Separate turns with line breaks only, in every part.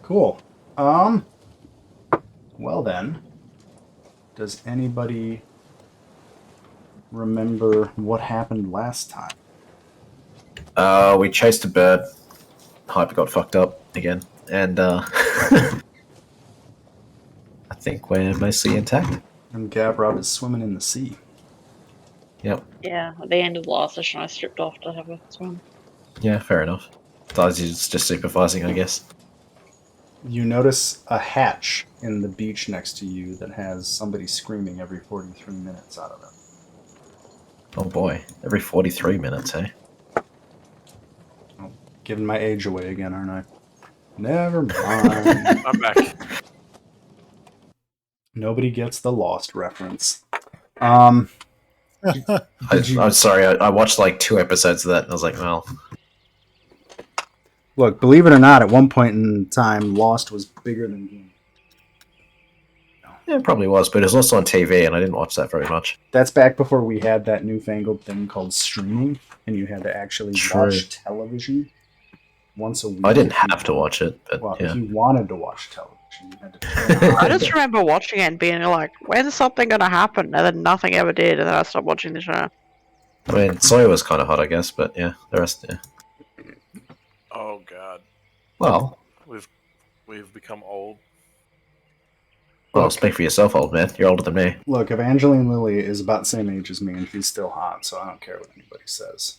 Cool. Well then, does anybody remember what happened last time?
We chased a bird. Hyper got fucked up again, and I think we're mostly intact.
And Gavrod is swimming in the sea.
Yep.
Yeah, at the end of the last session, I stripped off to have a swim.
Yeah, fair enough. Darcy's just supervising, I guess.
You notice a hatch in the beach next to you that has somebody screaming every 43 minutes out of it.
Oh boy, every 43 minutes, eh?
Oh, giving my age away again, aren't I? Never mind.
I'm back.
Nobody gets the Lost reference. I'm
sorry, I watched like 2 episodes of that, and I was like, well...
Look, believe it or not, at one point in time, Lost was bigger than Game.
Yeah, it probably was, but it was also on TV, and I didn't watch that very much.
That's back before we had that newfangled thing called streaming, and you had to actually watch television once a week.
I didn't have to watch it, but
well,
yeah.
if you wanted to watch television, you had to turn it on.
I just remember watching it and being like, when's something going to happen? And then nothing ever did, and then I stopped watching the show.
I mean, Sawyer was kind of hot, I guess, but yeah, the rest, yeah.
Oh god,
Well,
we've become old.
well, speak for yourself, old man. You're older than me.
Look, Evangeline Lilly is about the same age as me, and she's still hot, so I don't care what anybody says.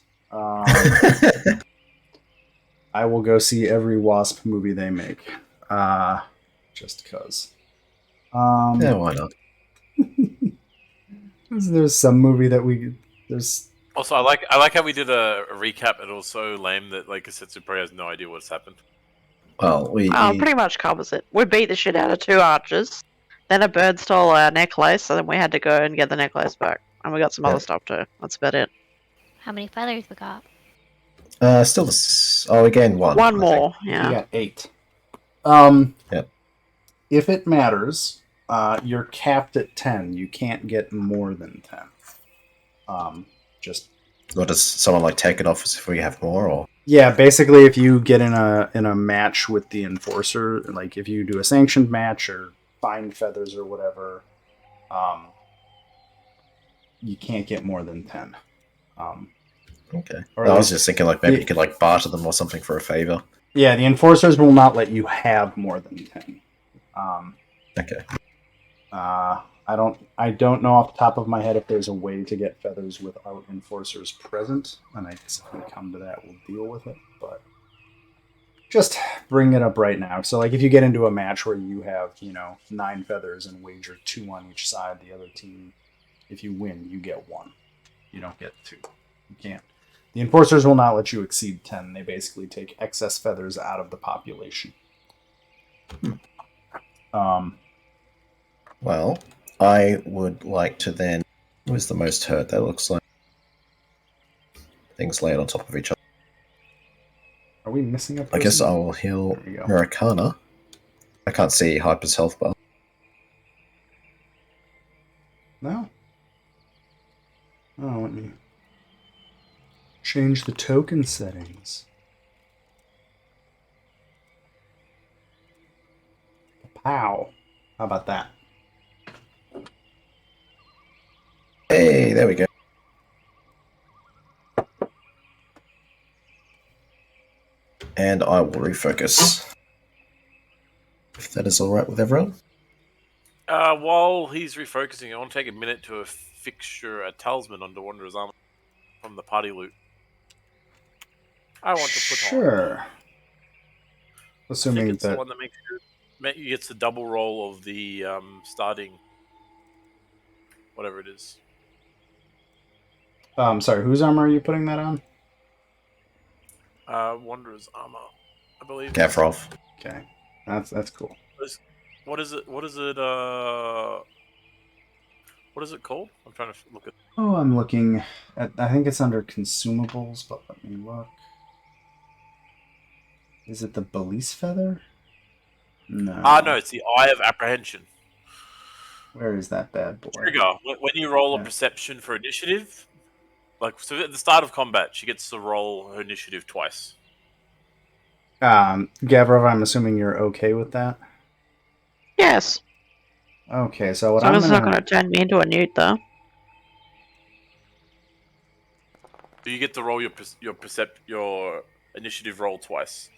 I will go see every Wasp movie they make, just because.
Yeah, why not?
There's some movie that there's.
Also, I like how we did a recap, and it was so lame that like Kasetsu probably has no idea what's happened.
Well,
Pretty much covers it. We beat the shit out of 2 archers, then a bird stole our necklace, so then we had to go and get the necklace back. And we got some other stuff too. That's about it.
How many feathers we got?
still again, one.
One more, yeah.
You got 8.
Yep.
If it matters, you're capped at 10. You can't get more than 10. Just.
Or does someone like take it off if we have more, or?
Yeah, basically, if you get in a match with the enforcer, like if you do a sanctioned match or find feathers or whatever, you can't get more than 10.
Okay.
Or
I
at
was
least-
just thinking like maybe you could like barter them or something for a favor.
Yeah, the enforcers will not let you have more than 10.
Okay.
I don't know off the top of my head if there's a way to get feathers without enforcers present, and I guess if we come to that, we'll deal with it. But just bring it up right now. So, like, if you get into a match where you have, 9 feathers and wager 2 on each side, the other team, if you win, you get 1. You don't get 2. You can't. The enforcers will not let you exceed 10. They basically take excess feathers out of the population.
Well, I would like to then. Who's the most hurt? That looks like things laid on top of each other.
Are we missing a person?
I guess I will heal
There you go.
Murakana. I can't see Hyper's health bar.
No? Oh, let me change the token settings. Pow. How about that?
Hey, there we go. And I will refocus. If that is alright with everyone.
While he's refocusing, I want to take a minute to fixture a talisman under Wanderer's armor from the party loot. I want to put on.
Sure.
I
Assuming
think it's the
that.
one that makes you gets the double roll of the starting whatever it is.
Sorry, whose armor are you putting that on?
Wanderer's armor, I believe.
Gavrov.
Okay. That's cool.
What is it? What is it called? I'm trying to look at.
Oh, I'm looking at. I think it's under consumables, but let me look. Is it the Belize feather? No.
No, it's the Eye of Apprehension.
Where is that bad boy?
Trigger. When you roll a
Yeah.
perception for initiative, so at the start of combat, she gets to roll her initiative twice.
Gavrov, I'm assuming you're okay with that.
Yes.
Okay, so what
As long
I'm
as it's not
gonna
going to turn me into a newt, though.
Do you get to roll your initiative roll twice?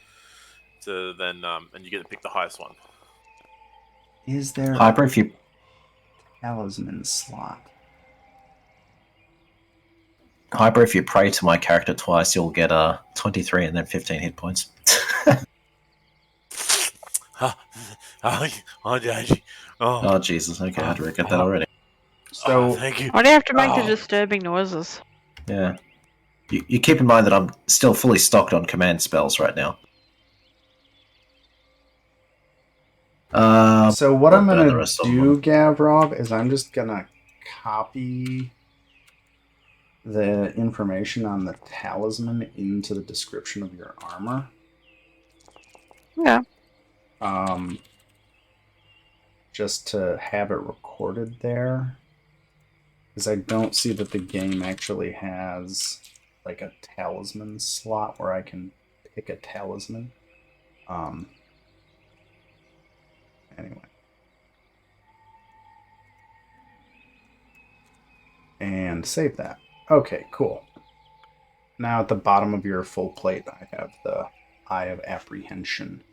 So then, and you get to pick the highest one.
is there
Hyper, if you
talisman slot?
pray to my character twice, you'll get 23 and then 15 hit points.
Daddy.
Oh Jesus! Okay, I had to get that already.
So
thank you.
Why do you have to make the
Oh.
disturbing noises?
Yeah. You keep in mind that I'm still fully stocked on command spells right now.
So what
I'll
I'm
burn
gonna
the rest of
do,
them.
Gavrov, is I'm just gonna copy the information on the talisman into the description of your armor.
Yeah.
Just to have it recorded there, because I don't see that the game actually has like a talisman slot where I can pick a talisman. Anyway. And save that. Okay, cool. Now at the bottom of your full plate, I have the Eye of Apprehension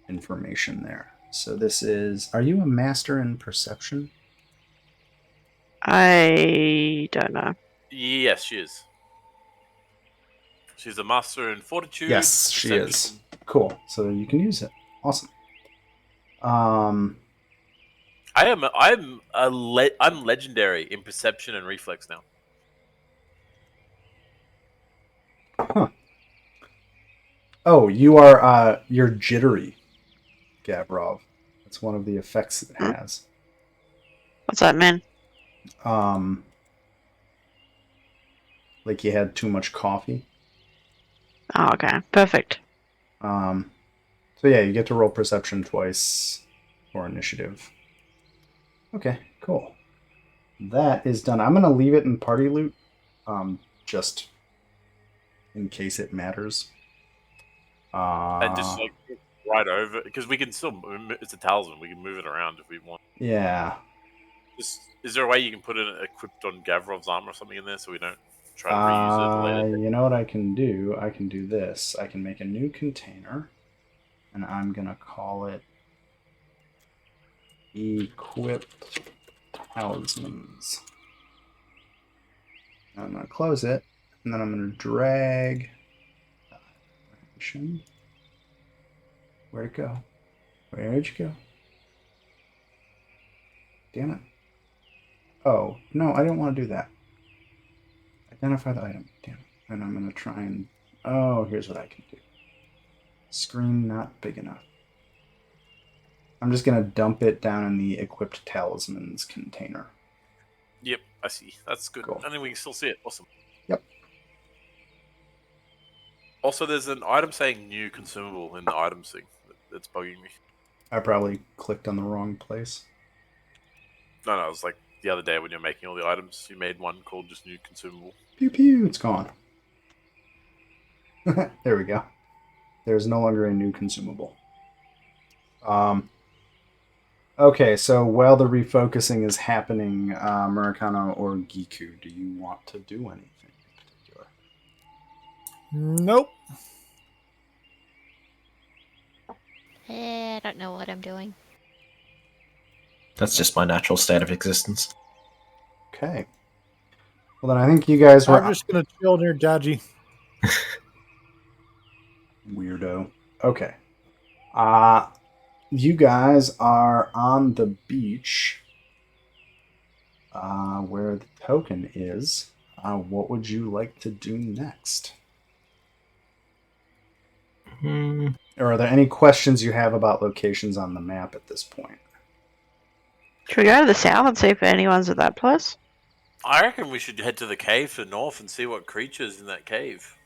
information there. So this is... Are you a master in perception?
I don't know.
Yes, she is. She's a master in fortitude.
Yes, she
perception.
is. Cool. So you can use it. Awesome.
I'm legendary in perception and reflex now.
Huh. Oh, you're jittery, Gavrov. That's one of the effects it has.
What's that mean?
Like you had too much coffee.
Oh, okay. Perfect.
So yeah, you get to roll perception twice or initiative. Okay, cool. That is done. I'm gonna leave it in party loot, just in case it matters.
And just like right over, because we can still. It's a talisman. We can move it around if we want.
Yeah.
Is there a way you can put it equipped on Gavrov's armor or something in there so we don't try to reuse it later?
You know what I can do? I can do this. I can make a new container, and I'm gonna call it Equipped Talismans. I'm gonna close it, and then I'm gonna drag. Where'd it go? Where'd you go? Damn it. Oh, no, I didn't want to do that. Identify the item. Damn it. And I'm going to try and... Oh, here's what I can do. Screen not big enough. I'm just going to dump it down in the Equipped Talismans container.
Yep, I see. That's good.
Cool.
I think we can still see it. Awesome.
Yep.
Also, there's an item saying new consumable in the items thing. That's bugging me.
I probably clicked on the wrong place.
No, it was like the other day when you're making all the items, you made one called just new consumable.
Pew pew, it's gone. There we go. There's no longer a new consumable. Okay, so while the refocusing is happening, Murakano or Giku, do you want to do anything in particular?
Nope.
I don't know what I'm doing.
That's just my natural state of existence.
Okay. Well, then I think you guys were...
I'm just gonna chill near Daji.
Weirdo. Okay. You guys are on the beach where the token is. What would you like to do next? Or are there any questions you have about locations on the map at this point?
Should we go to the south and see if anyone's at that place?
I reckon we should head to the cave to the north and see what creatures in that cave.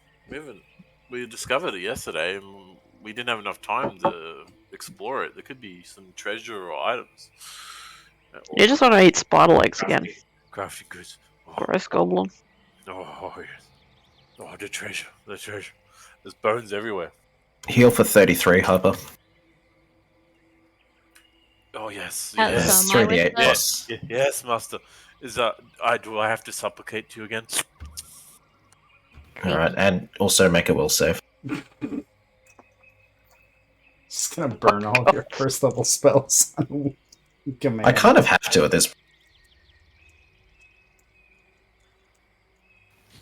We discovered it yesterday, and we didn't have enough time to explore it. There could be some treasure or items.
You just want to eat spider legs again.
Crafting goods.
Gross goblin.
Oh, yes. Oh, the treasure. There's bones everywhere.
Heal for 33, Harper.
Oh yes,
Oh,
yes,
so
It's
am I with
3d8
the-
plus.
yes, master. Is do I have to supplicate to you again?
Alright, and also make a will save.
Just gonna burn all your first level spells on command.
I kind of have to at this.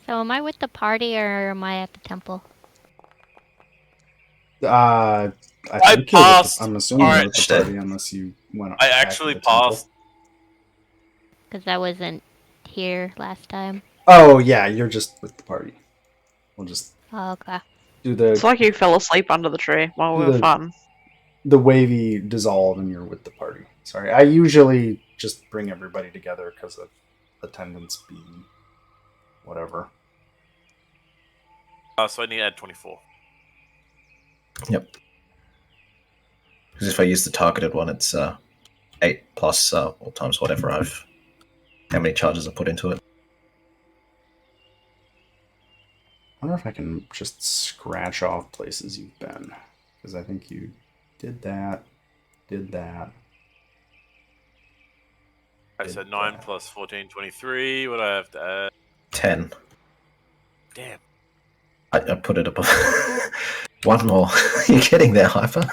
So am I with the party or am I at the temple?
I
I
think you're with
passed.
I'm assuming you're
Alright.
with the party unless you went.
I
back to
actually
the temple.
passed.
Because I wasn't here last time.
Oh yeah, you're just with the party. We'll just
Oh, okay.
do the
It's like you fell asleep under the tree while we were
The-
fun.
the wavy dissolve and you're with the party. Sorry, I usually just bring everybody together because of attendance being whatever.
So I need to add 24.
Yep. Because if I use the targeted one, it's 8 plus or times whatever how many charges I put into it.
I wonder if I can just scratch off places you've been, because I think you did that.
I said 9 plus 14, 23. What do I have to add?
10.
Damn.
I put it above. One more. You're getting there, Hyper.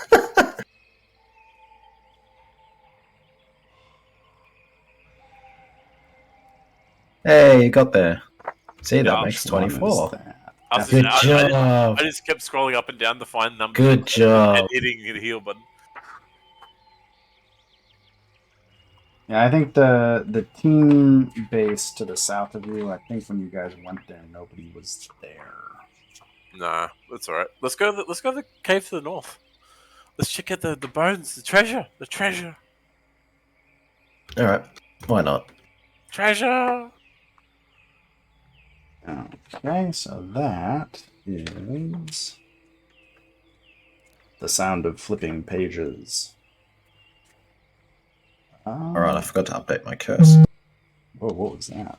Hey, you got there. See, that
Yeah,
makes
Which one is
24.
that?
I was
Good
just-
job.
I just kept scrolling up and down to find numbers.
Good job.
And hitting the heal button.
Yeah, I think the team base to the south of you. I think when you guys went there, nobody was there.
Nah, that's alright. Let's go to the cave to the north. Let's check out the bones, the treasure.
Alright, why not?
Treasure!
Okay, so that is the sound of flipping pages.
Alright, I forgot to update my curse.
Whoa, what was that?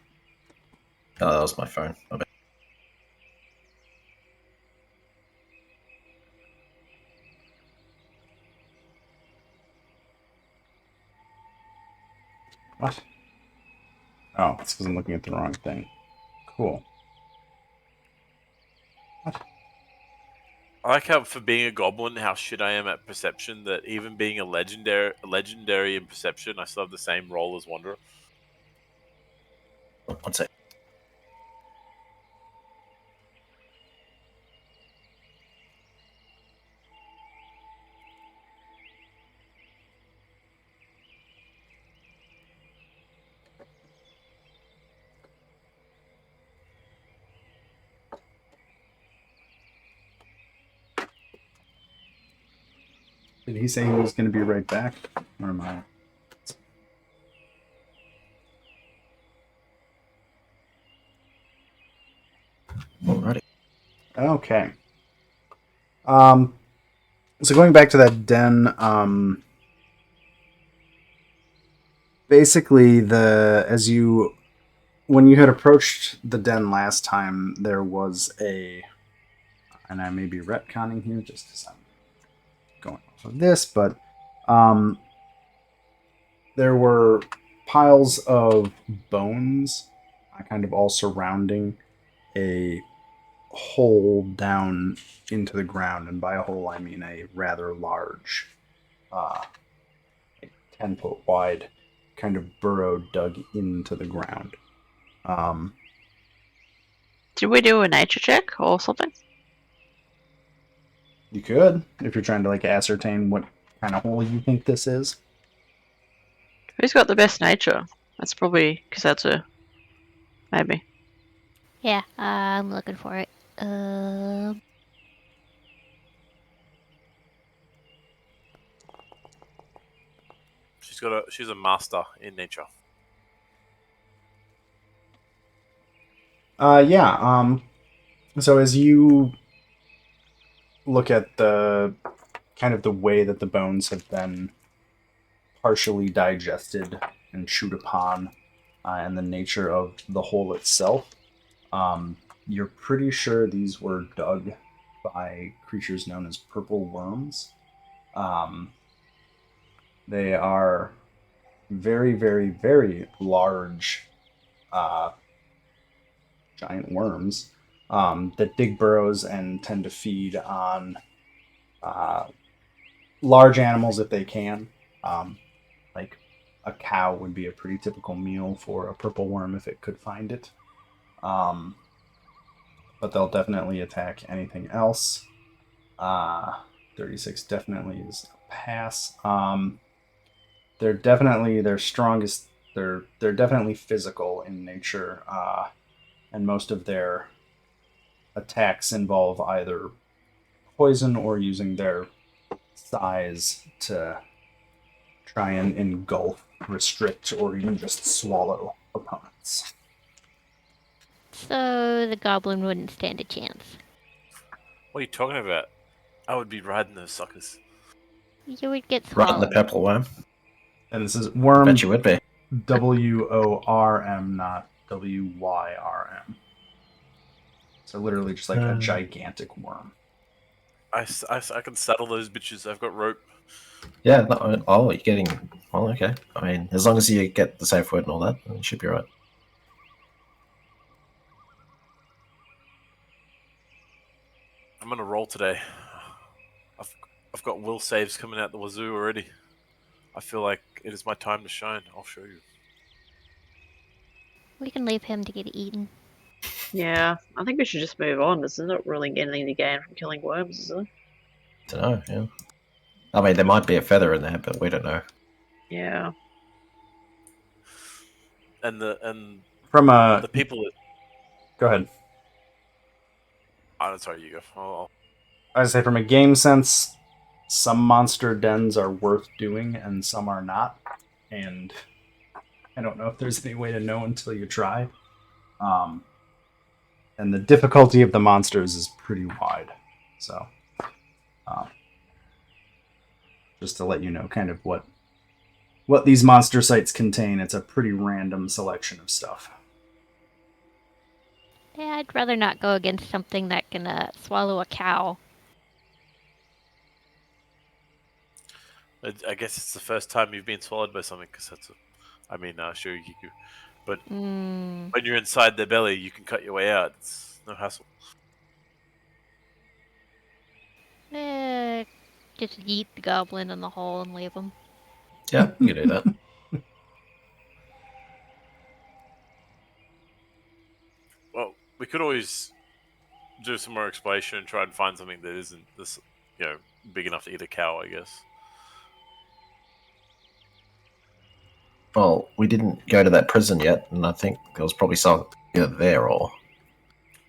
Oh, that was my phone. My bad.
What? Oh, it's because I'm looking at the wrong thing. Cool.
I like how, for being a goblin, how shit I am at perception. That even being a legendary in perception, I still have the same role as wanderer.
One sec.
Did he say he was going to be right back? Or am I?
Alrighty.
Okay. So going back to that den, basically when you had approached the den last time, there was and I may be retconning here just because I'm going off of this, but there were piles of bones kind of all surrounding a hole down into the ground, and by a hole I mean a rather large, 10-foot wide kind of burrow dug into the ground.
Did we do a nature check or something?
You could, if you're trying to like ascertain what kind of hole you think this is.
Who's got the best nature? That's probably because that's a maybe.
Yeah, I'm looking for it.
She's a master in nature.
Yeah. So as you look at the kind of the way that the bones have been partially digested and chewed upon, and the nature of the hole itself, you're pretty sure these were dug by creatures known as purple worms. They are very, very, very large giant worms that dig burrows and tend to feed on large animals if they can. Like a cow would be a pretty typical meal for a purple worm if it could find it. But they'll definitely attack anything else. 36 definitely is a pass. They're definitely their strongest. They're definitely physical in nature, and most of their attacks involve either poison or using their size to try and engulf, restrict, or even just swallow opponents.
So the goblin wouldn't stand a chance.
What are you talking about? I would be riding those suckers.
You would get
Right in the
swallowed.
purple worm.
And this is worm
Bet you would be.
WORM, not WYRM. So literally just like a gigantic worm.
I can saddle those bitches. I've got rope.
Yeah. Oh, you're getting. Well, okay. I mean, as long as you get the safe word and all that, then you should be right.
I'm gonna roll today. I've got will saves coming out the wazoo already. I feel like it is my time to shine. I'll show you.
We can leave him to get eaten.
Yeah, I think we should just move on. There's not really anything to gain from killing worms, is there?
Don't know. Yeah. I mean, there might be a feather in there, but we don't know.
Yeah.
And the
From a
the people that.
Go ahead.
Oh, sorry, you go.
I say from a game sense, some monster dens are worth doing and some are not. And I don't know if there's any way to know until you try. And the difficulty of the monsters is pretty wide. So, just to let you know kind of what these monster sites contain, it's a pretty random selection of stuff.
Yeah, I'd rather not go against something that can swallow a cow.
I guess it's the first time you've been swallowed by something, because sure you. But when you're inside their belly, you can cut your way out. It's no hassle.
Just yeet the goblin in the hole and leave him.
Yeah, you can do that.
Well, we could always do some more exploration and try and find something that isn't this, big enough to eat a cow, I guess.
Well, we didn't go to that prison yet, and I think there was probably some either there or.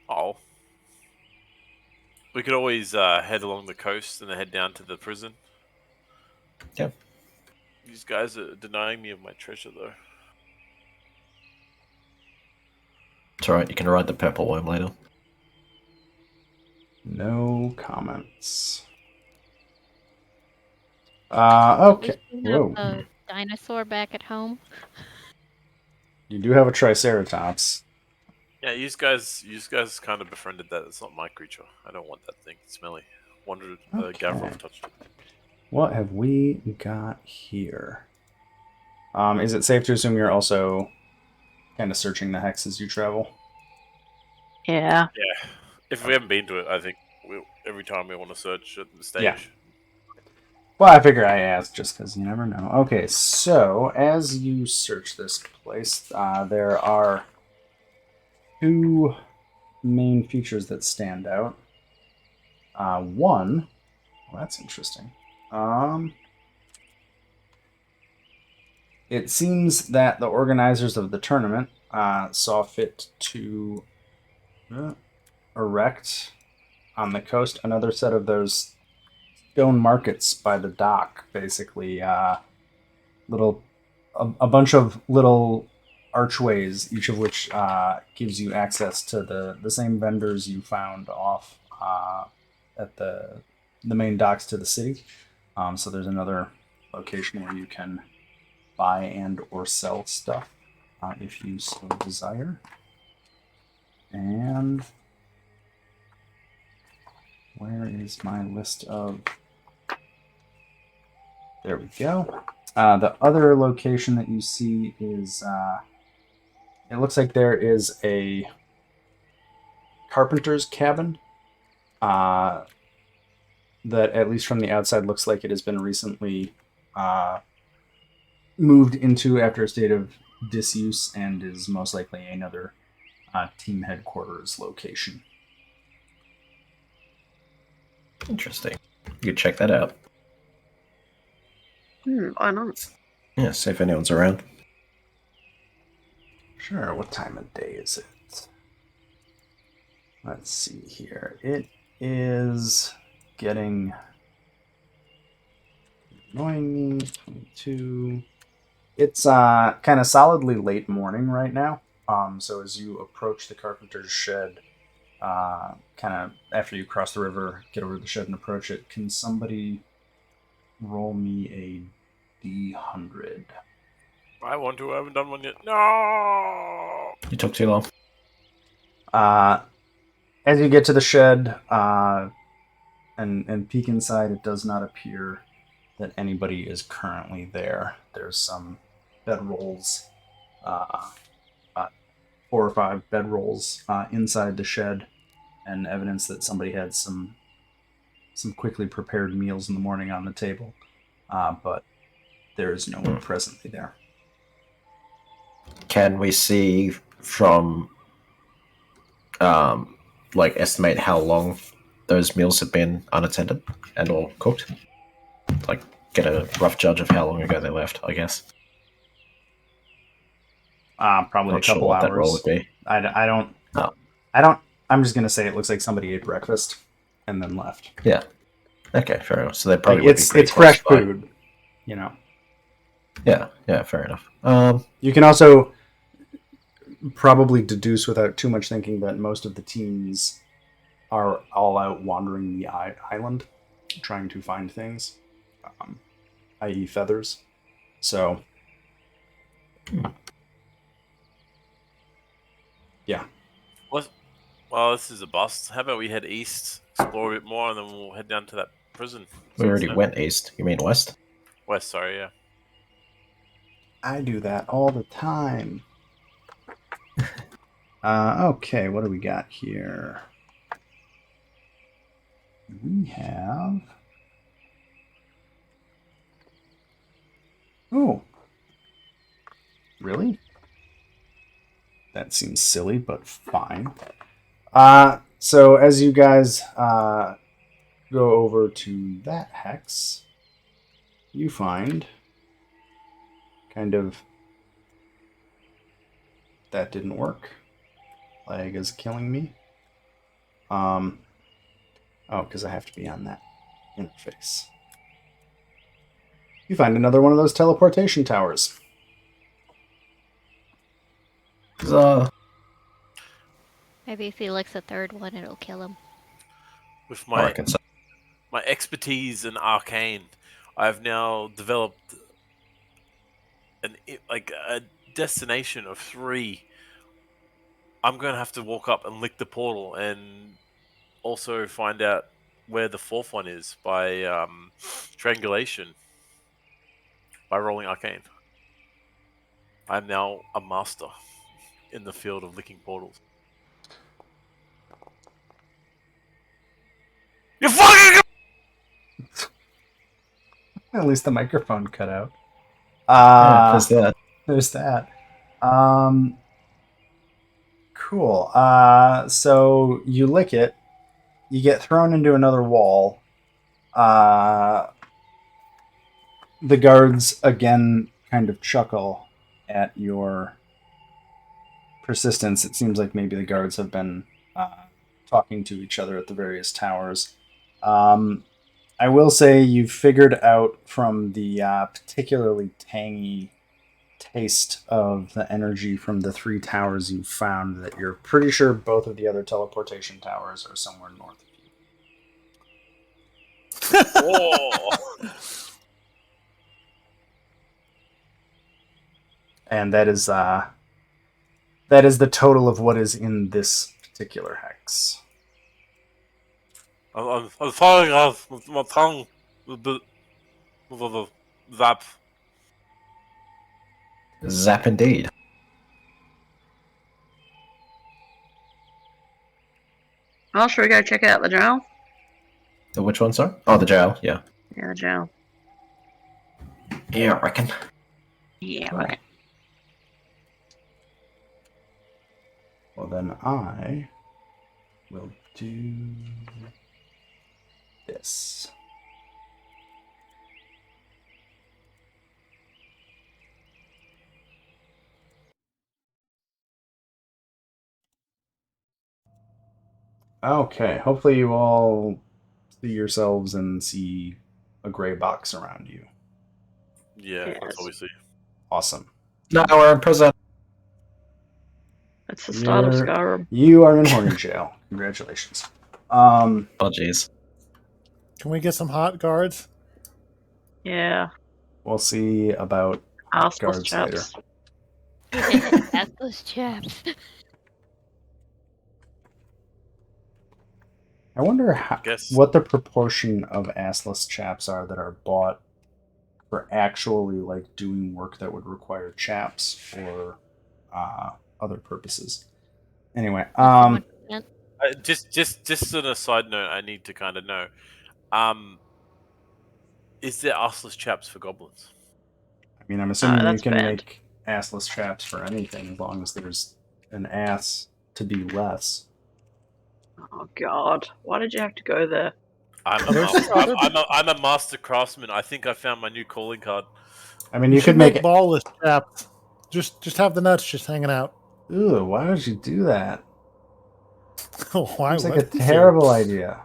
Oh. We could always head along the coast and then head down to the prison.
Yep.
These guys are denying me of my treasure, though.
It's alright, you can ride the purple worm later.
No comments. Okay.
We have
Whoa.
a dinosaur back at home.
You do have a Triceratops.
Yeah, you guys kind of befriended that. It's not my creature. I don't want that thing. It's smelly. Wondered
Okay.
Gavrov touched it.
What have we got here? Is it safe to assume you're also kind of searching the hex as you travel?
Yeah.
Yeah. If we haven't been to it, I think every time we want to search at the stage.
Yeah. Well, I figure I asked just because you never know. Okay, so as you search this place, there are two main features that stand out. One, well, that's interesting. It seems that the organizers of the tournament saw fit to erect on the coast another set of those stone markets by the dock, basically. A bunch of little archways, each of which gives you access to the same vendors you found off at the main docks to the city. So there's another location where you can buy and or sell stuff if you so desire. And Where is my list of... There we go. The other location that you see is... it looks like there is a carpenter's cabin that, at least from the outside, looks like it has been recently moved into after a state of disuse and is most likely another team headquarters location.
Interesting. You could check that out.
Why not?
Yeah, see if anyone's around.
Sure, what time of day is it? Let's see here. It is getting annoying me. 22. It's kind of solidly late morning right now. So as you approach the carpenter's shed, kind of after you cross the river, get over to the shed and approach it, can somebody roll me a D100?
I want to. I haven't done one yet. No.
You took too long.
As you get to the shed and peek inside, it does not appear that anybody is currently there. There's some bedrolls, 4 or 5 bedrolls inside the shed, and evidence that somebody had some quickly prepared meals in the morning on the table, but there is no one presently there.
Can we see from, estimate how long those meals have been unattended and or cooked? Like, get a rough judge of how long ago they left, I guess.
Probably
Not
a couple
sure what
hours.
that roll would be.
I don't.
Oh.
I'm just gonna say it looks like somebody ate breakfast and then left.
Yeah. Okay, fair enough. So they probably
Like,
would be pretty
it's fresh
close by.
food, you know.
Yeah, fair enough.
You can also probably deduce without too much thinking that most of the teams are all out wandering the island, trying to find things, i.e. feathers. So, yeah.
Well, this is a bust. How about we head east, explore a bit more, and then we'll head down to that prison.
We already went east. You mean west?
West, sorry, yeah.
I do that all the time. Okay, what do we got here? We have... Oh. Really? That seems silly, but fine. So as you guys go over to that hex, you find kind of... That didn't work. Lag is killing me. Oh, because I have to be on that interface. You find another one of those teleportation towers.
Maybe if he licks a third one, it'll kill him.
With
I
my
reckon so.
my expertise in arcane, I've now developed a destination of 3. I'm going to have to walk up and lick the portal and also find out where the 4th one is by triangulation, by rolling arcane. I'm now a master in the field of licking portals. You fucking...
At least the microphone cut out.
Yeah, there's that.
There's that. Cool. So you lick it, you get thrown into another wall. The guards again kind of chuckle at your persistence. It seems like maybe the guards have been talking to each other at the various towers. I will say you've figured out from the particularly tangy taste of the energy from the 3 towers you've found that you're pretty sure both of the other teleportation towers are somewhere north of you.
Whoa.
And that is the total of what is in this particular hex.
I'm falling off with my tongue. The zap.
Zap indeed.
Oh, should we go check out the jail?
Which one, sir? Oh, the jail. Yeah.
Yeah, the jail.
Yeah, I reckon.
Yeah,
Cool.
okay.
Well, then I will do this. Okay, hopefully you all see yourselves and see a gray box around you.
Yeah,
Yes.
that's what we see.
Awesome.
No, we're in prison.
It's the start of Skyrim.
You are in Horny Jail. Congratulations.
Oh, jeez.
Can we get some hot guards?
Yeah.
We'll see about
Arseless
guards later.
chaps.
That's those chaps.
I wonder
Guess.
what the proportion of assless chaps are that are bought for actually like doing work that would require chaps or other purposes. Anyway,
1%.
Just on a side note, I need to kind of know. Is there assless chaps for goblins?
I mean, I'm assuming you
that's
can
bad.
make assless chaps for anything as long as there's an ass to be less.
Oh god, why did you have to go there?
I'm a master craftsman. I think I found my new calling card.
I mean,
You
you
should
could make it.
ballless chaps. Just have the nuts just hanging out.
Ooh, why would you do that?
Why
Seems like a
wouldn't you?
terrible idea.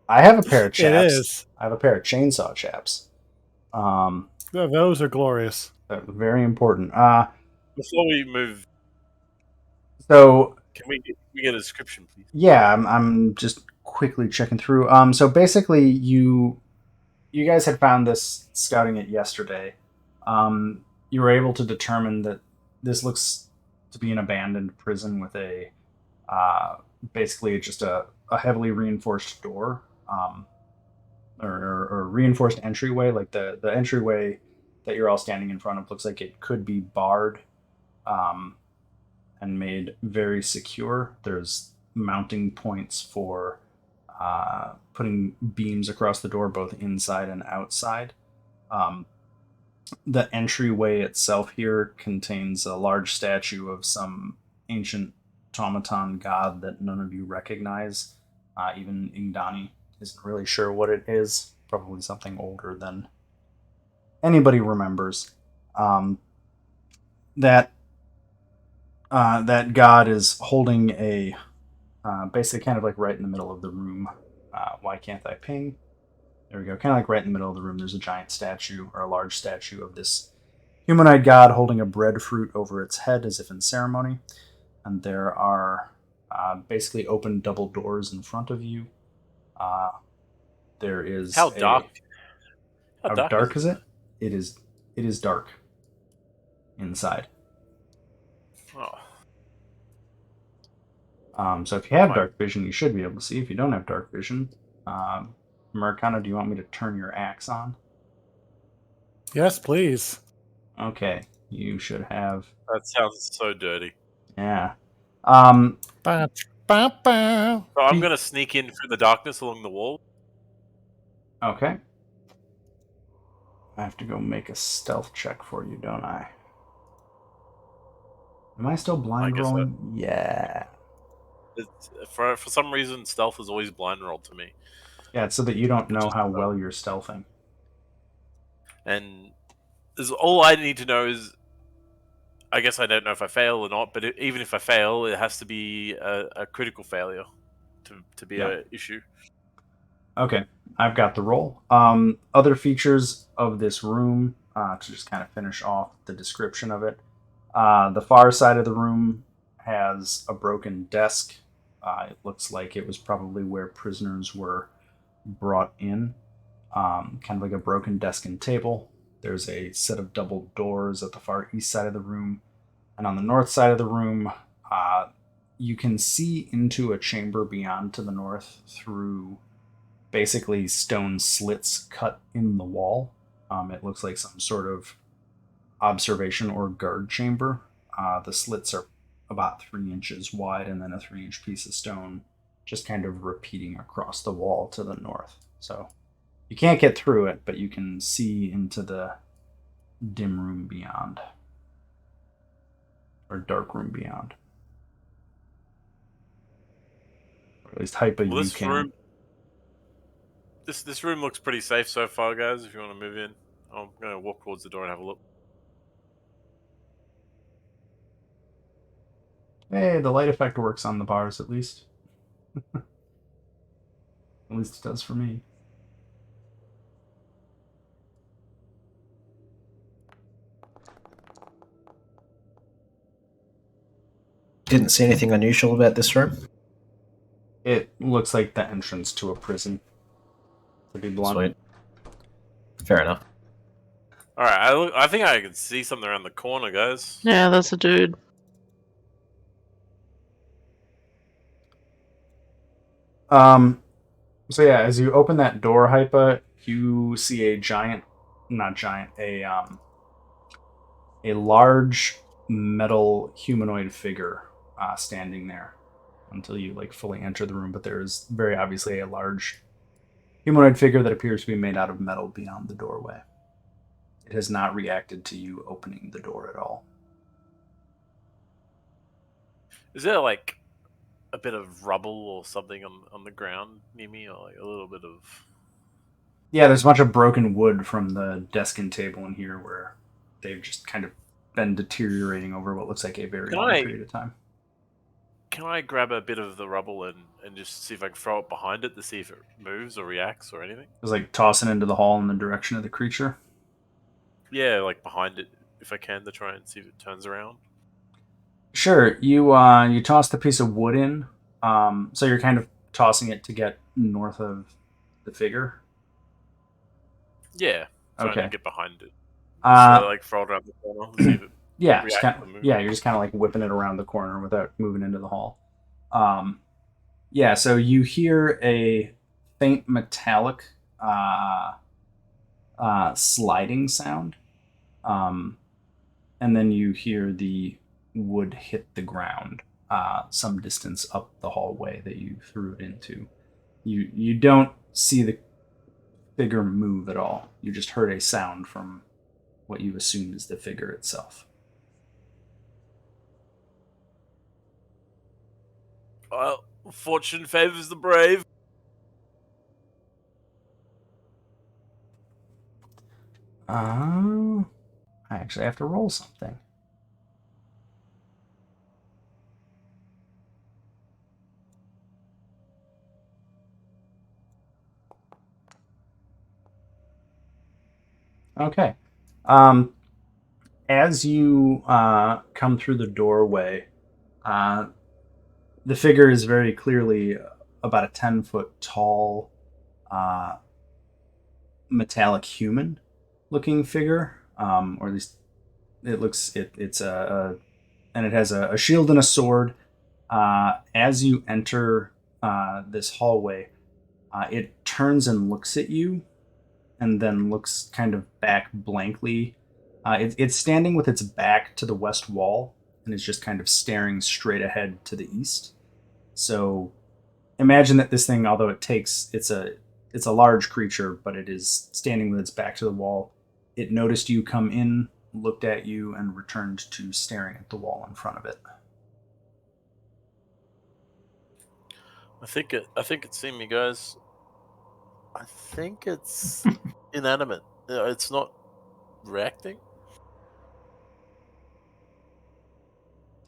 I have a pair of chaps.
It is.
I have a pair of chainsaw chaps.
Those are glorious.
Very important.
Before we move,
So
can we get a description, please?
yeah, I'm just quickly checking through. So basically, you guys had found this scouting it yesterday. You were able to determine that this looks to be an abandoned prison with a basically just a heavily reinforced door, or reinforced entryway. Like the entryway that you're all standing in front of looks like it could be barred. And made very secure. There's mounting points for putting beams across the door, both inside and outside. The entryway itself here contains a large statue of some ancient automaton god that none of you recognize. Even Ingdani isn't really sure what it is. Probably something older than anybody remembers. That god is holding a basically kind of like right in the middle of the room. Why can't I ping? There we go. Kind of like right in the middle of the room, there's a giant statue, or a large statue of this humanoid god holding a breadfruit over its head as if in ceremony. And there are basically open double doors in front of you. There is
How dark?
How dark is it? It is dark inside.
Oh.
So if you have dark vision, you should be able to see. If you don't have dark vision, Americana, do you want me to turn your axe on?
Yes, please.
Okay, you should have.
That sounds so dirty.
Yeah.
Ba, ba, ba.
So I'm gonna sneak in through the darkness along the wall.
Okay. I have to go make a stealth check for you, don't I? Am I still blind
I guess so.
rolling? Yeah.
For some reason, stealth is always blind rolled to me.
Yeah, it's so that you don't know how well you're stealthing.
And all I need to know is, I guess I don't know if I fail or not, but even if I fail, it has to be a critical failure to be an issue.
Okay, I've got the roll. Other features of this room, to just kind of finish off the description of it. The far side of the room has a broken desk. It looks like it was probably where prisoners were brought in. Kind of like a broken desk and table. There's a set of double doors at the far east side of the room. And on the north side of the room, you can see into a chamber beyond to the north through basically stone slits cut in the wall. It looks like some sort of observation or guard chamber. The slits are about 3 inches wide, and then a 3-inch piece of stone just kind of repeating across the wall to the north. So you can't get through it, but you can see into the dim room beyond, or dark room beyond. Or at least Hypa,
Well,
you
this
can.
room, this room looks pretty safe so far, guys. If you want to move in, I'm gonna walk towards the door and have a look.
Hey, the light effect works on the bars at least. At least it does for me.
Didn't see anything unusual about this room.
It looks like the entrance to a prison, to be blunt.
Sweet. Fair enough.
All right, I think I can see something around the corner, guys.
Yeah, that's a dude.
So yeah, as you open that door, Hypa, you see a large metal humanoid figure standing there until you fully enter the room. But there is very obviously a large humanoid figure that appears to be made out of metal beyond the doorway. It has not reacted to you opening the door at all.
Is there like a bit of rubble or something on the ground near me, or like a little bit of?
Yeah, there's a bunch of broken wood from the desk and table in here where they've just kind of been deteriorating over what looks like a very long period of time.
Can I grab a bit of the rubble and just see if I can throw it behind it to see if it moves or reacts or anything?
Just toss it into the hall in the direction of the creature.
Yeah, like behind it if I can, to try and see if it turns around.
Sure, you toss the piece of wood in. So you're kind of tossing it to get north of the figure.
Yeah, trying
Okay.
to get behind it. So throw it around the corner and see if it
yeah,
reacts.
you're just kind of whipping it around the corner without moving into the hall. Yeah, so you hear a faint metallic sliding sound, and then you hear the wood hit the ground some distance up the hallway that you threw it into. You don't see the figure move at all. You just heard a sound from what you assume is the figure itself.
Well, fortune favors the brave.
I actually have to roll something. Okay. As you come through the doorway, the figure is very clearly about a 10-foot tall, metallic human-looking figure, or at least it looks. It's and it has a shield and a sword. As you enter this hallway, it turns and looks at you, and then looks kind of back blankly. It's standing with its back to the west wall and is just kind of staring straight ahead to the east. So imagine that this thing, although it's a large creature, but it is standing with its back to the wall. It noticed you come in, looked at you, and returned to staring at the wall in front of it.
I think it's seen me, guys. I think it's inanimate. It's not reacting.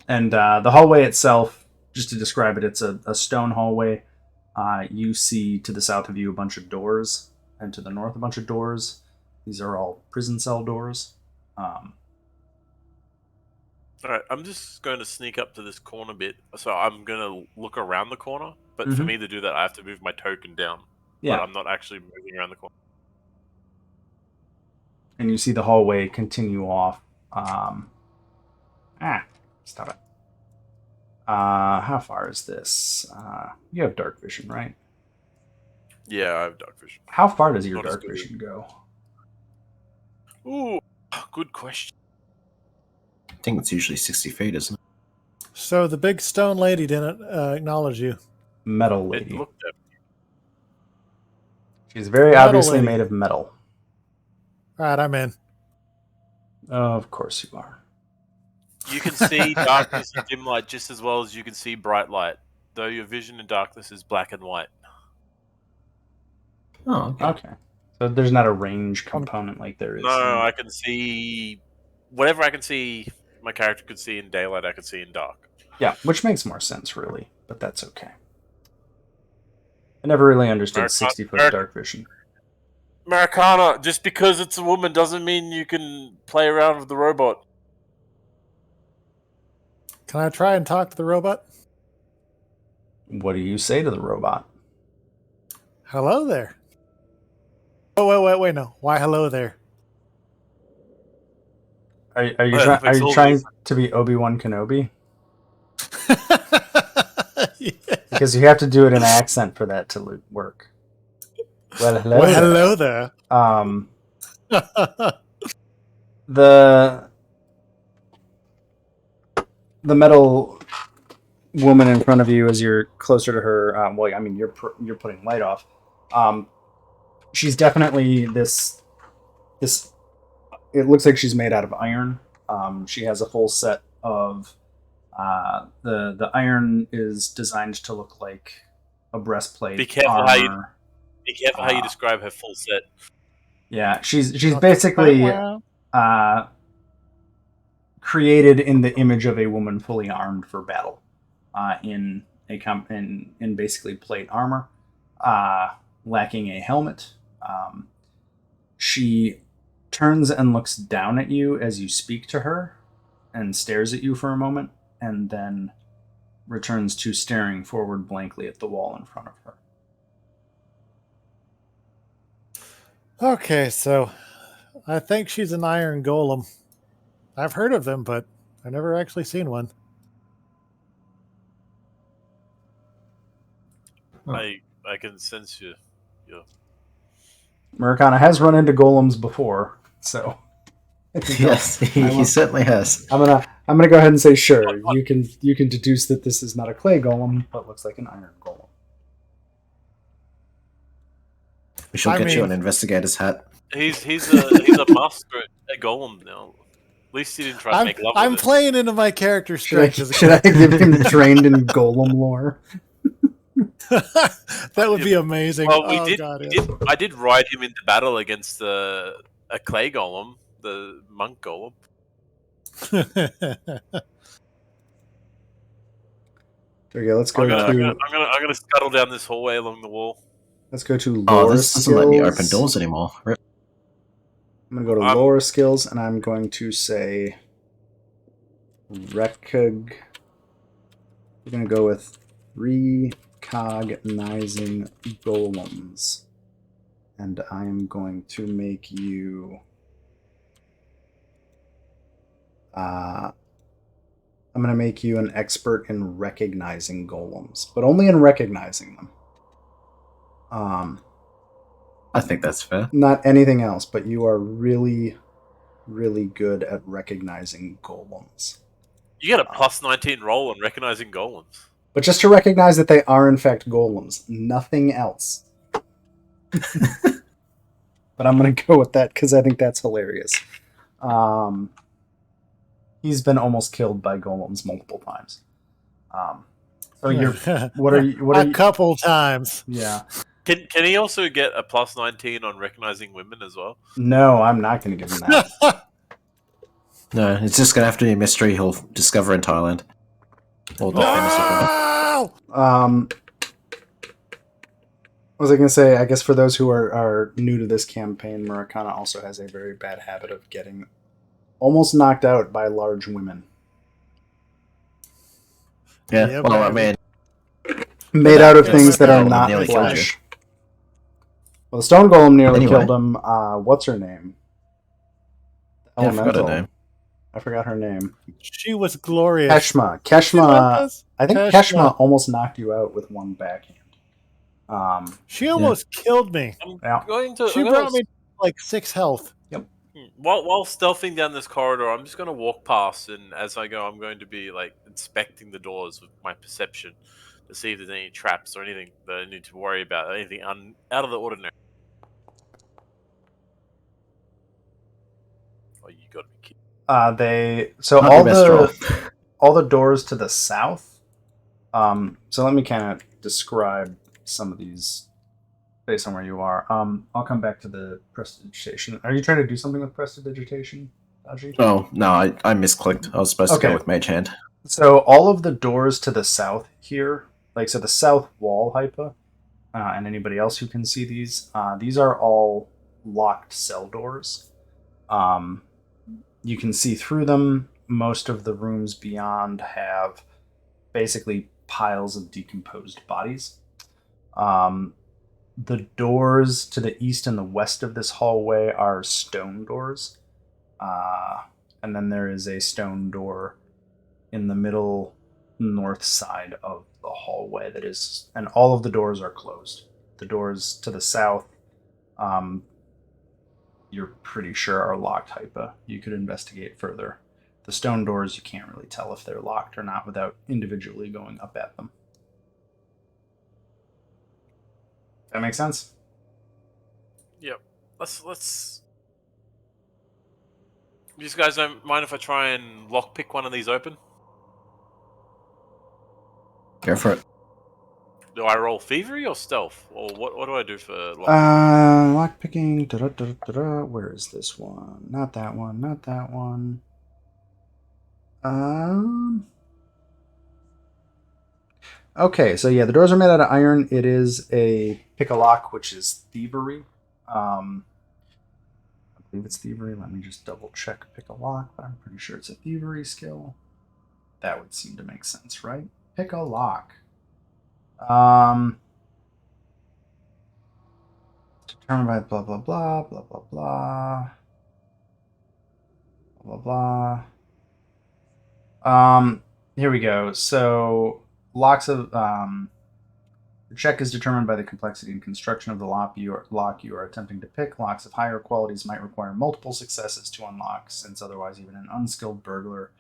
And the hallway itself, just to describe it, it's a stone hallway. You see to the south of you a bunch of doors, and to the north a bunch of doors. These are all prison cell doors.
All right, I'm just going to sneak up to this corner bit. So I'm going to look around the corner, but for me to do that, I have to move my token down.
Yeah.
But I'm not actually moving around the corner.
And you see the hallway continue off. Stop it. How far is this? You have dark vision, right?
Yeah, I have dark vision.
How far does your
Not as
dark
good as-
vision go?
Ooh, good question.
I think it's usually 60 feet, isn't it?
So the big stone lady didn't acknowledge you.
Metal
It
lady.
looked at
She's very
Metal
obviously
lady.
made of metal.
All right, I'm in.
Of course you are.
You can see darkness and dim light just as well as you can see bright light, though your vision in darkness is black and white.
Oh, okay.
Okay. So there's not a range component like there is.
No, I can see whatever I can see. My character could see in daylight. I could see in dark.
Yeah, which makes more sense, really, but that's okay. I never really understood
America-
60-foot dark vision.
Americana, just because it's a woman doesn't mean you can play around with the robot.
Can I try and talk to the robot?
What do you say to the robot?
Hello there. Oh, wait, no. Why hello there?
Are you,
Well,
are
it's
you
all
trying
these-
to be Obi-Wan Kenobi?
Yeah.
Because you have to do it in accent for that to work. Well, hello.
Well,
there.
hello there.
The metal woman in front of you, as you're closer to her, well, I mean, you're putting light off. She's definitely this. It looks like she's made out of iron. She has a full set of. The iron is designed to look like a breastplate.
Be careful
armor.
how you- Be careful how you describe her full set.
Yeah, she's basically created in the image of a woman fully armed for battle, in basically plate armor, lacking a helmet. She turns and looks down at you as you speak to her, and stares at you for a moment, and then returns to staring forward blankly at the wall in front of her.
Okay, so I think she's an iron golem. I've heard of them, but I've never actually seen one.
I can sense you.
Murakana has run into golems before, so
Yes, he certainly has.
I'm gonna go ahead and say sure. You can deduce that this is not a clay golem, but looks like an iron golem.
We shall
I
get you
mean-
an investigator's hat.
He's a master at Golem now. At least he didn't try to make love
I'm
with it.
playing into my character
Should I,
strength as a
should I give him trained in golem lore?
That would be amazing.
Well,
God,
I did ride him into battle against a clay golem, the monk golem.
yeah.
There we go. Let's go
I'm
to
gonna scuttle down this hallway along the wall.
let's go to lore
Oh, this doesn't let me open
skills.
doors anymore. Rip.
I'm gonna go to lore skills, and I'm going to say recog. We're gonna go with recognizing golems, and I am going to make you. I'm going to make you an expert in recognizing golems, but only in recognizing them.
I think that's fair.
Not anything else, but you are really, really good at recognizing golems.
You get a plus 19 roll on recognizing golems.
But just to recognize that they are in fact golems, nothing else. But I'm going to go with that because I think that's hilarious. He's been almost killed by golems multiple times. So you're what are you?
A couple times.
Yeah.
Can he also get a plus 19 on recognizing women as well?
No, I'm not going to give him that.
No, it's just going to have to be a mystery he'll discover in Thailand. Or the famous
No!
What was I going to say? I guess for those who are new to this campaign, Murakana also has a very bad habit of getting almost knocked out by large women.
Yeah,
Yeah,
well, I
man.
mean,
Made out of
Yeah,
things that are
Golem
not
nearly killed you.
flesh. Well, the stone golem nearly
Anyway.
killed him. What's her name?
yeah, I forgot her
Elemental.
name.
I forgot her name.
She was glorious.
Keshma.
You like
Keshma.
this?
I think
Keshma.
Keshma almost knocked you out with one backhand.
She almost killed me.
I'm
Yeah.
going to.
She
I'm gonna
brought me like 6 health.
While stealthing down this corridor, I'm just going to walk past, and as I go, I'm going to be like inspecting the doors with my perception to see if there's any traps or anything that I need to worry about, anything out of the ordinary. Oh, you got to be kidding!
All the doors to the south. So let me kind of describe some of these based on where you are. I'll come back to the prestidigitation. Are you trying to do something with prestidigitation, Daji?
Oh, no, I misclicked. I was supposed to
Okay.
go with Mage Hand.
So all of the doors to the south here, like so the south wall, Hypa, and anybody else who can see these are all locked cell doors. You can see through them. Most of the rooms beyond have basically piles of decomposed bodies. The doors to the east and the west of this hallway are stone doors. And then there is a stone door in the middle north side of the hallway that is, and all of the doors are closed. The doors to the south, you're pretty sure are locked, Hypa. You could investigate further. The stone doors, you can't really tell if they're locked or not without individually going up at them. That makes sense?
Yep. Let's. You guys don't mind if I try and lockpick one of these open?
Go for it.
Do I roll thievery or stealth, or what do I do for
Lockpicking. Where is this one? Not that one. Not that one. Okay, so yeah, the doors are made out of iron. It is a pick a lock, which is thievery. I believe it's thievery. Let me just double check pick a lock, but I'm pretty sure it's a thievery skill. That would seem to make sense, right? Pick a lock. Determined by blah blah blah blah blah blah blah blah. Here we go. So locks of the check is determined by the complexity and construction of the lock you are attempting to pick. Locks of higher qualities might require multiple successes to unlock, since otherwise even an unskilled burglar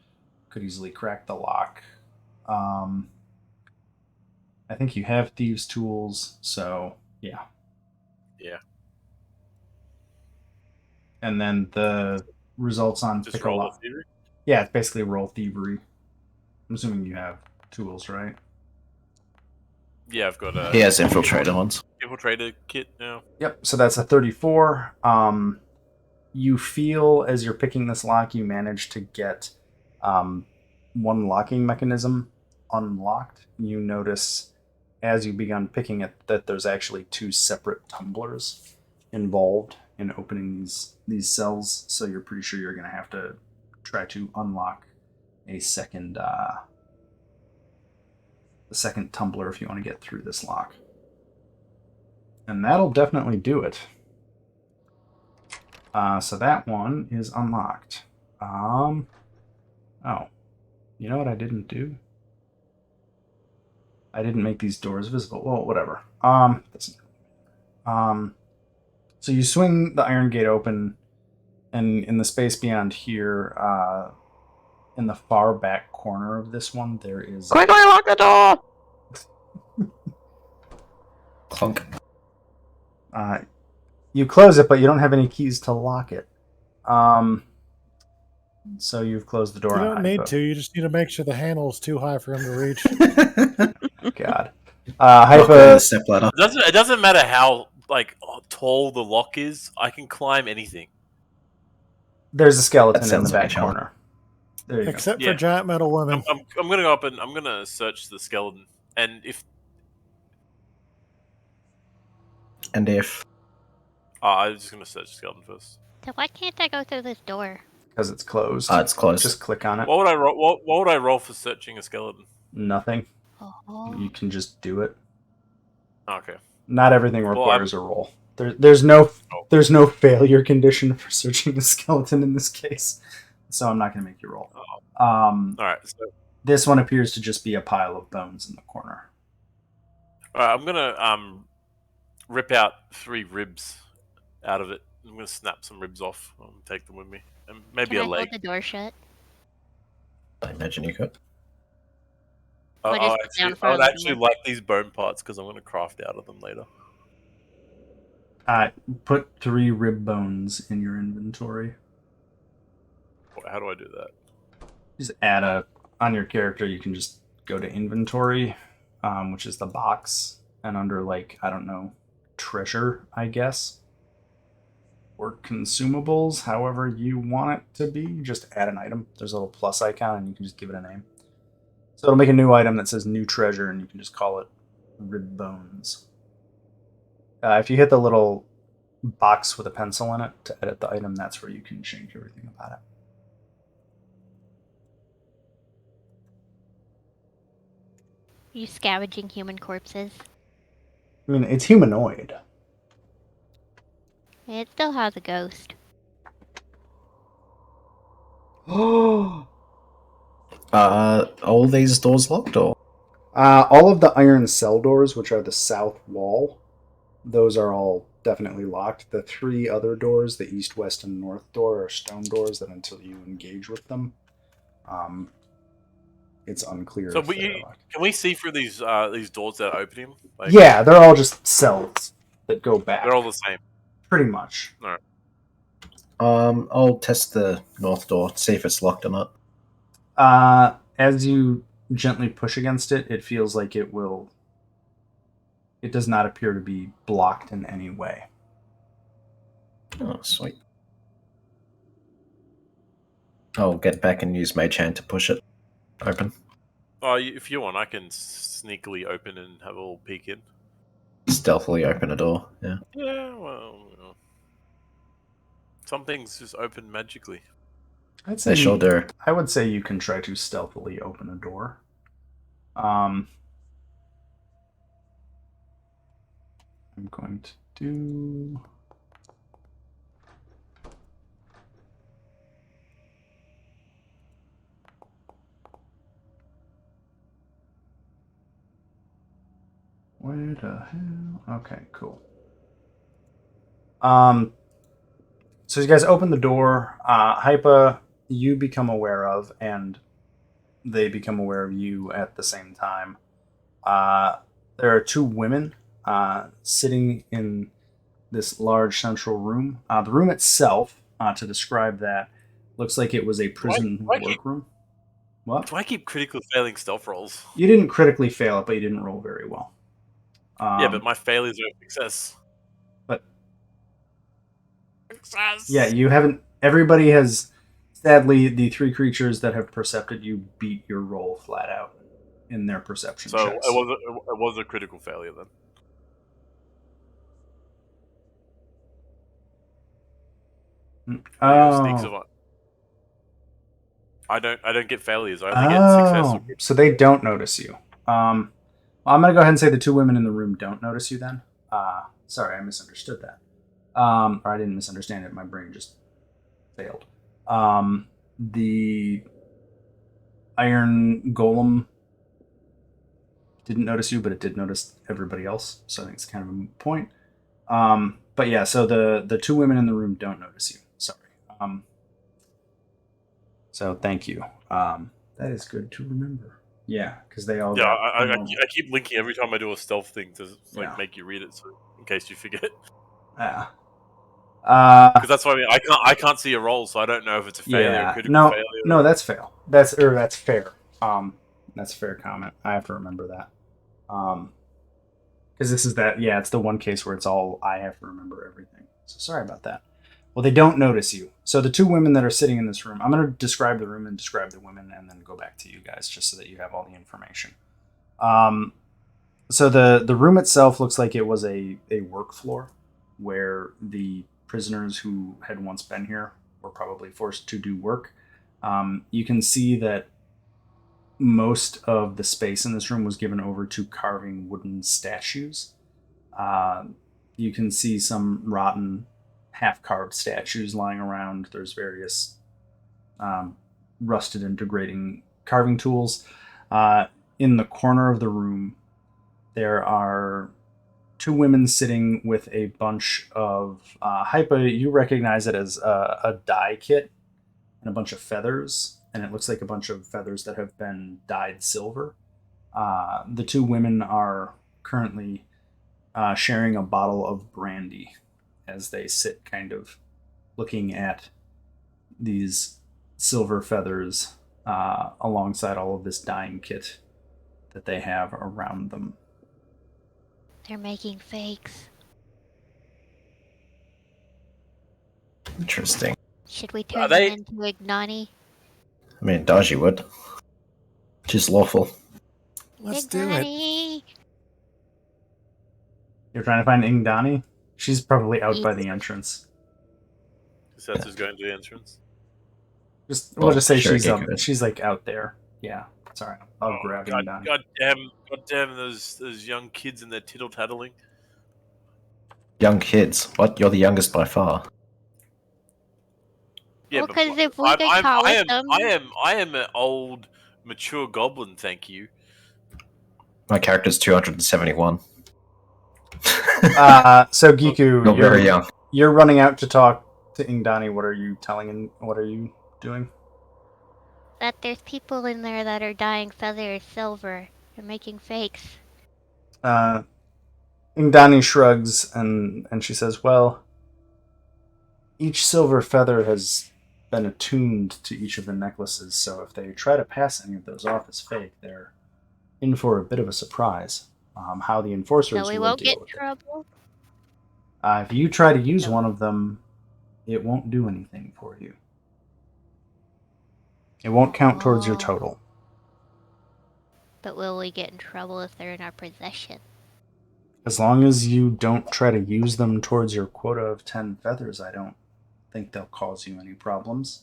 could easily crack the lock. I think you have thieves' tools, so yeah.
Yeah.
And then the results on
Just
pick a
roll
lock.
the thievery?
Yeah, it's basically roll thievery. I'm assuming you have tools, right?
Yeah, I've got a
He has infiltrator ones.
infiltrator kit now.
Yep, so that's a 34. You feel as you're picking this lock, you manage to get one locking mechanism unlocked. You notice as you begun picking it that there's actually 2 separate tumblers involved in opening these cells, so you're pretty sure you're going to have to try to unlock a second the second tumbler if you want to get through this lock. And that'll definitely do it. So that one is unlocked. Oh, you know what I didn't do? I didn't make these doors visible. Well, whatever. So you swing the iron gate open, and in the space beyond here, in the far back corner of this one, there is...
Quickly lock the door!
Clunk.
You close it, but you don't have any keys to lock it. So you've closed the door.
You
on
don't need
Hypo.
to. You just need to make sure the handle's too high for him to reach.
God.
Lock on
Hypo,
the step ladder.
It doesn't matter how tall the lock is. I can climb anything.
there's a skeleton
That
in the
sounds like
back
a challenge.
corner. There you
Except
Yeah.
for giant metal women.
I'm gonna go up and I'm gonna search the skeleton, and if I was just gonna search the skeleton first.
So why can't I go through this door?
because it's closed.
It's closed.
Just click on it.
What would I roll? What would I roll for searching a skeleton?
Nothing.
Oh.
You can just do it.
Okay.
Not everything
Well,
requires a roll. There's no failure condition for searching a skeleton in this case, so I'm not going to make you roll.
All right. So,
This one appears to just be a pile of bones in the corner.
all right. I'm gonna rip out 3 ribs out of it. I'm gonna snap some ribs off and take them with me, and maybe
Can
a
I
leg.
hold the door shut?
I imagine you could.
Or just sit down in
I
front
would
of the
actually
door?
like these bone parts because I'm gonna craft out of them later.
Put 3 rib bones in your inventory.
How do I do that?
Just on your character. You can just go to inventory, which is the box, and under I don't know, treasure, I guess, or consumables, however you want it to be. Just add an item. There's a little plus icon, and you can just give it a name. So it'll make a new item that says new treasure, and you can just call it rib bones. If you hit the little box with a pencil in it to edit the item, that's where you can change everything about it.
Are you scavenging human corpses?
I mean, it's humanoid.
It still has a ghost.
Oh.
All these doors locked, or?
All of the iron cell doors, which are the south wall, those are all definitely locked. The 3 other doors, the east, west, and north door, are stone doors that until you engage with them, it's unclear
So
if they're locked.
can we see through these doors that are opening?
Yeah, they're all just cells that go back.
They're all the same.
Pretty much.
All right.
I'll test the north door to see if it's locked or not.
As you gently push against it, it feels like it will. It does not appear to be blocked in any way.
Oh, sweet. I'll get back and use Mage Hand to push it open.
Oh, if you want, I can sneakily open and have a little peek in.
Stealthily open a door, yeah.
Yeah, well, some things just open magically.
I'd say
They sure do.
I would say you can try to stealthily open a door. I'm going to do. Where the hell? Okay, cool. So you guys open the door. Hypa, you become aware of, and they become aware of you at the same time. There are 2 women sitting in this large central room. The room itself, to describe that, looks like it was a prison workroom. What?
Do I keep critically failing stealth rolls?
You didn't critically fail it, but you didn't roll very well.
Yeah, but my failures are a success.
But
success.
Yeah, you haven't. Everybody has. Sadly, the 3 creatures that have percepted you beat your roll flat out in their perception
So
checks.
it was a critical failure then. Sneaks of I don't get failures. I only get success.
So they don't notice you. Well, I'm gonna go ahead and say the 2 women in the room don't notice you. Then, sorry, I misunderstood that. Or I didn't misunderstand it. My brain just failed. The iron golem didn't notice you, but it did notice everybody else. So I think it's kind of a moot point. But yeah, so the 2 women in the room don't notice you. Sorry. So thank you. That is good to remember. Yeah, because they all.
Yeah, I keep linking every time I do a stealth thing to make you read it, so in case you forget.
Yeah.
Because that's what I mean. I can't see a roll, so I don't know if it's a failure or critical failure.
No, that's fair. That's fair. That's a fair comment. I have to remember that. Because this is that. Yeah, it's the one case where it's all I have to remember everything. So sorry about that. Well, they don't notice you. So the 2 women that are sitting in this room, I'm going to describe the room and describe the women, and then go back to you guys just so that you have all the information. So the room itself looks like it was a work floor where the prisoners who had once been here were probably forced to do work. You can see that most of the space in this room was given over to carving wooden statues. You can see some rotten half-carved statues lying around. There's various rusted and degrading carving tools. In the corner of the room, there are two women sitting with a bunch of Hypa. You recognize it as a dye kit and a bunch of feathers, and it looks like a bunch of feathers that have been dyed silver. The two women are currently sharing a bottle of brandy as they sit kind of looking at these silver feathers alongside all of this dyeing kit that they have around them.
They're making fakes.
Interesting.
Should we
Are
turn
they-
them into Ignani?
I mean, Daji would. Which is lawful.
Let's do it.
Ignani!
You're trying to find Ingdani? She's probably out by the entrance.
So that's who's going to the entrance.
We'll just say
sure,
she's like out there. Yeah. Sorry. I'll grab
God,
Ingdani.
God damn those young kids and their tittle tattling.
Young kids. What? You're the youngest by far.
Yeah,
Well,
but
'cause if we get caught with them-
I am an old, mature goblin. Thank you.
My character's 271.
So Giku,
Not very young.
you're running out to talk to Ingdani. What are you telling him? What are you doing?
That there's people in there that are dyeing feathers silver. They're making fakes.
Ingdani shrugs and she says, "Well, each silver feather has been attuned to each of the necklaces, so if they try to pass any of those off as fake, they're in for a bit of a surprise. How the enforcers
So we
will
won't
deal
get in
with it.
trouble.
If you try to use one of them, it won't do anything for you. It won't count towards your
Oh.
total.
But will we get in trouble if they're in our possession?
As long as you don't try to use them towards your quota of 10 feathers, I don't think they'll cause you any problems.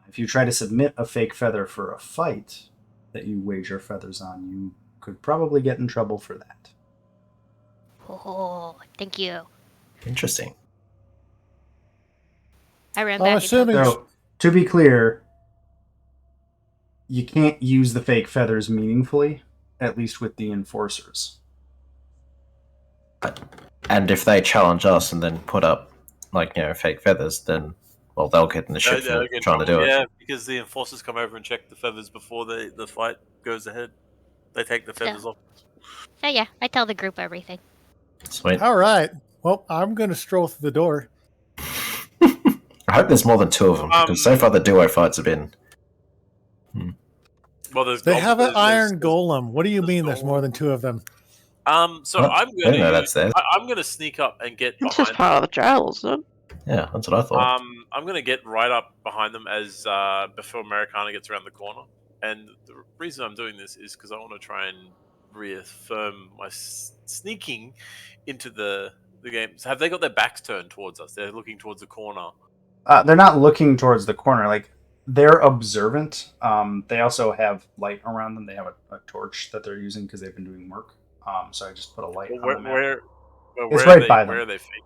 If you try to submit a fake feather for a fight that you wager feathers on, you could probably get in trouble for that.
Oh, thank you.
Interesting.
I ran
I'm
back and told
assuming-
So, to be clear, you can't use the fake feathers meaningfully, at least with the enforcers.
And if they challenge us and then put up, fake feathers, then, well, they'll get in the shit
They'll
for
get
trying to do
trouble.
it.
Yeah, because the enforcers come over and check the feathers before the fight goes ahead. They take the feathers off.
So yeah, I tell the group everything.
Sweet.
All right. Well, I'm going to stroll through the door.
I hope there's more than two of them, because so far the duo fights have been...
Well, there's
They have an
there's-
iron
there's-
golem. What do you
there's
mean there's more than two of them?
So
What?
I'm
I didn't know
gonna
that's there.
I'm gonna sneak up and get
It's just
behind.
part of the trail, isn't it?
Yeah, that's what I thought.
I'm gonna get right up behind them as before Americana gets around the corner. And the reason I'm doing this is because I want to try and reaffirm my sneaking into the game. So have they got their backs turned towards us? They're looking towards the corner.
They're not looking towards the corner. Like, they're observant. They also have light around them. They have a torch that they're using because they've been doing work. So I just put a light
Well,
on the map.
where
It's
are
right
they,
by them.
Where are they facing?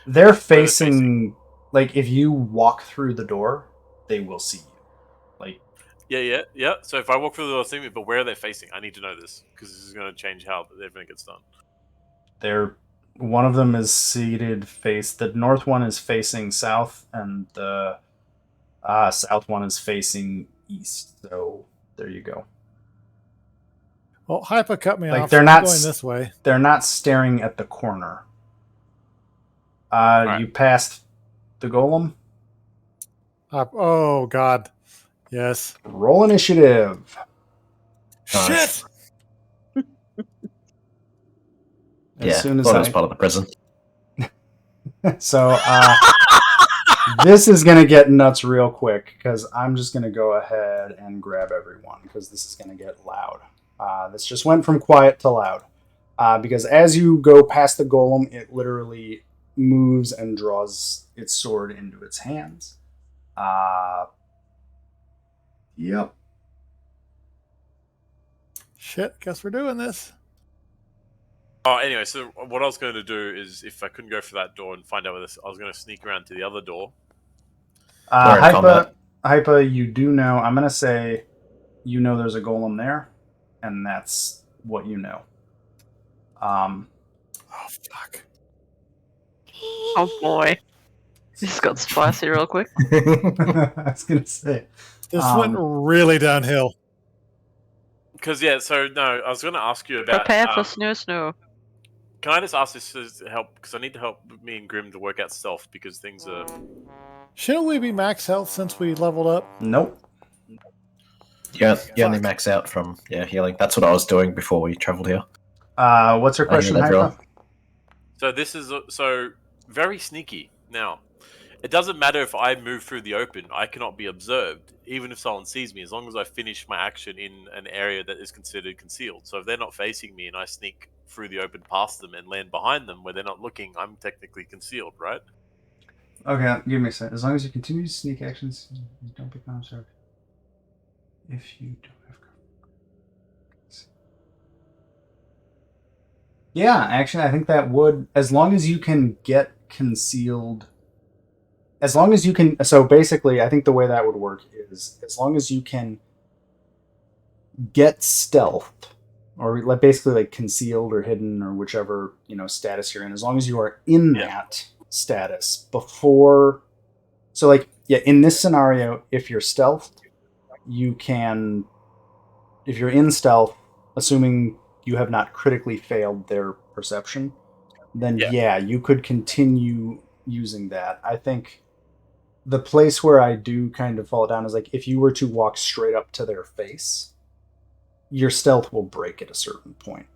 They're
facing?
facing, like, if you walk through the door, they will see you. Like,
Yeah. So if I walk through the door, see me, but where are they facing? I need to know this because this is going to change how everything gets done.
one of them is seated the north one is facing south, and the south one is facing east. So there you go.
Well, Hypa cut me
Like,
off.
they're
So
not
I'm going
s-
this way.
They're not staring at the corner.
Right.
You passed the golem.
Oh, God. Yes.
Roll initiative.
Nice.
Shit!
As soon as
thought it
I
was part of the prison.
So this is going to get nuts real quick because I'm just going to go ahead and grab everyone because this is going to get loud. This just went from quiet to loud because as you go past the golem, it literally moves and draws its sword into its hands. Yep.
Shit, guess we're doing this.
Oh, anyway, so what I was going to do is, if I couldn't go for that door and find out where this, I was going to sneak around to the other door.
We're in combat.
Hypa, you do know. I'm going to say you know there's a golem there, and that's what you know.
Oh, fuck.
Oh boy. This got spicy real quick.
I was gonna say.
This went really downhill.
Because so no, I was going to ask you about.
Prepare for snow.
Can I just ask this to help? Because I need to help me and Grim to work out stealth because things are.
Shouldn't we be max health since we leveled up?
Nope.
You only max out from healing. That's what I was doing before we travelled here.
What's your question,
that drill.
Hypa?
So this is so very sneaky. Now, it doesn't matter if I move through the open; I cannot be observed, even if someone sees me, as long as I finish my action in an area that is considered concealed. So if they're not facing me and I sneak through the open past them and land behind them where they're not looking, I'm technically concealed, right?
Okay, give me a second. As long as you continue to sneak actions, you don't become observed. If you don't have cover. Yeah, actually, I think that would, as long as you can get concealed, as long as you can, so basically, I think the way that would work is, as long as you can get stealth, or basically like concealed or hidden or whichever, status you're in, as long as you are in that status before, so like, in this scenario, if you're stealthed, you can, if you're in stealth, assuming you have not critically failed their perception, then you could continue using that. I think the place where I do kind of fall down is like if you were to walk straight up to their face, your stealth will break at a certain point.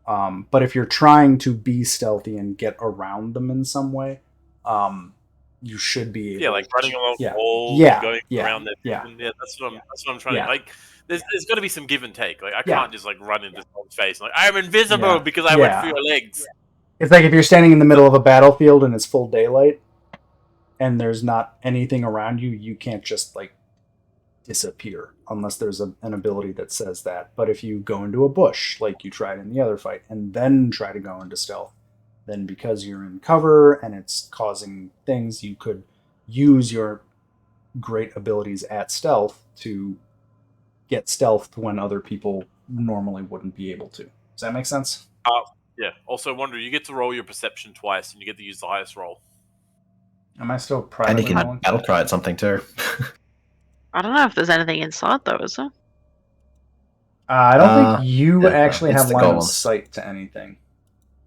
But if you're trying to be stealthy and get around them in some way, you should be able
like running along walls, going around them.
Yeah,
that's what I'm trying to like. There's got to be some give and take. Like I can't just like run into someone's face like I'm invisible because I went through your legs.
It's like if you're standing in the middle of a battlefield and it's full daylight, and there's not anything around you, you can't just like disappear unless there's an ability that says that. But if you go into a bush, like you tried in the other fight, and then try to go into stealth, then because you're in cover and it's causing things, you could use your great abilities at stealth to get stealth when other people normally wouldn't be able to. Does that make sense?
Yeah. Also, wonder, you get to roll your perception twice, and you get to use the highest roll.
Am I still
And
privately
you can
rolling?
battle cry at something too.
I don't know if there's anything inside though, is there?
I don't think you actually
it's
have
the
line of
Golems.
sight to anything.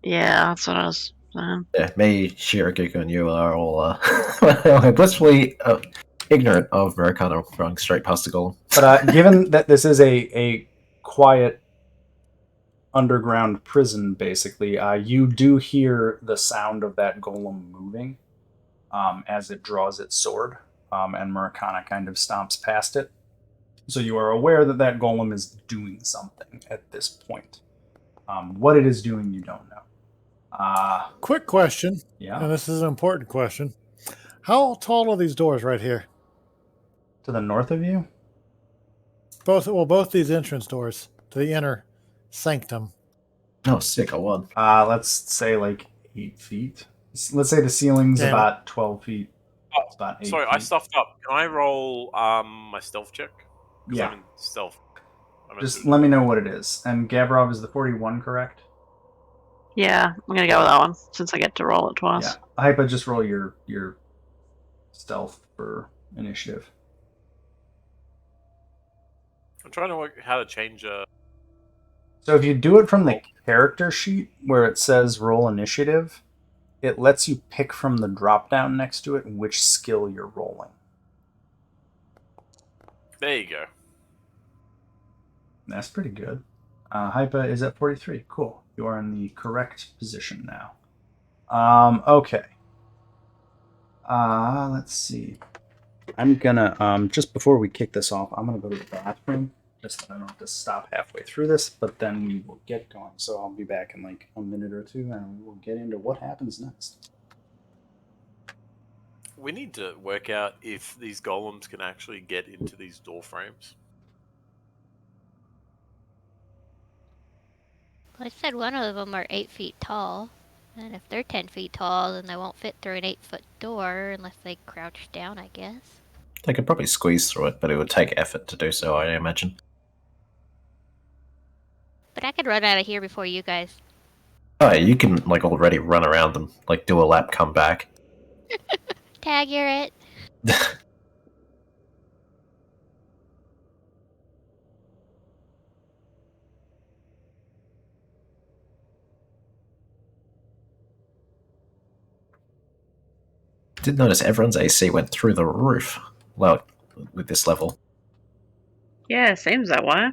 Yeah, that's what I was saying.
Yeah, me, Shiraguku, and you are all blissfully ignorant of Americana running straight past the Golem.
But given that this is a quiet underground prison, basically, you do hear the sound of that golem moving as it draws its sword, and Murakana kind of stomps past it. So you are aware that that golem is doing something at this point. What it is doing, you don't know.
Quick question.
Yeah.
And this is an important question. How tall are these doors right here?
To the north of you?
Both these entrance doors to the inner sanctum.
Oh, sick! I won.
Let's say like 8 feet. Let's say the ceiling's about 12 feet. It's about 8
Sorry,
feet.
I stuffed up. Can I roll my stealth check?
Yeah.
I'm in stealth.
Just let me know what it is. And Gavrov is the 41, correct?
Yeah, I'm gonna go with that one since I get to roll it twice.
Yeah. Hypa, just roll your stealth for initiative.
I'm trying to work how to change.
So if you do it from the character sheet where it says roll initiative, it lets you pick from the drop down next to it which skill you're rolling.
There you go.
That's pretty good. Hypa is at 43. Cool. You are in the correct position now. Okay. Let's see. I'm gonna, just before we kick this off, I'm gonna go to the bathroom, just so I don't have to stop halfway through this, but then we will get going. So I'll be back in like a minute or two, and we will get into what happens next.
We need to work out if these golems can actually get into these door frames.
Well, I said one of them are 8 feet tall. And if they're 10 feet tall, then they won't fit through an 8-foot door unless they crouch down, I guess.
They could probably squeeze through it, but it would take effort to do so, I imagine.
But I could run out of here before you guys.
Oh, you can like already run around them, like do a lap, come back.
Tag, you're it.
Did notice everyone's AC went through the roof. Well, with this level.
Yeah, seems that way.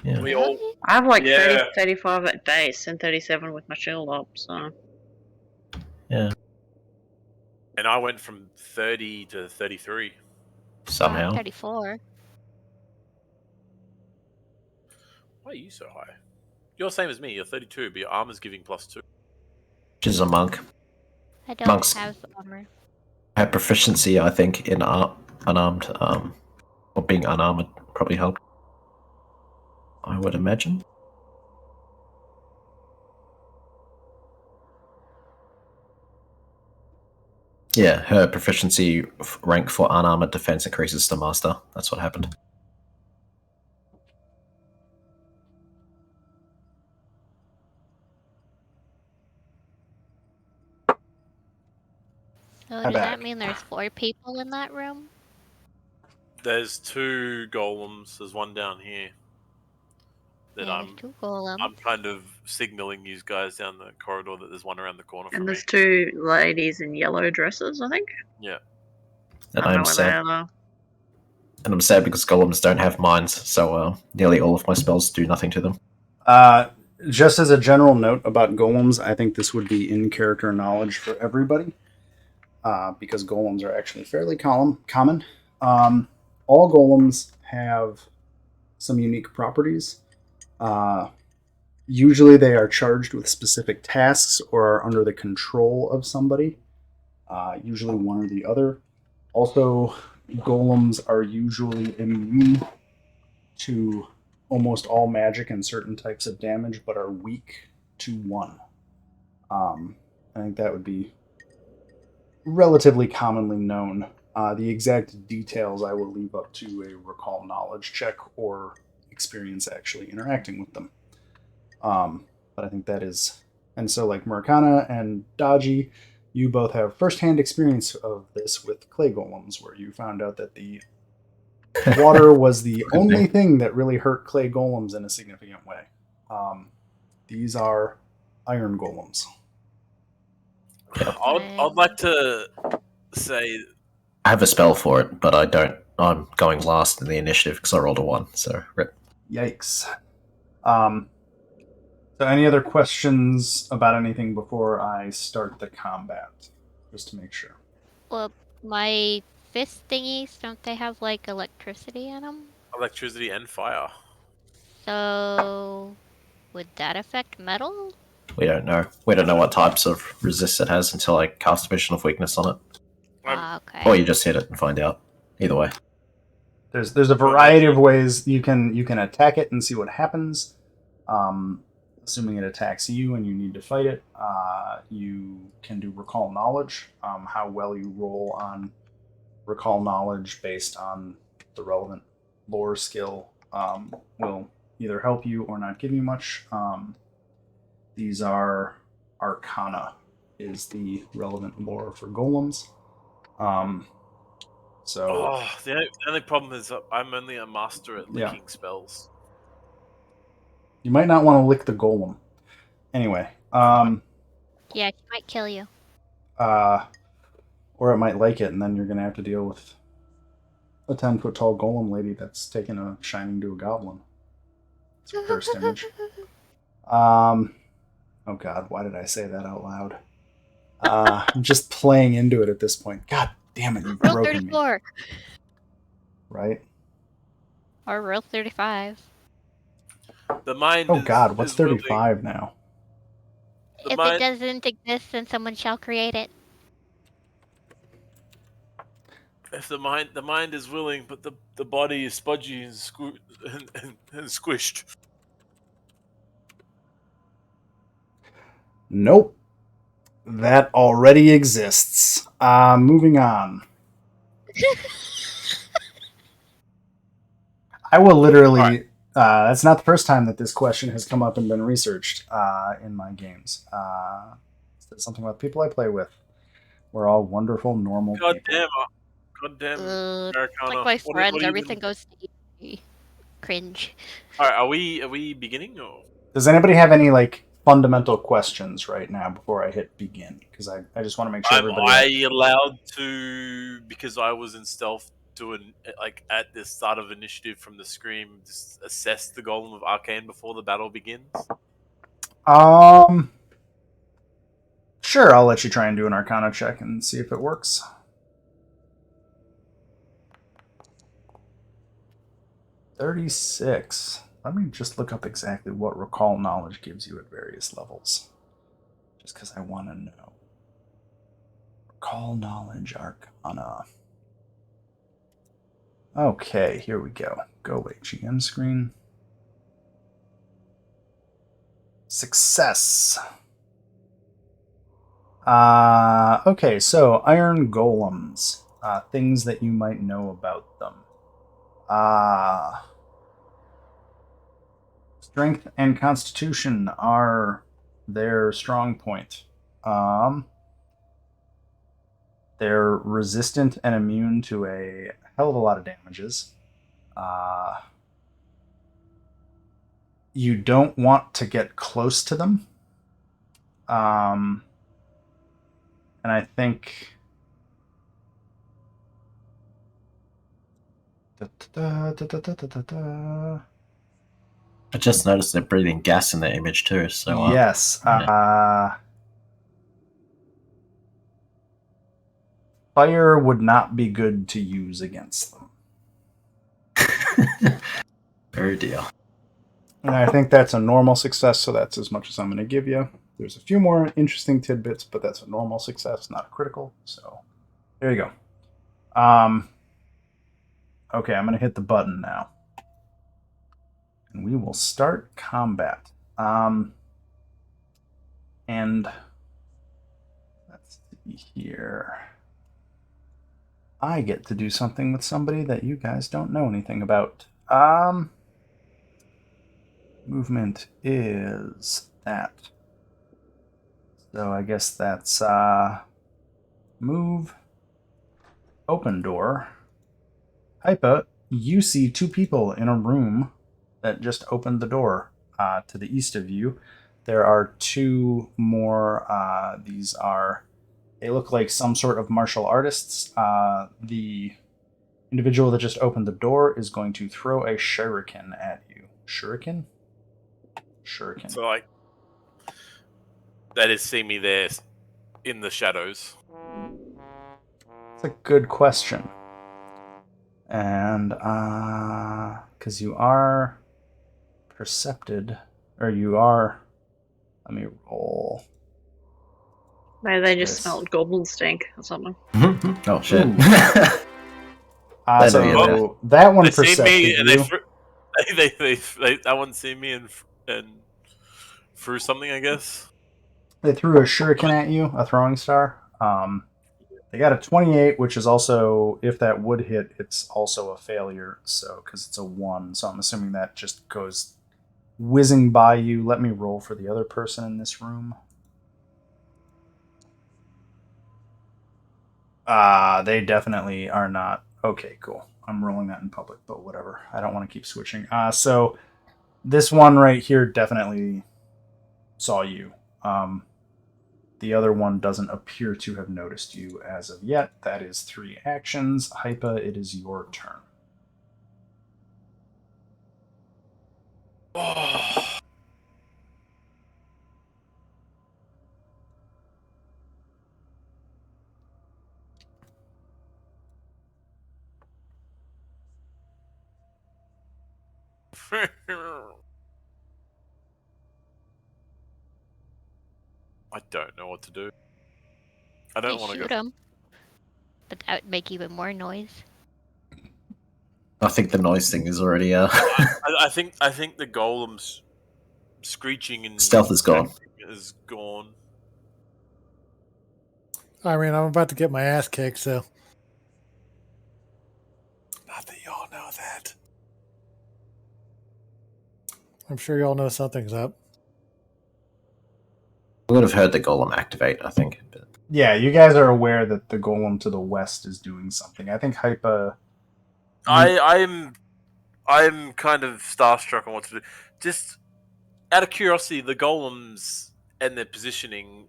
Yeah.
We all
Really?
I have like
Yeah.
30, 35 at base and 37 with my shield up, so.
Yeah.
and I went from 30 to 33.
Somehow.
34.
Why are you so high? You're the same as me. You're 32, but your armor's giving +2.
Which is a monk.
I don't
Monks.
have armor.
Had proficiency, I think, in unarmed, or being unarmored probably helped. I would imagine. Yeah, her proficiency rank for unarmored defense increases to master. That's what happened.
So
I'm
does
back.
that mean there's 4 people in that room?
There's 2 golems. There's one down here. That
Yeah, there's 2 golems.
I'm kind of signaling you guys down the corridor that there's one around the corner from
And
me.
there's 2 ladies in yellow dresses, I think.
Yeah.
And
I don't
I'm
know where they
sad.
are though.
And I'm sad because golems don't have minds, so nearly all of my spells do nothing to them.
Just as a general note about golems, I think this would be in character knowledge for everybody, because golems are actually fairly common. All golems have some unique properties. Usually they are charged with specific tasks or are under the control of somebody, usually one or the other. Also, golems are usually immune to almost all magic and certain types of damage, but are weak to one. I think that would be relatively commonly known. The exact details I will leave up to a recall knowledge check or experience actually interacting with them. But I think that is, and so like Murakana and Daji, you both have firsthand experience of this with clay golems, where you found out that the water was the only thing that really hurt clay golems in a significant way. These are iron golems.
I'd like to say
I have a spell for it, but I don't. I'm going last in the initiative because I rolled a 1, so rip.
Yikes. So any other questions about anything before I start the combat? Just to make sure.
Well, my fist thingies, don't they have like electricity in them?
electricity and fire.
So would that affect metal?
We don't know. We don't know what types of resist it has until I cast Vision of Weakness on it.
Okay.
Or you just hit it and find out. Either way.
There's a variety of ways you can attack it and see what happens. Assuming it attacks you and you need to fight it, you can do recall knowledge. How well you roll on recall knowledge based on the relevant lore skill will either help you or not give you much. These are Arcana is the relevant lore for golems.
The only problem is I'm only a master at licking spells.
You might not want to lick the golem. Anyway.
Yeah, it might kill you.
Or it might like it, and then you're going to have to deal with a 10-foot tall golem lady that's taking a shining to a goblin. It's a cursed image. Oh god, why did I say that out loud? I'm just playing into it at this point. God damn it, you've
Roll
broken
34.
me. Right?
Or roll 35.
The mind.
Oh god, what's 35 now?
If it doesn't exist, then someone shall create it.
If the mind is willing, but the body is spudgy and squished.
Nope. That already exists. Moving on. I will literally That's not the first time that this question has come up and been researched in my games. It's something about the people I play with. We're all wonderful, normal
God
people.
damn, Americana.
Like my friends,
what are you
everything
doing?
goes to E. Cringe.
All right, are we beginning or?
Does anybody have any like fundamental questions right now before I hit begin? Because I just want to make sure
Am
everybody.
I allowed to, because I was in stealth, like at the start of initiative from the scream, just assess the Golem of Arcane before the battle begins?
Sure, I'll let you try and do an Arcana check and see if it works. 36. Let me just look up exactly what recall knowledge gives you at various levels. Just because I want to know. Recall knowledge, Arcana. Okay, here we go. Go away, GM screen. Success. Okay, so iron golems. Things that you might know about them. Strength and constitution are their strong point. They're resistant and immune to a hell of a lot of damages. You don't want to get close to them. And I think...
I just noticed they're breathing gas in their image too. So
yes.
yeah.
Fire would not be good to use against them.
Oh dear.
And I think that's a normal success, so that's as much as I'm going to give you. There's a few more interesting tidbits, but that's a normal success, not a critical. So there you go. Okay, I'm going to hit the button now. And we will start combat. And let's see here. I get to do something with somebody that you guys don't know anything about. Movement is that. So I guess that's move, open door. Hypa, you see two people in a room that just opened the door to the east of you. There are two more. They look like some sort of martial artists. The individual that just opened the door is going to throw a shuriken at you. Shuriken? Shuriken.
So, like, that is see me there in the shadows.
That's a good question. And, because you are percepted, or you are, let me roll.
Maybe they just
This.
smelled goblin stink or something.
Oh shit.
So that one
They see
percepted
me and
you.
that one see me and threw something, I guess.
They threw a shuriken at you, a throwing star. They got a 28, which is also, if that would hit, it's also a failure. So, because it's a 1. So I'm assuming that just goes whizzing by you. Let me roll for the other person in this room. They definitely are not. Okay, cool. I'm rolling that in public, but whatever. I don't want to keep switching. So this one right here definitely saw you. The other one doesn't appear to have noticed you as of yet. That is 3 actions. Hypa, it is your turn.
Oh. I don't know what to do. I don't want to
shoot
go.
him, but that would make even more noise.
I think the noise thing is already
I think the golem's screeching and
stealth is gone.
Is gone.
I mean, I'm about to get my ass kicked, so.
Not that y'all know that.
I'm sure y'all know something's up.
We would have heard the golem activate, I think. But
Yeah, you guys are aware that the golem to the west is doing something. I think Hypa.
I'm kind of starstruck on what to do. Just out of curiosity, the golems and their positioning,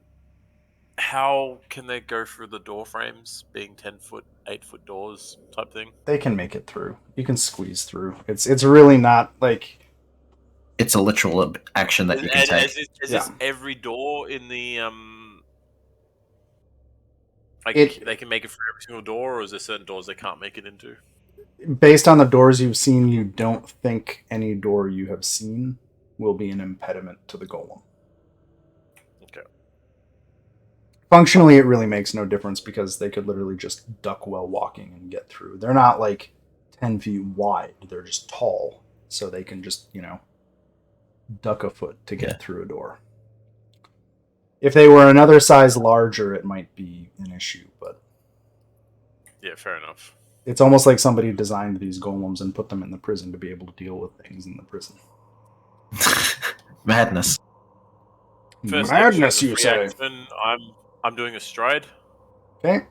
how can they go through the door frames, being 10-foot, 8-foot doors type thing?
They can make it through. You can squeeze through. It's really not like.
it's a literal action that you can take.
Is this every door in the like they can make it through every single door, or is there certain doors they can't make it into?
Based on the doors you've seen, you don't think any door you have seen will be an impediment to the golem.
Okay.
Functionally, it really makes no difference because they could literally just duck while walking and get through. They're not like 10 feet wide. They're just tall, so they can just, duck a foot to get through a door. If they were another size larger, it might be an issue, but
Yeah, fair enough.
it's almost like somebody designed these golems and put them in the prison to be able to deal with things in the prison.
Madness.
First
Madness,
action
you
is a
say?
free action. I'm doing a stride.
Okay.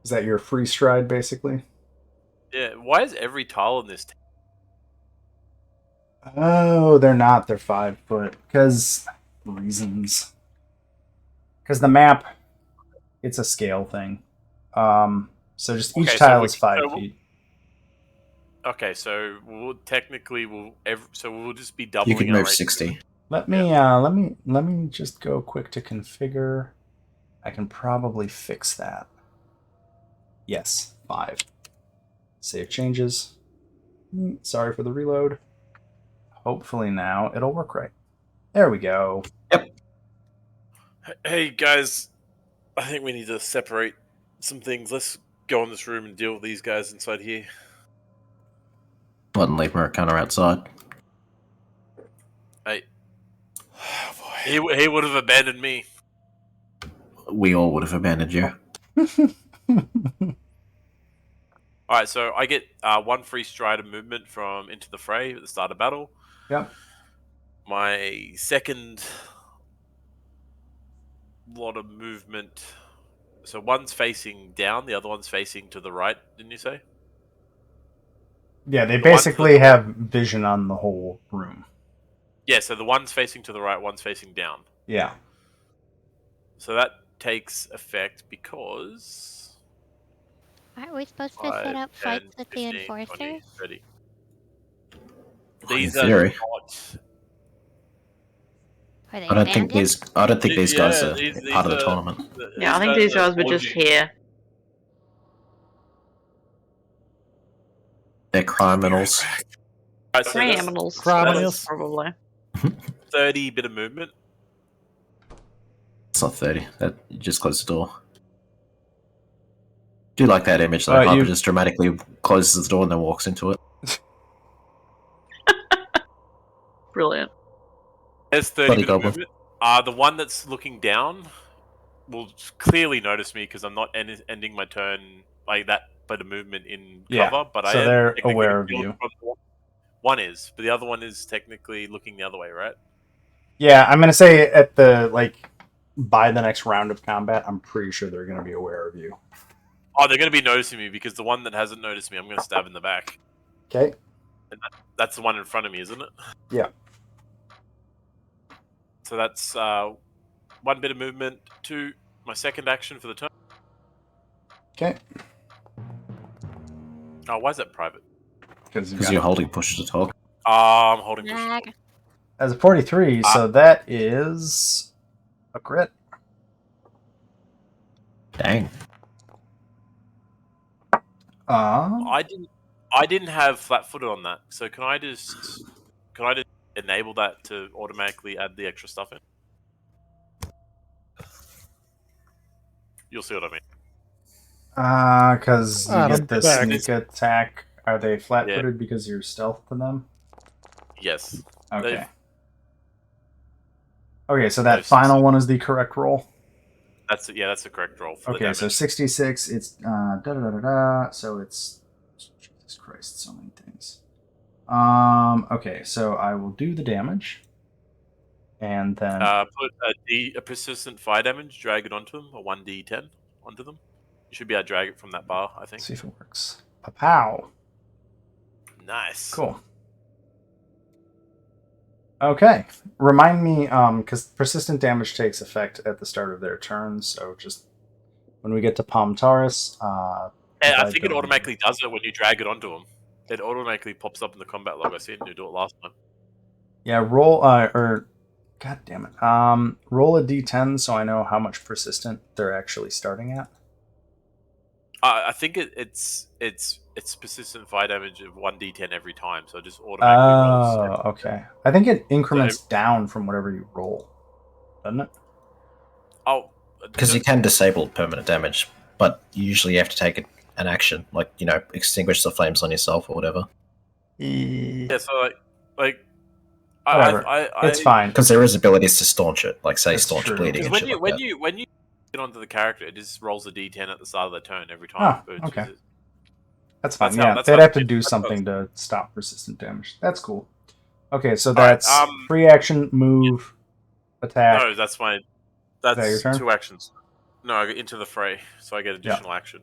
Is that your free stride, basically?
Yeah. Why is every tile in this?
Oh, they're not. They're 5 foot. Because reasons. Because the map, it's a scale thing. So just each
Okay,
tile is 5 feet.
Okay, so we'll just be doubling.
You can
our
move
radius.
60.
Let me just go quick to configure. I can probably fix that. Yes, 5. Save changes. Sorry for the reload. Hopefully now it'll work right. There we go.
Hey guys, I think we need to separate some things. Let's go in this room and deal with these guys inside here.
What, and leave Maracana outside?
Hey, he would have abandoned me.
We all would have abandoned you.
All right, so I get 1 free stride of movement from Into the Fray at the start of battle.
Yep.
My second lot of movement. So one's facing down, the other one's facing to the right. Didn't you say?
Yeah, they basically have vision on the whole room.
Yeah, so the one's facing to the right, one's facing down.
Yeah.
So that takes effect because...
Aren't we supposed to set up
10,
fights with the
15,
enforcers?
20, 30.
In
These
theory.
are not...
Are they
I don't think
abandoned?
these guys are
these
part of the
are-
tournament.
Yeah, I think these guys were just
forging.
here.
They're criminals.
Right, so that's
Criminals.
Criminals.
Probably.
30 bit of movement.
It's not 30. You just close the door. Do you like that image though?
Alright,
Harper
you-
just dramatically closes the door and then walks into it.
Brilliant.
There's 30
Bloody
bit of
goblin.
movement. The one that's looking down will clearly notice me because I'm not ending my turn like that bit of movement in
Yeah,
cover. But
so
I am
they're
technically
aware of
concealed
you.
from the one is, but the other one is technically looking the other way, right?
Yeah, I'm gonna say by the next round of combat, I'm pretty sure they're gonna be aware of you.
Oh, they're going to be noticing me because the one that hasn't noticed me, I'm going to stab in the back.
Okay.
That's the one in front of me, isn't it?
Yeah.
So that's 1 bit of movement. 2, my second action for the turn.
Okay.
Oh, why is that private?
Because
Because you're holding push to talk.
I'm holding push.
Nag.
as a 43, so that is a crit.
Dang.
I didn't have flat-footed on that, so can I just enable that to automatically add the extra stuff in? You'll see what I mean.
Because you
Adam,
get the
back.
sneak attack. Are they flat-footed because you're stealth to them?
Yes.
Okay. Okay, so that
they've
final one is the correct roll.
That's the correct roll. For the
Okay, so
damage.
66. It's so it's Jesus Christ, so many things. Okay, so I will do the damage. And then
Put a persistent fire damage, drag it onto them, a 1d10 onto them. You should be able to drag it from that bar, I think.
see if it works. Pow.
Nice.
Cool. Okay. Remind me, because persistent damage takes effect at the start of their turn, so just when we get to Palm Taurus,
Yeah, I think it automatically does it when you drag it onto them. It automatically pops up in the combat log. I seen you do it last time.
Yeah, roll God damn it. Roll a d10 so I know how much persistent they're actually starting at.
I think it's persistent fire damage of 1d10 every time, so it just automatically rolls.
Oh, okay. I think it increments down from whatever you roll, doesn't it?
Oh,
Because you can disable permanent damage, but you usually have to take an action, like, extinguish the flames on yourself or whatever.
yeah. So
Whatever. It's fine.
Because there is abilities to staunch it, like say
That's
staunch
true.
bleeding and
when
shit
you
like
when
that.
you when you get onto the character, it just rolls a d10 at the start of the turn every time.
Oh, okay. That's
That's
fine.
how-
Yeah,
that's
they'd
how-
have to do
that's
something to stop persistent damage. That's cool. Okay, so
right,
that's free action, move, attack.
No, that's my.
Is that your
That's
turn?
2 actions. No, I get into the fray, so I get additional action.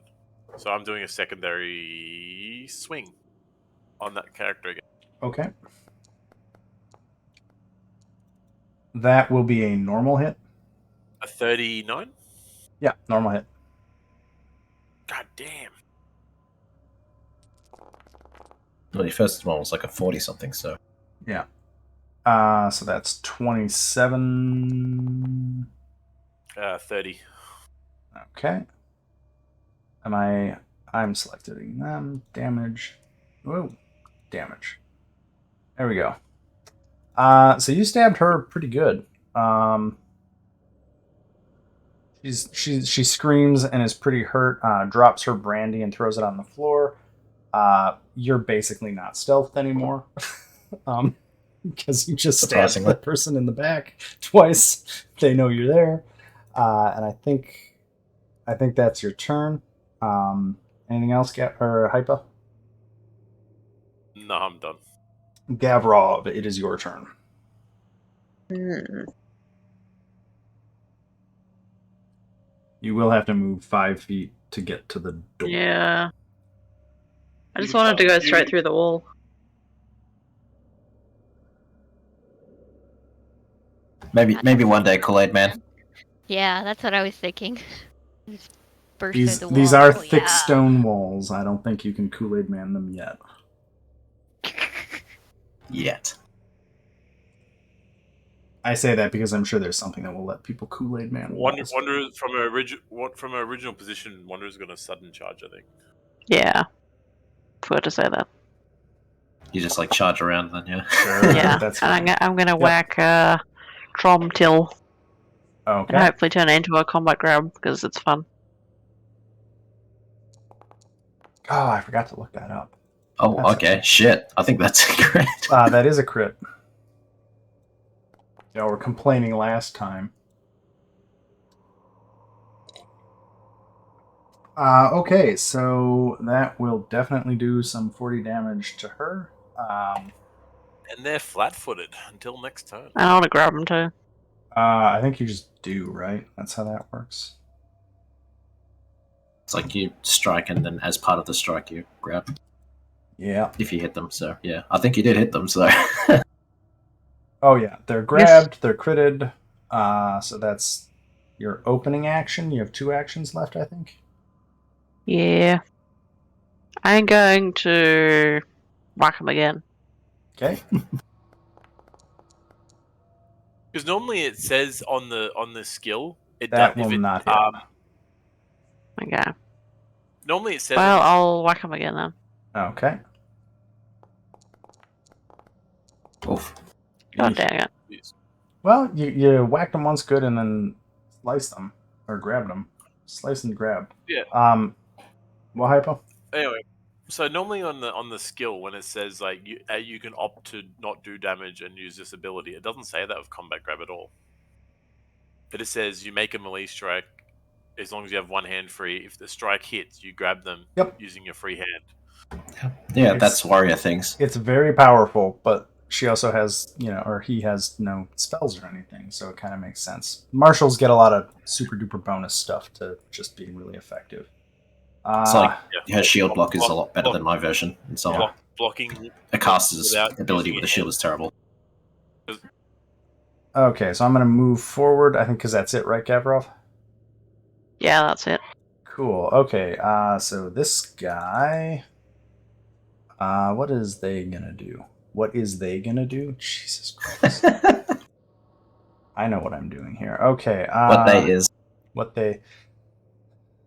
So I'm doing a secondary swing on that character again.
Okay. That will be a normal hit.
A 39.
Yeah, normal hit.
God damn.
Well, your first one was like a 40 something, so.
Yeah. So that's 27.
30.
Okay. I'm selecting them. Damage. Whoa. Damage. There we go. So you stabbed her pretty good. She screams and is pretty hurt, drops her brandy and throws it on the floor. You're basically not stealthed anymore. Because you just stabbed the person in the back twice. They know you're there. And I think that's your turn. Anything else, Hypa?
No, I'm done.
Gavrov, it is your turn. You will have to move 5 feet to get to the door.
Yeah. I just wanted to go straight through the wall.
Maybe one day, Kool-Aid Man.
Yeah, that's what I was thinking. Just burst
These
through the wall.
are
Oh,
thick
yeah.
stone walls. I don't think you can Kool-Aid Man them yet.
Yet.
I say that because I'm sure there's something that will let people Kool-Aid Man walls.
Wanderer from her original position. Wanderer's got a sudden charge, I think.
Yeah. Forgot to say that.
You just like charge around then, yeah.
Sure,
Yeah.
that's
And
fine.
I'm gonna whack Tromtil
Okay.
and hopefully turn it into a combat grab because it's fun.
Oh, I forgot to look that up.
Oh,
That's
okay. Shit. I think that's a crit.
That is a crit. Yeah, we're complaining last time. Okay, so that will definitely do some 40 damage to her.
And they're flat-footed until next turn.
I want to grab him too.
I think you just do, right? That's how that works.
It's like you strike and then as part of the strike you grab.
Yeah.
If you hit them, so yeah. I think you did hit them, so.
Oh yeah, they're grabbed, they're critted. So that's your opening action. You have 2 actions left, I think.
Yeah. I'm going to whack him again.
Okay.
Because normally it says on the skill
That will not hit.
Okay.
Normally it says.
Well, I'll whack him again then.
Okay.
Oof.
God dang it.
Well, you whacked them once good and then sliced them. Or grabbed them. Slice and grab.
Yeah.
What hypo?
Anyway, so normally on the skill when it says like you can opt to not do damage and use this ability, it doesn't say that with combat grab at all. But it says you make a melee strike as long as you have one hand free. If the strike hits, you grab them using your free hand.
Yeah,
It's-
that's warrior things.
It's very powerful, but she also has, or he has no spells or anything, so it kind of makes sense. Marshals get a lot of super duper bonus stuff to just being really effective.
It's like her shield block is a lot better than my version, and so on.
Blocking
A caster's
without
ability
using
with a
your
shield
hand.
is terrible.
Okay, so I'm going to move forward, I think, because that's it, right, Gavrov?
Yeah, that's it.
Cool. Okay, so this guy... what is they gonna do? What is they gonna do? Jesus Christ. I know what I'm doing here. Okay,
What they is.
what they...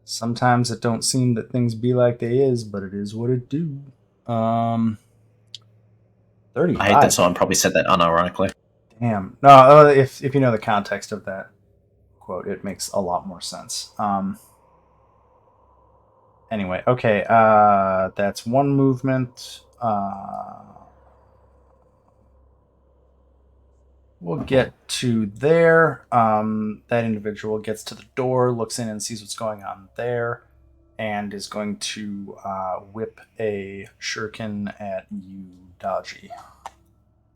Sometimes it don't seem that things be like they is, but it is what it do. 35.
I hate that someone probably said that unironically.
Damn. No, if you know the context of that quote, it makes a lot more sense. Anyway, okay, that's one movement. We'll get to there. That individual gets to the door, looks in and sees what's going on there, and is going to whip a shuriken at you, Dodgy.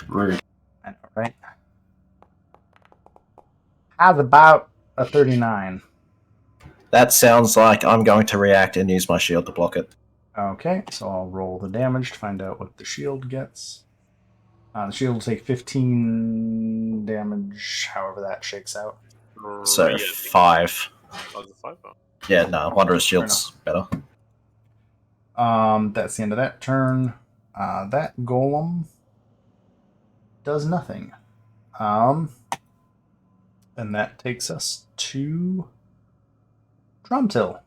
Rude.
I know, right? How's about a 39?
That sounds like I'm going to react and use my shield to block it.
Okay, so I'll roll the damage to find out what the shield gets. The shield will take 15 damage, however that shakes out.
So
Yeah,
5.
oh, the 5. Oh.
Yeah, no, Wanderer's Shield's better.
That's the end of that turn. That golem does nothing. And that takes us to Tromtil.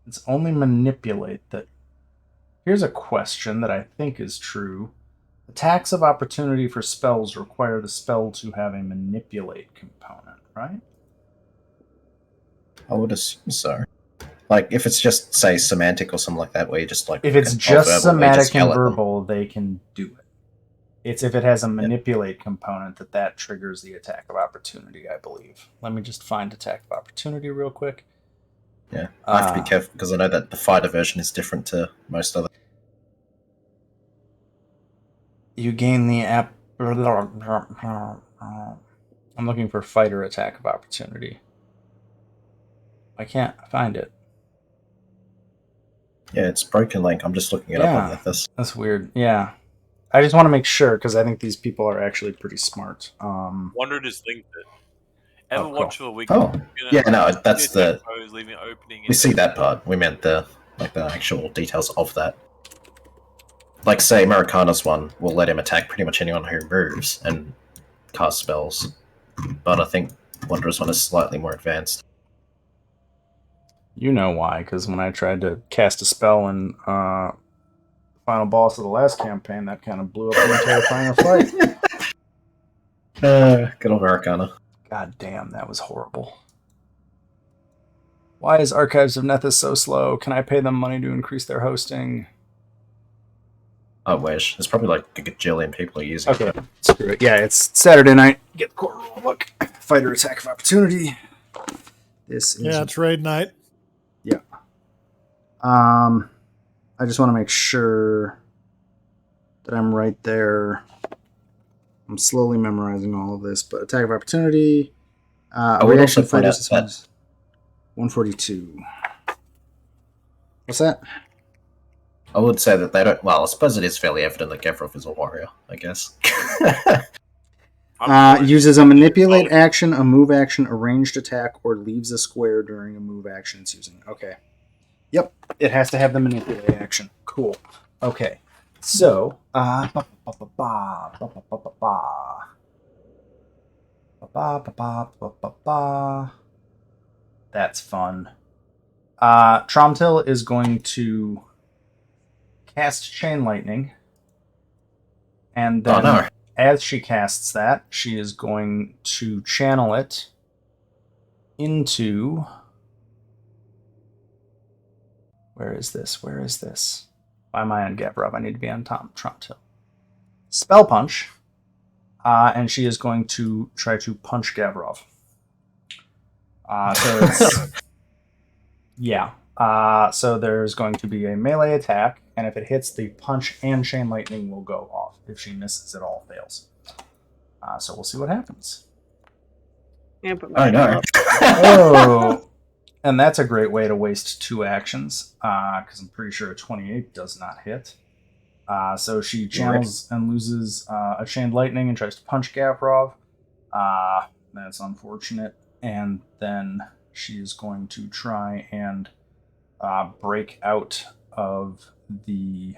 It's only manipulate that. Here's a question that I think is true. Attacks of opportunity for spells require the spell to have a manipulate component, right?
I would assume so. Like, if it's just, say, semantic or something like that, where you just, like...
If it's
or
just
verbal, where you
somatic
just yell
and
at them.
verbal, they can do it. It's if it has a manipulate component that triggers the attack of opportunity, I believe. Let me just find attack of opportunity real quick.
Yeah, I have to be careful, because I know that the fighter version is different to most other...
You gain the I'm looking for fighter attack of opportunity. I can't find it.
Yeah, it's Broken Link. I'm just looking it up on this.
That's weird. Yeah. I just want to make sure, because I think these people are actually pretty smart.
Wanderer just linked it. Ever
cool.
watch for a week?
Oh, yeah, no, that's the...
Leaving opening
We see that part. We meant the actual details of that. Like, say, Americana's one will let him attack pretty much anyone who moves and cast spells. But I think Wanderer's one is slightly more advanced.
You know why, because when I tried to cast a spell in final boss of the last campaign, that kind of blew up the entire final fight.
Good old Americana.
God damn, that was horrible. Why is Archives of Nethys so slow? Can I pay them money to increase their hosting?
I wish. There's probably like a gajillion people using it.
Okay, screw it. Yeah, it's Saturday night. Get the core rule book. Fighter attack of opportunity. This is...
Yeah, it's raid night.
Yeah. I just want to make sure that I'm right there. I'm slowly memorizing all of this, but attack of opportunity.
I would also point out that
142. What's that?
I would say that they don't... Well, I suppose it is fairly evident that Gavrov is a warrior, I guess.
Uses a manipulate action, a move action, a ranged attack, or leaves a square during a move action it's using. Okay. Yep, it has to have the manipulate action. Cool. Okay. So, that's fun. Tromtil is going to cast Chain Lightning, and then as she casts that, she is going to channel it into... Where is this? Why am I on Gavrov? I need to be on Tromtil. Spell Punch. And she is going to try to punch Gavrov. So it's... yeah. So there's going to be a melee attack, and if it hits, the punch and chain lightning will go off. If she misses, it all fails. So we'll see what happens.
Yeah, but
Oh no.
Oh, and that's a great way to waste 2 actions, because I'm pretty sure a 28 does not hit. So she channels and loses a chained lightning and tries to punch Gavrov. That's unfortunate. And then she's going to try and break out of the...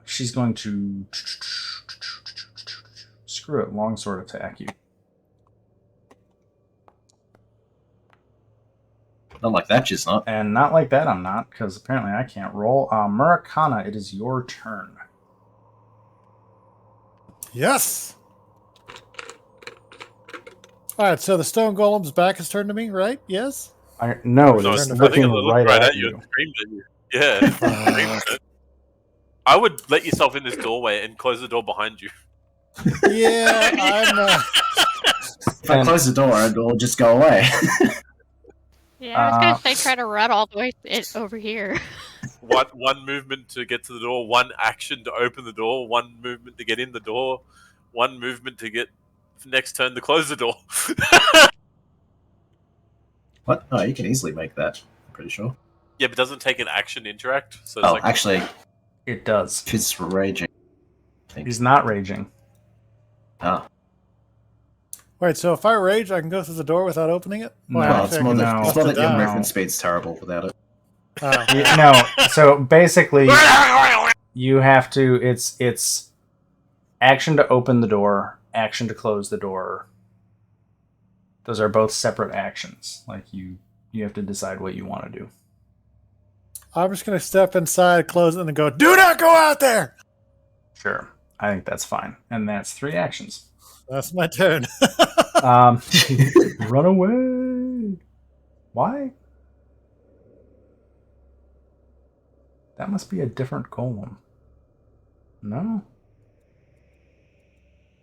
she's going to... Screw it, longsword attack you.
Not like that, she's not.
And not like that I'm not, because apparently I can't roll. Murakana, it is your turn.
Yes. All right, so the stone golem's back is turned to me, right? Yes.
No,
No,
it's
I think
looking
it looked
right at
you
you.
and screamed at you. Yeah. Screamed at it. I would let yourself in this doorway and close the door behind you.
Yeah, I'm.
If I close the door, it'll just go away.
Yeah, I was gonna say try to run all the way over here.
One movement to get to the door, one action to open the door, one movement to get in the door, one movement to get next turn to close the door.
What? Oh, you can easily make that. I'm pretty sure.
Yeah, but it doesn't take an action to interact. So it's
Oh,
like,
actually,
It does.
she's raging. I think.
He's not raging.
Ah.
Wait, so if I rage, I can go through the door without opening it?
No,
Well,
actually,
it's more
I
that,
can
no.
it's more
bust
that
it
your
down.
movement speed's terrible without it.
Oh.
No, so basically, you have to. It's action to open the door, action to close the door. Those are both separate actions. Like you have to decide what you want to do.
I'm just going to step inside, close it, and then go, do not go out there!
Sure, I think that's fine, and that's 3 actions.
That's my turn.
Run away. Why? That must be a different golem. No?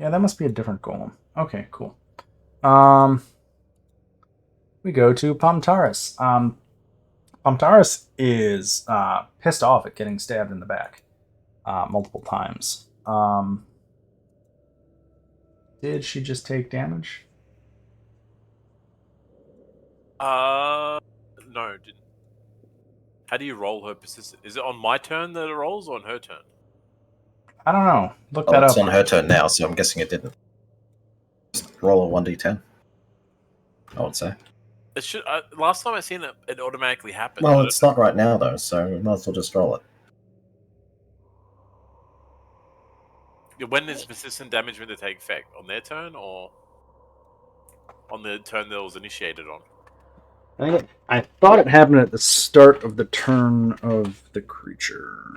Yeah, that must be a different golem. Okay, cool. We go to Taurus. Taurus is pissed off at getting stabbed in the back multiple times. Did she just take damage?
no, it didn't. How do you roll her persistent? Is it on my turn that it rolls or on her turn?
I don't know. Look
Oh,
that
it's
up.
on her turn now, so I'm guessing it didn't. Just roll a 1d10. I would say.
It should. Last time I seen it, it automatically happened.
Well,
but
it's not right now though, so we might as well just roll it.
when is persistent damage going to take effect? On their turn or on the turn that it was initiated on?
I thought it happened at the start of the turn of the creature.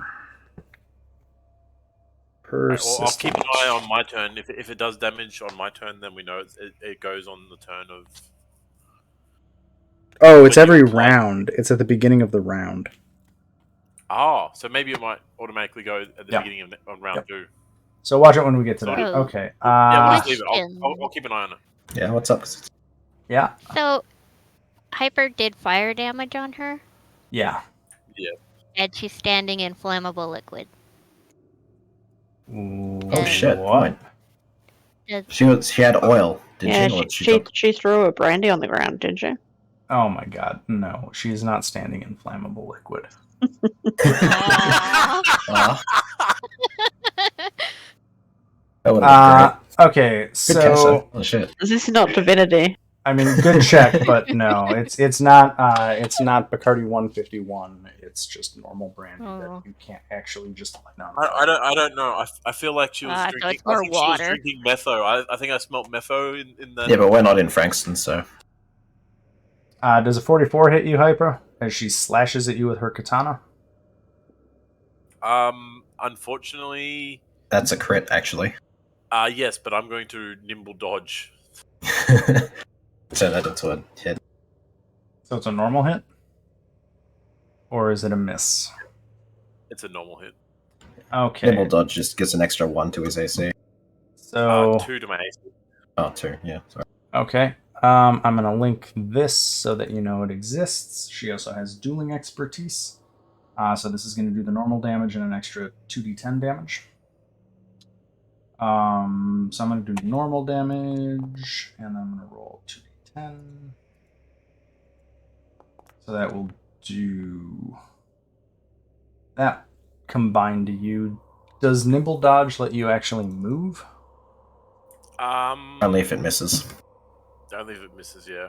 Right, well, I'll keep an eye on my turn. If it does damage on my turn, then we know it goes on the turn of.
Oh, it's
when
every
you apply.
round. It's at the beginning of the round.
Oh, so maybe it might automatically go at the
Yeah.
beginning of on round
Yep.
2.
So watch it when we get to that.
Oh.
Okay.
Yeah, we'll just
Which
leave it.
in-
I'll keep an eye on it.
Yeah, what's up?
Yeah.
So, Hyper did fire damage on her,
Yeah.
and she's standing in flammable liquid.
Oh shit!
What?
Does-
She had oil. Did
Yeah,
she? Or
she
got-
threw a brandy on the ground, didn't she?
Oh my god. No, she's not standing in flammable liquid.
Aw.
Ah, that would have been
Okay,
great. Good catch,
so
though. Oh shit!
This is not divinity.
I mean, good check, but no, it's not Bacardi 151. It's just normal brandy
Oh.
that you can't actually just light on.
I don't know. I feel like she was
So
drinking.
it's more
I think she was
water.
drinking metho. I think I smelt metho in the.
Yeah, but we're not in Frankston, so
Does a 44 hit you, Hyper, as she slashes at you with her katana?
Unfortunately,
that's a crit actually.
yes, but I'm going to nimble dodge.
Turn that into a hit.
So it's a normal hit? Or is it a miss?
It's a normal hit.
Okay.
Nimble dodge just gets an extra 1 to his AC.
So
2 to my AC.
Oh, 2, yeah, sorry.
okay. I'm gonna link this so that you know it exists. She also has dueling expertise. So this is gonna do the normal damage and an extra 2d10 damage. So I'm gonna do normal damage, and I'm gonna roll 2d10. So that will do that combined to you. Does Nimble Dodge let you actually move?
Only if it misses.
Only if it misses, yeah.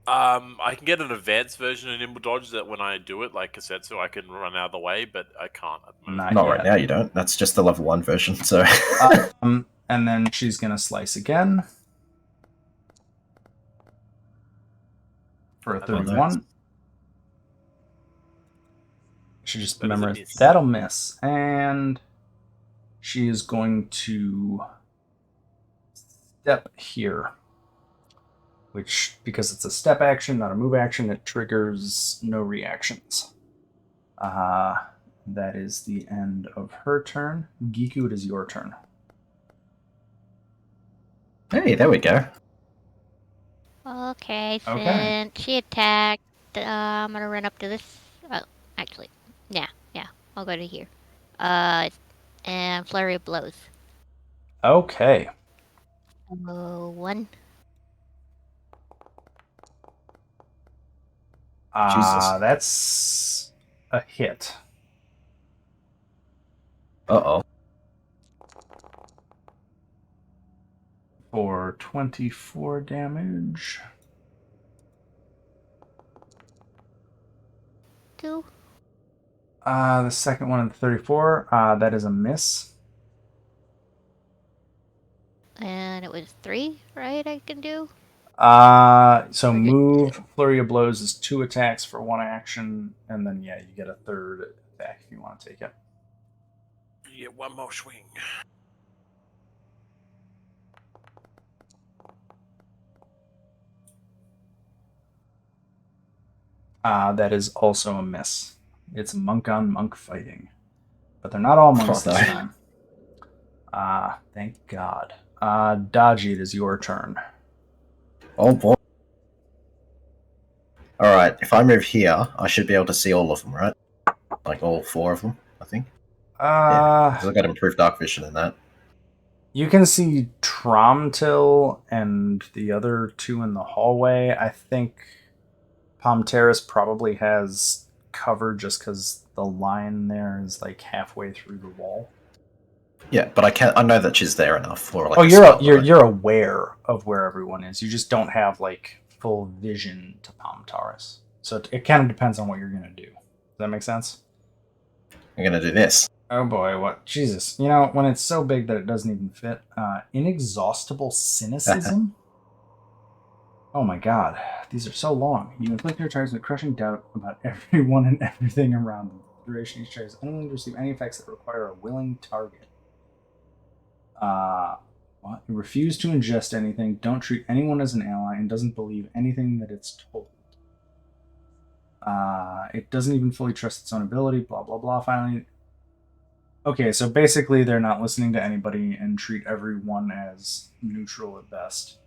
I can get an advanced version of Nimble Dodge that when I do it, like Kasetsu, I can run out of the way, but I can't at the moment.
Not right now, you don't. That's just the level 1 version, so...
And then she's going to slice again. For a 31. Should just remember that'll miss. And she is going to step here. Which, because it's a step action, not a move action, it triggers no reactions. That is the end of her turn. Giku, it is your turn.
Hey, there we go.
Okay, since she attacked, I'm gonna run up to this. Oh, actually, yeah, I'll go to here. And flurry of blows.
Okay.
1.
Jesus.
That's a hit.
Uh-oh.
For 24 damage.
2.
The second one at 34, that is a miss.
And it was 3, right? I can do.
So move, flurry of blows is 2 attacks for 1 action, and then you get a 3rd attack if you want to take it.
You get 1 more swing.
That is also a miss. It's monk on monk fighting, but they're not all monks this time. Thank God. Dodgy, it is your turn.
Oh boy. Alright, if I move here, I should be able to see all of them, right? Like all 4 of them, I think. Yeah, because I've got improved dark vision in that.
You can see Tromtil and the other 2 in the hallway. I think Terrace probably has cover just because the line there is like halfway through the wall.
Yeah, but I know that she's there enough for like.
Oh, you're aware of where everyone is. You just don't have like full vision to Taurus. So it kind of depends on what you're gonna do. Does that make sense?
I'm gonna do this.
Oh boy, what? Jesus. You know, when it's so big that it doesn't even fit. Inexhaustible cynicism? Oh my god. These are so long. You inflict your charges with crushing doubt about everyone and everything around them. The duration each charge is unwilling to receive any effects that require a willing target. What? You refuse to ingest anything, don't treat anyone as an ally, and doesn't believe anything that it's told. It doesn't even fully trust its own ability, blah, blah, blah. Finally, okay, so basically they're not listening to anybody and treat everyone as neutral at best.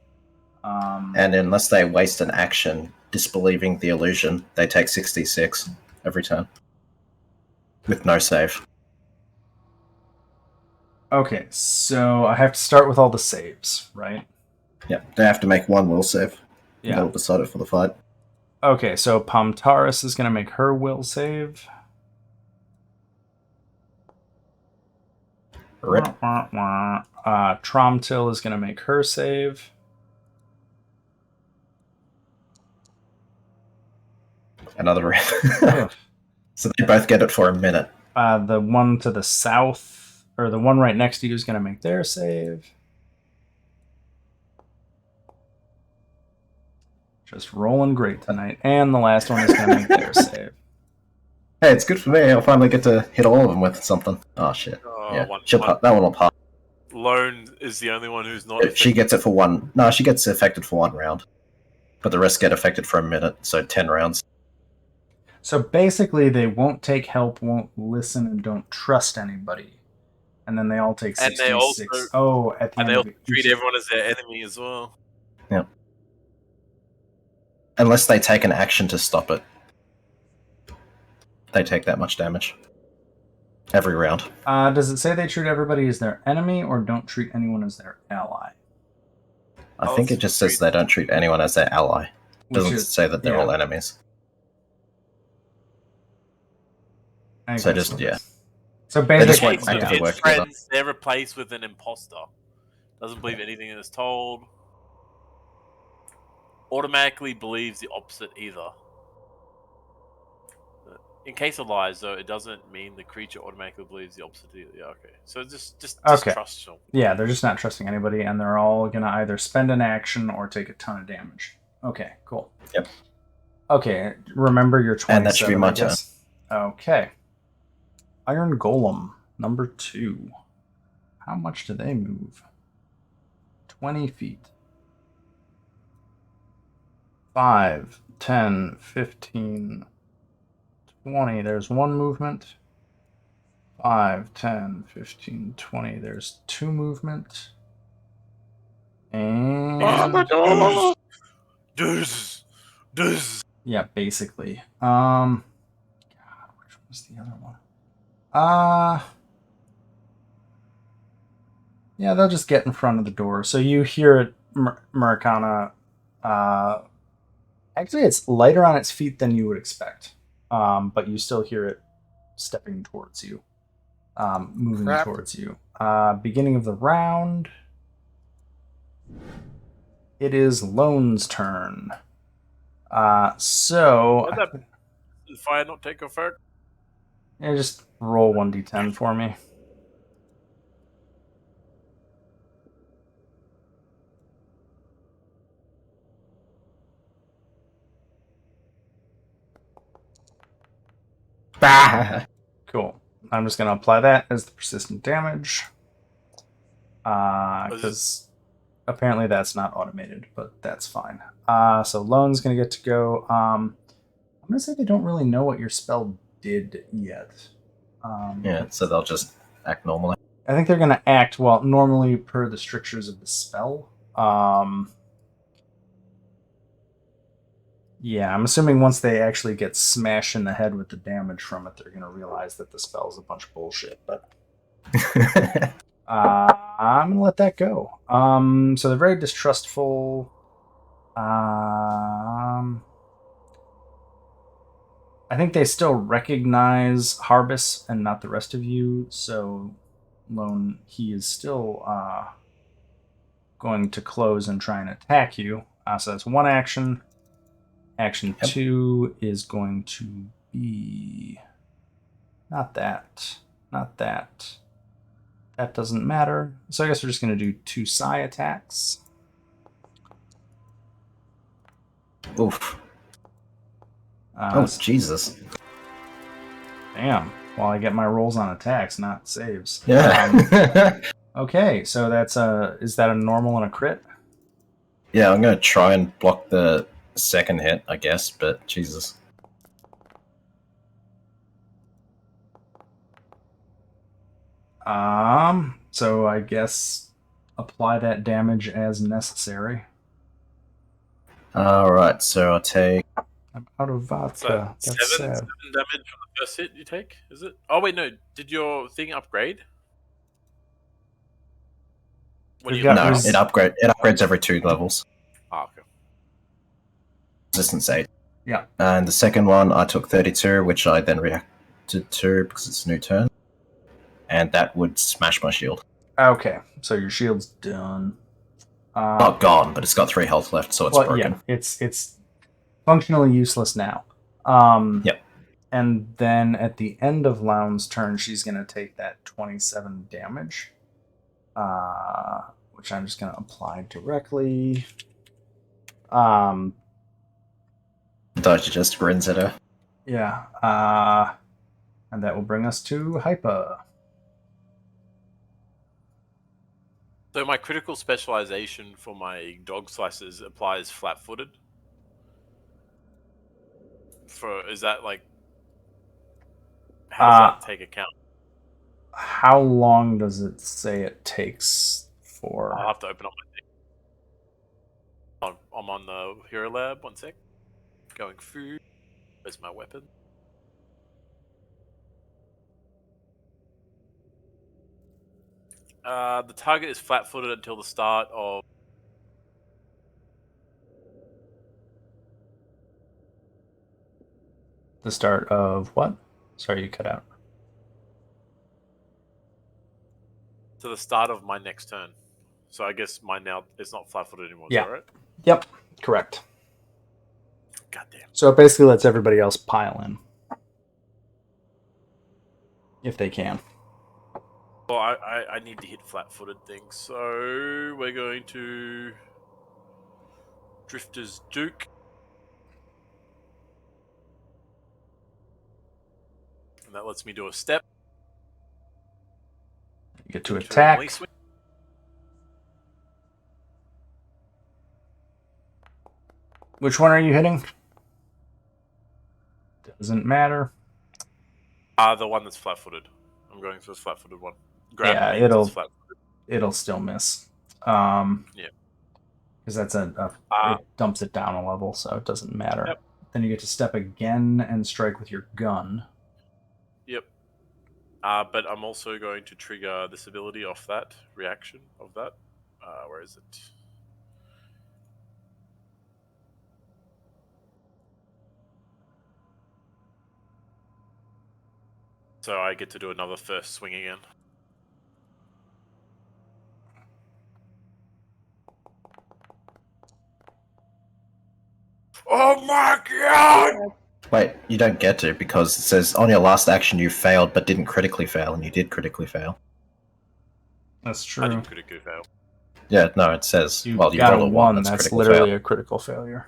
And unless they waste an action disbelieving the illusion, they take 66 every turn. With no save.
Okay, so I have to start with all the saves, right?
Yeah, they have to make 1 will save.
Yeah.
That'll decide it for the fight.
Okay, so Taurus is going to make her will save.
Rip.
Tromtil is going to make her save.
Another rip. So they both get it for a minute.
The one to the south, or the one right next to you, is going to make their save. Just rolling great tonight. And the last one is going to make their save.
Hey, it's good for me. I'll finally get to hit all of them with something. Oh, shit. Yeah, that one will pass.
Lone is the only one who's not
She gets it for 1. No, she gets affected for 1 round. but the rest get affected for a minute, so 10 rounds.
So basically, they won't take help, won't listen, and don't trust anybody. And then they all take
And
66.
they also-
Oh, at the
And
end
they
of
also
it.
treat everyone as their enemy as well.
Unless they take an action to stop it. They take that much damage. Every round.
Does it say they treat everybody as their enemy or don't treat anyone as their ally?
I think it just says they don't treat anyone as their ally. It
Which
doesn't
is-
say that they're
yeah.
all enemies.
I think
So
that's
just,
what it
yeah.
is. So
They just
basically,
won't
So
actively
it's
work together.
friends, they're replaced with an imposter. Doesn't believe anything that is told. Automatically believes the opposite either. In case of lies, though, it doesn't mean the creature automatically believes the opposite either. Yeah, okay. So just
Okay.
trust them.
yeah, they're just not trusting anybody, and they're all gonna either spend an action or take a ton of damage. Okay, cool.
Yep.
Okay, remember your 27.
And that should be my
I guess. Okay. Iron Golem, number 2. How much do they move? 20 feet. 5, 10, 15, 20. There's one movement. 5, 10, 15, 20. There's 2 movement. And
Oh my god!
Does.
yeah, basically. God, which was the other one? Yeah, they'll just get in front of the door. So you hear it, Murakana. Actually, it's lighter on its feet than you would expect. But you still hear it stepping towards you, moving
Crap.
towards you. Beginning of the round. It is Lone's turn. So
Let that fire not take effect.
yeah, just roll 1d10 for me.
Bah!
Cool. I'm just going to apply that as the persistent damage. Because apparently that's not automated, but that's fine. So Lone's going to get to go. I'm going to say they don't really know what your spell did yet.
Yeah, so they'll just act normally.
I think they're going to act, well, normally per the strictures of the spell. Yeah, I'm assuming once they actually get smashed in the head with the damage from it, they're going to realize that the spell's a bunch of bullshit. But I'm going to let that go. So they're very distrustful. I think they still recognize Harbis and not the rest of you. So Lone, he is still going to close and try and attack you. So that's one action. Action 2 is going to be not that. That doesn't matter. So I guess we're just going to do 2 psi attacks.
Oof. Oh,
So-
Jesus.
damn. While I get my rolls on attacks, not saves.
Yeah.
Okay, so that's is that a normal and a crit?
Yeah, I'm going to try and block the second hit, I guess, but Jesus.
So I guess apply that damage as necessary.
Alright, so I'll take...
I'm out of
So
vodka. That's
seven
sad.
damage from the first hit you take, is it? Oh wait, no. Did your thing upgrade? When
We've
you
got
No,
res-
it upgrades every 2 levels.
Ah, okay.
Resistance 8.
Yeah.
And the second one, I took 32, which I then reacted to because it's a new turn. And that would smash my shield.
Okay, so your shield's done.
Not gone, but it's got 3 health left, so it's broken.
Yeah, it's functionally useless now.
Yep.
And then at the end of Loun's turn, she's going to take that 27 damage, which I'm just going to apply directly.
Dodge just grins at her.
Yeah. And that will bring us to Hypa.
So my critical specialization for my dog slices applies flat-footed. Is that like? How does that take account?
How long does it say it takes for?
I'll have to open up my thing. I'm on the Hero Lab. 1 sec. Going through. Where's my weapon? The target is flat-footed until the start of.
The start of what? Sorry, you cut out.
To the start of my next turn. So I guess mine now it's not flat-footed anymore.
Yeah.
Is that right?
Yep, correct.
Goddamn.
So it basically lets everybody else pile in. If they can.
Well, I need to hit flat-footed things, so we're going to Drifter's Duke. And that lets me do a step.
You get to
into
attack.
melee swing.
Which one are you hitting? Doesn't matter.
The one that's flat-footed. I'm going for the flat-footed one.
Yeah,
means
it'll-
it's flat-footed.
It'll still miss.
Yeah.
Because that's it dumps it down a level, so it doesn't matter.
Yep.
Then you get to step again and strike with your gun.
Yep. But I'm also going to trigger this ability off that reaction of that. Where is it? So I get to do another first swing again. Oh my god!
Wait, you don't get to because it says on your last action you failed but didn't critically fail, and you did critically fail.
That's
I
true.
didn't critically fail.
Yeah, no, it says
You
well, you
got
roll
a
a 1,
1.
that's
That's
critical
literally
fail.
a critical failure.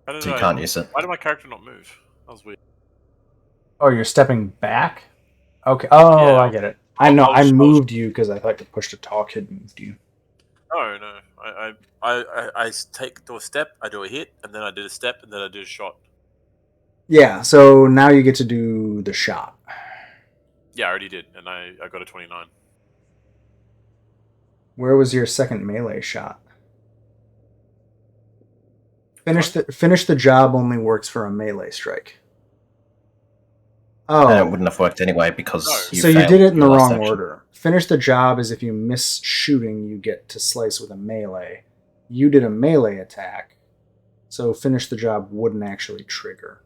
So you can't use it.
Why did my character not move? That was weird.
Oh, you're stepping back? Okay. Oh,
Yeah.
I get it. I know.
I was-
I moved you because I thought the push to talk had moved you.
No. I do a step, I do a hit, and then I did a step, and then I did a shot.
Yeah, so now you get to do the shot.
Yeah, I already did, and I got a 29.
Where was your second melee shot? Finish the job only works for a melee strike. Oh,
And it wouldn't have worked anyway because
No.
so you
failed
did it in the
your last
wrong
action.
order. Finish the job is if you miss shooting, you get to slice with a melee. You did a melee attack, so finish the job wouldn't actually trigger.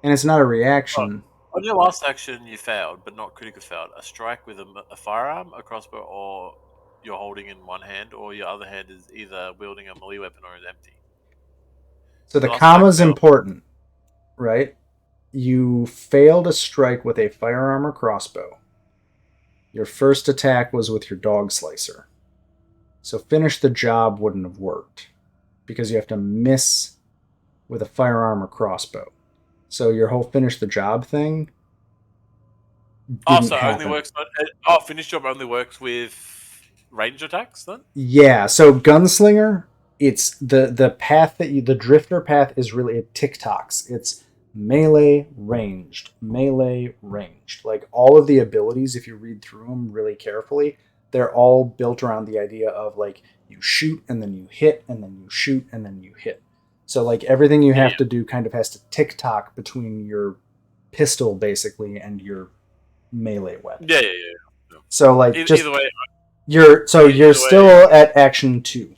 And it's not a reaction.
On your last action, you failed, but not critically failed. A strike with a firearm, a crossbow, or you're holding in one hand, or your other hand is either wielding a melee weapon or is empty.
So the
last
comma's
attack failed.
important, right? You failed a strike with a firearm or crossbow. Your first attack was with your dog slicer. So finish the job wouldn't have worked because you have to miss with a firearm or crossbow. So your whole finish the job thing
Oh,
didn't
so it only
happen.
works. Finish job only works with range attacks then?
Yeah, so gunslinger, it's the path that the drifter path is really it tick-tocks. It's melee ranged. Like all of the abilities, if you read through them really carefully, they're all built around the idea of like you shoot and then you hit and then you shoot and then you hit. So like everything you have to do kind of has to tick-tock between your pistol basically and your melee weapon.
Yeah.
So like
Either way,
you're
way-
still at action 2.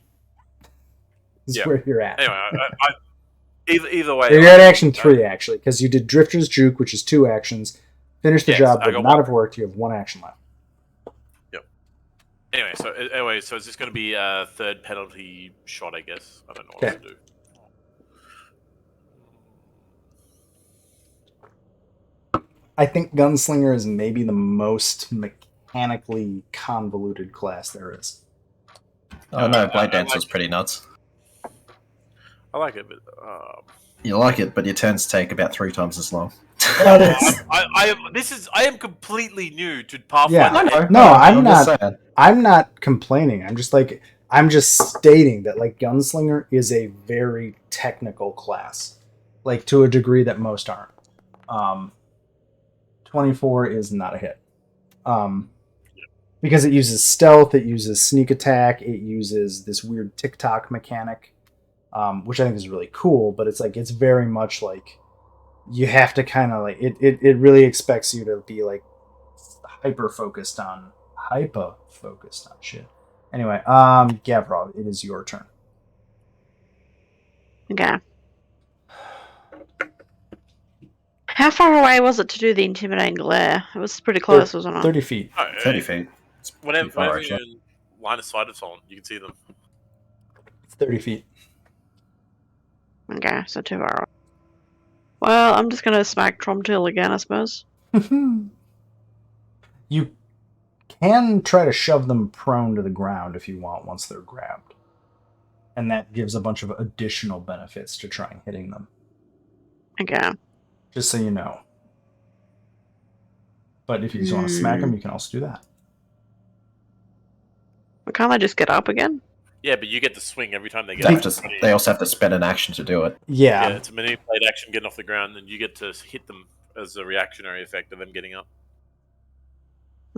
Is
Yeah.
where you're at.
anyway, either way.
You're at action 3 actually, because you did Drifter's Juke, which is 2 actions. Finish the
Yes,
job
I
would
got
not
one.
have worked. You have 1 action left.
Anyway, so it's just going to be a third penalty shot, I guess. I don't know what
Okay.
to do.
I think Gunslinger is maybe the most mechanically convoluted class there is.
Oh no,
I
Blade Dance
like
was pretty nuts.
I like it, but
You like it, but your turns take about 3 times as long.
I am completely new to Pathfinder.
Yeah. No, I'm
just saying.
I'm not complaining. I'm just like I'm just stating that like Gunslinger is a very technical class, like to a degree that most aren't. 24 is not a hit. Because it uses stealth, it uses sneak attack, it uses this weird tick-tock mechanic, which I think is really cool, but it's like it's very much like you have to kind of like it really expects you to be like hyper focused on shit. Anyway, Gavrov, it is your turn.
Okay. How far away was it to do the intimidating glare? It was pretty close, wasn't it?
30 feet.
Oh,
30 feet.
Whenever,
Pretty far,
whenever
actually.
you're in line of sight of someone, you can see them.
It's 30 feet.
Okay, so too far away. Well, I'm just gonna smack Tromtil again, I suppose.
You can try to shove them prone to the ground if you want once they're grabbed. And that gives a bunch of additional benefits to trying hitting them.
Okay.
Just so you know. But if you just want to smack them, you can also do that.
But can't I just get up again?
Yeah, but you get to swing every time they
They,
get
have
up.
to, they also have to spend an action to do it.
Yeah,
Yeah.
it's a manipulate action getting off the ground, and you get to hit them as a reactionary effect of them getting up.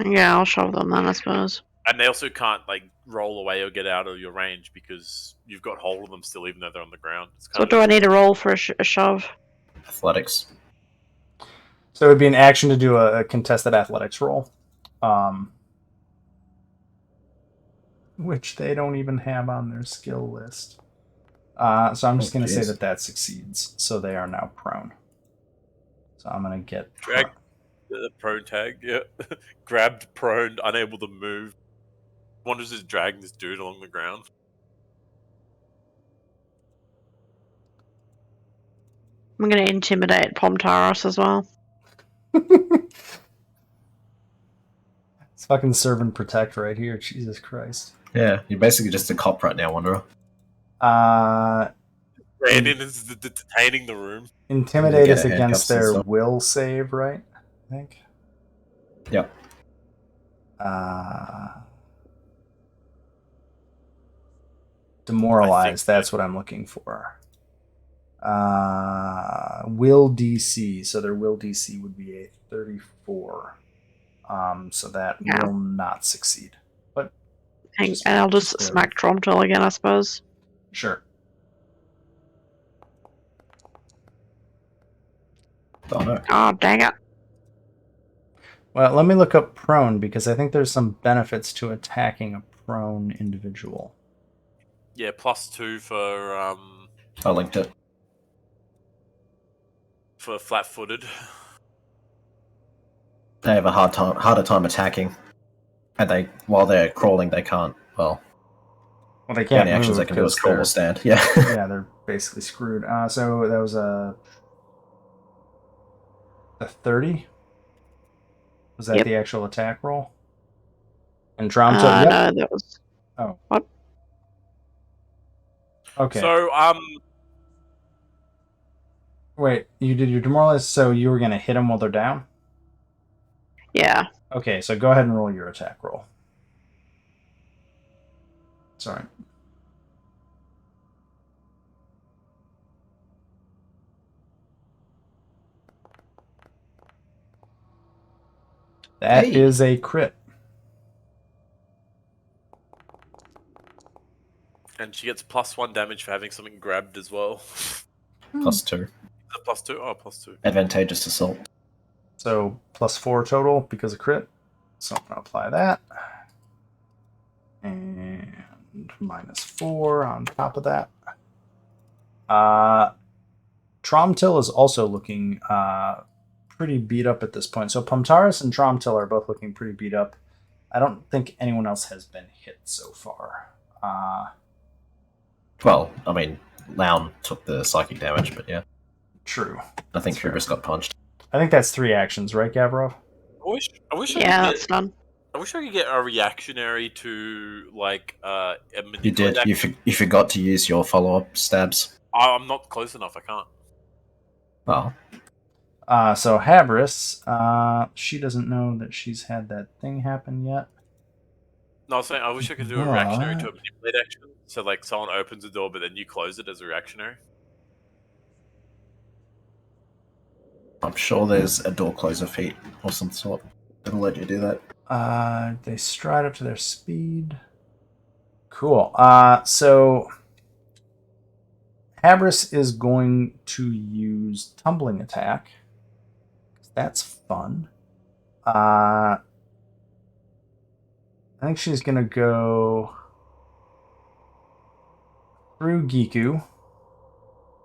Yeah, I'll shove them then, I suppose.
And they also can't like roll away or get out of your range because you've got hold of them still, even though they're on the ground. It's
So
kind
what do I need to roll for a shove?
Athletics.
So it would be an action to do a contested athletics roll. Which they don't even have on their skill list. So I'm just going to say that succeeds. So they are now prone. So I'm going to get...
Drag the prone tag, yeah. Grabbed, prone, unable to move. Wonders is dragging this dude along the ground.
I'm going to intimidate Taurus as well.
It's fucking serve and protect right here. Jesus Christ.
Yeah, you're basically just a cop right now, Wanderer.
Brandon is detaining the room.
Intimidate
Get
is
a
against
handcuffs and
their
stuff.
will save, right? I think.
Yep.
Demoralize, that's what I'm looking for. Will DC, so their will DC would be a 34. So that will not succeed. But
And I'll just smack Tromtil again, I suppose.
Sure.
Oh no.
Oh, dang it.
Well, let me look up prone because I think there's some benefits to attacking a prone individual.
Yeah, +2 for
I linked it.
flat-footed.
They have a harder time attacking. And while they're crawling, they can't,
Well, they
the
can't
only actions
move
they can do is
because
crawl
they're,
or stand. Yeah.
yeah, they're basically screwed. So that was a 30? Was that the actual attack roll? And Tromtil, yep.
No, that was...
Oh.
What?
Okay.
So,
Wait, you did your demoralize, so you were going to hit them while they're down?
Yeah.
Okay, so go ahead and roll your attack roll. Sorry. That is a crit.
and she gets +1 damage for having something grabbed as well.
+2.
Is it +2? Oh, +2.
Advantageous assault.
So +4 total because of crit. So I'm going to apply that. And -4 on top of that. Tromtil is also looking pretty beat up at this point. So Taurus and Tromtil are both looking pretty beat up. I don't think anyone else has been hit so far.
Well, I mean, Loun took the psychic damage, but yeah.
True.
I think Hubris got punched.
I think that's 3 actions, right, Gavrov?
I wish
Yeah, that's done.
I wish I could get a reactionary to like a
You did. You forgot to use your follow-up stabs.
I'm not close enough. I can't.
Oh.
So Habris, she doesn't know that she's had that thing happen yet.
No, I was saying I wish I could do a reactionary to a manipulate action. So like someone opens the door, but then you close it as a reactionary.
I'm sure there's a door closer feat or some sort that'll let you do that.
They stride up to their speed. Cool. So Habris is going to use Tumbling Attack. That's fun. I think she's going to go through Giku.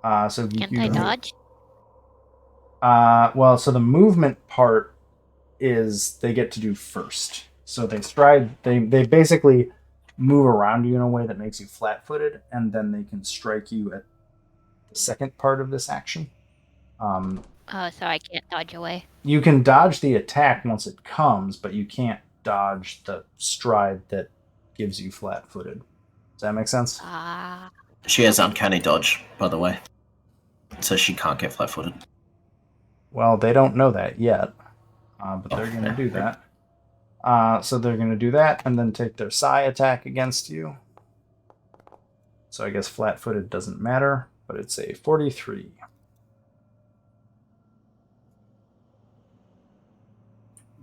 So Giku.
Can't I dodge?
Well, so the movement part is they get to do first. So they stride. They basically move around you in a way that makes you flat-footed, and then they can strike you at the second part of this action.
Oh, so I can't dodge away.
You can dodge the attack once it comes, but you can't dodge the stride that gives you flat-footed. Does that make sense?
She has uncanny dodge, by the way, so she can't get flat-footed.
Well, they don't know that yet, but they're going to do that. So they're going to do that and then take their psi attack against you. So I guess flat-footed doesn't matter, but it's a 43.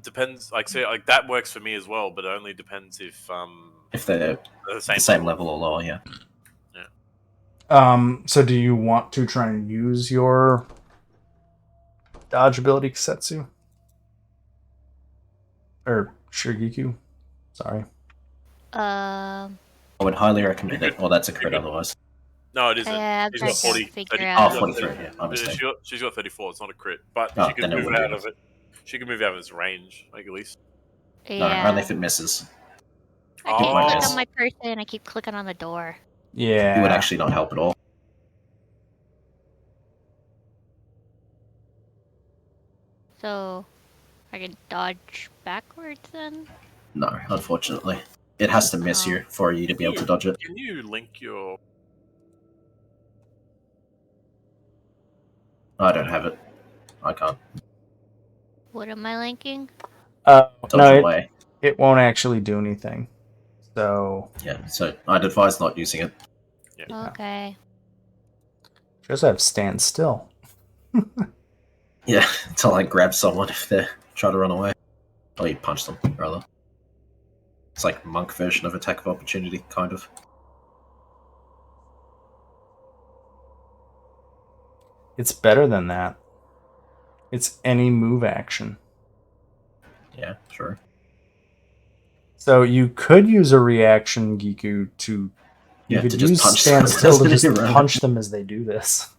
Depends. Like, say, like that works for me as well, but it only depends if
they're
the
same level or lower. Yeah.
So do you want to try and use your dodge ability, Kisetsu? Or Shigekiku? Sorry.
I would highly recommend it. Well, that's a crit otherwise.
No, it isn't.
Yeah,
She's
I'm
got
trying
40.
to figure
30,
out.
Oh, 43. Yeah, I'm mistaken.
she's got 34. It's not a crit, but
Oh,
she can
then it
move
would be.
out of it. She can move out of its range, like at least.
Yeah.
No, only if it misses.
I keep
might
clicking
miss.
on my person. I keep clicking on the door.
Yeah.
It would actually not help at all.
So I can dodge backwards then?
No, unfortunately. It has to miss you for you to be able to dodge it.
Can you link your?
I don't have it. I can't.
What am I linking?
Dodge
No,
away.
it won't actually do anything. So
Yeah, so I'd advise not using it.
Yeah.
Okay.
just have stand still.
Yeah, to like grab someone if they try to run away. Or you punch them, rather. It's like monk version of attack of opportunity, kind of.
It's better than that. It's any move action.
Yeah, sure.
So you could use a reaction, Giku, to
Yeah,
could
to just
use
punch
stand
someone
still to
as
just
they run.
punch them as they do this.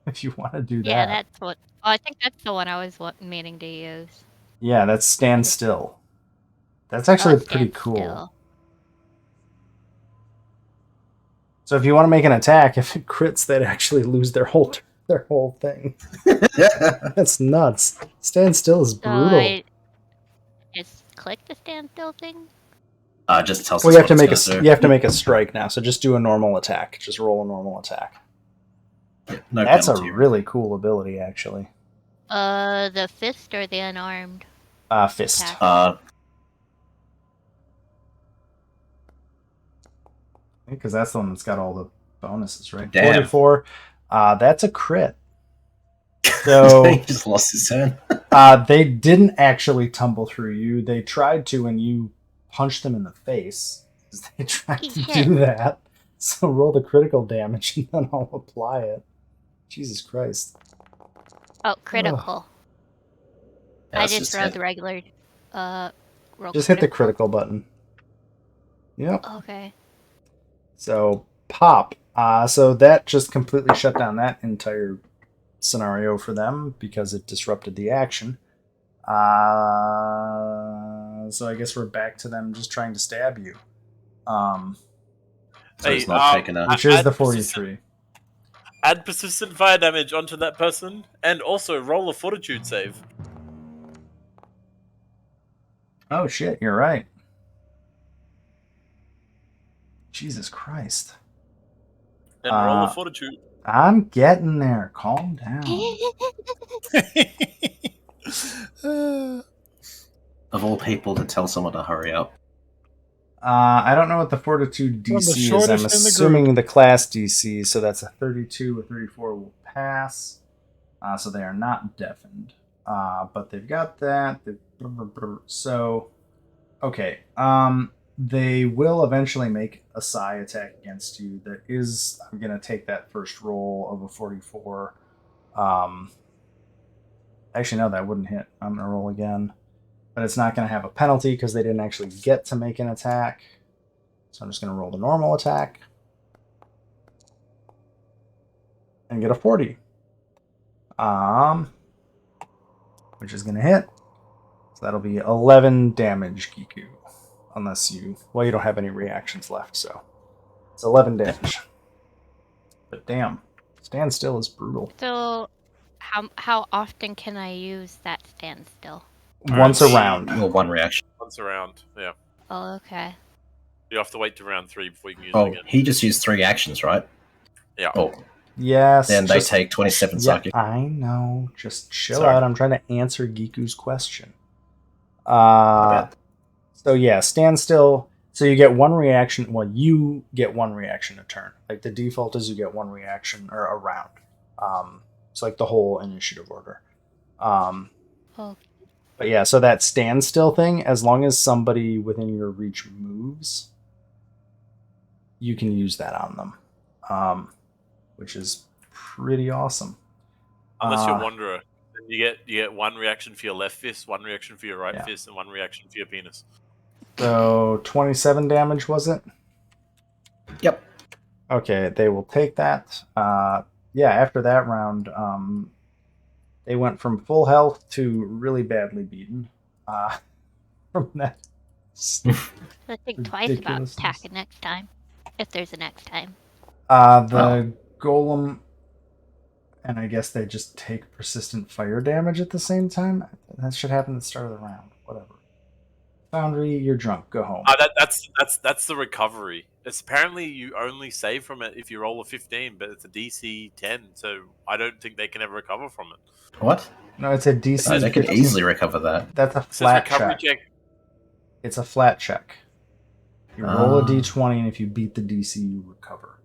If you want to do
Yeah,
that.
that's what. Oh, I think that's the one I was meaning to use.
Yeah, that's stand still. That's actually pretty
Stand
cool.
still.
So if you want to make an attack, if it crits, they'd actually lose their whole thing. That's nuts. Stand still is
So
brutal.
I just click the stand still thing?
Just tells
Well,
us
you have
what
to
it's
make
gonna do.
you have to make a strike now. So just do a normal attack. Just roll a normal attack.
No
That's
penalty.
a really cool ability, actually.
The fist or the unarmed?
Fist.
Attack.
Because that's the one that's got all the bonuses, right?
Damn.
44. That's a crit. So
he just lost his turn.
they didn't actually tumble through you. They tried to, and you punched them in the face. They tried to do that. So roll the critical damage, and then I'll apply it. Jesus Christ.
Oh, critical.
Yeah,
I
let's
just rolled
hit.
the regular. Roll
Just hit the critical button. Yep.
Okay.
So pop. So that just completely shut down that entire scenario for them because it disrupted the action. So I guess we're back to them just trying to stab you.
So he's not taking a...
Which is the 43.
Add persistent fire damage onto that person, and also roll a fortitude save.
Oh shit, you're right. Jesus Christ.
And roll a fortitude.
I'm getting there. Calm down.
Of all people to tell someone to hurry up.
I don't know what the Fortitude
From the
DC is.
shortest
I'm
in the
assuming the class DC, so that's a 32. A 34 will pass. So they are not deafened. But they've got that. So, okay. They will eventually make a psi attack against you. That is, I'm going to take that first roll of a 44. Actually, no, that wouldn't hit. I'm going to roll again. But it's not going to have a penalty because they didn't actually get to make an attack. So I'm just going to roll the normal attack. And get a 40. Which is going to hit. So that'll be 11 damage, Giku. Unless you... Well, you don't have any reactions left, so... It's 11 damage. But damn. Standstill is brutal.
So, how often can I use that standstill?
Once a round.
Well, one reaction.
Once around, yeah.
Oh, okay.
You have to wait to round 3 before you can use it
Oh,
again.
he just used 3 actions, right?
Yeah.
Oh,
Yes.
then they take 27
Yeah,
psychic.
I know. Just chill
Sorry.
out. I'm trying to answer Giku's question.
bad.
So yeah, standstill. So you get one reaction. Well, you get one reaction a turn. Like the default is you get one reaction or a round. It's like the whole initiative order.
Oh,
But yeah, so that standstill thing, as long as somebody within your reach moves, you can use that on them, which is pretty awesome.
Unless you're Wanderer. Then you get one reaction for your left fist, one reaction for your right
Yeah.
fist, and one reaction for your penis.
So 27 damage, was it?
Yep.
Okay, they will take that. Yeah, after that round, they went from full health to really badly beaten. From that.
so think twice about
Ridiculousness.
attacking next time, if there's a next time.
The Golem, and I guess they just take persistent fire damage at the same time. That should happen at the start of the round. Whatever. Foundry, you're drunk. Go home.
That's the recovery. It's apparently you only save from it if you roll a 15, but it's a DC 10, so I don't think they can ever recover from it.
What?
No, it's a DC.
They can
15.
easily recover that.
That's a
It says
flat
recovery
check.
check.
It's a flat check. You roll a
Ah.
d20, and if you beat the DC, you recover.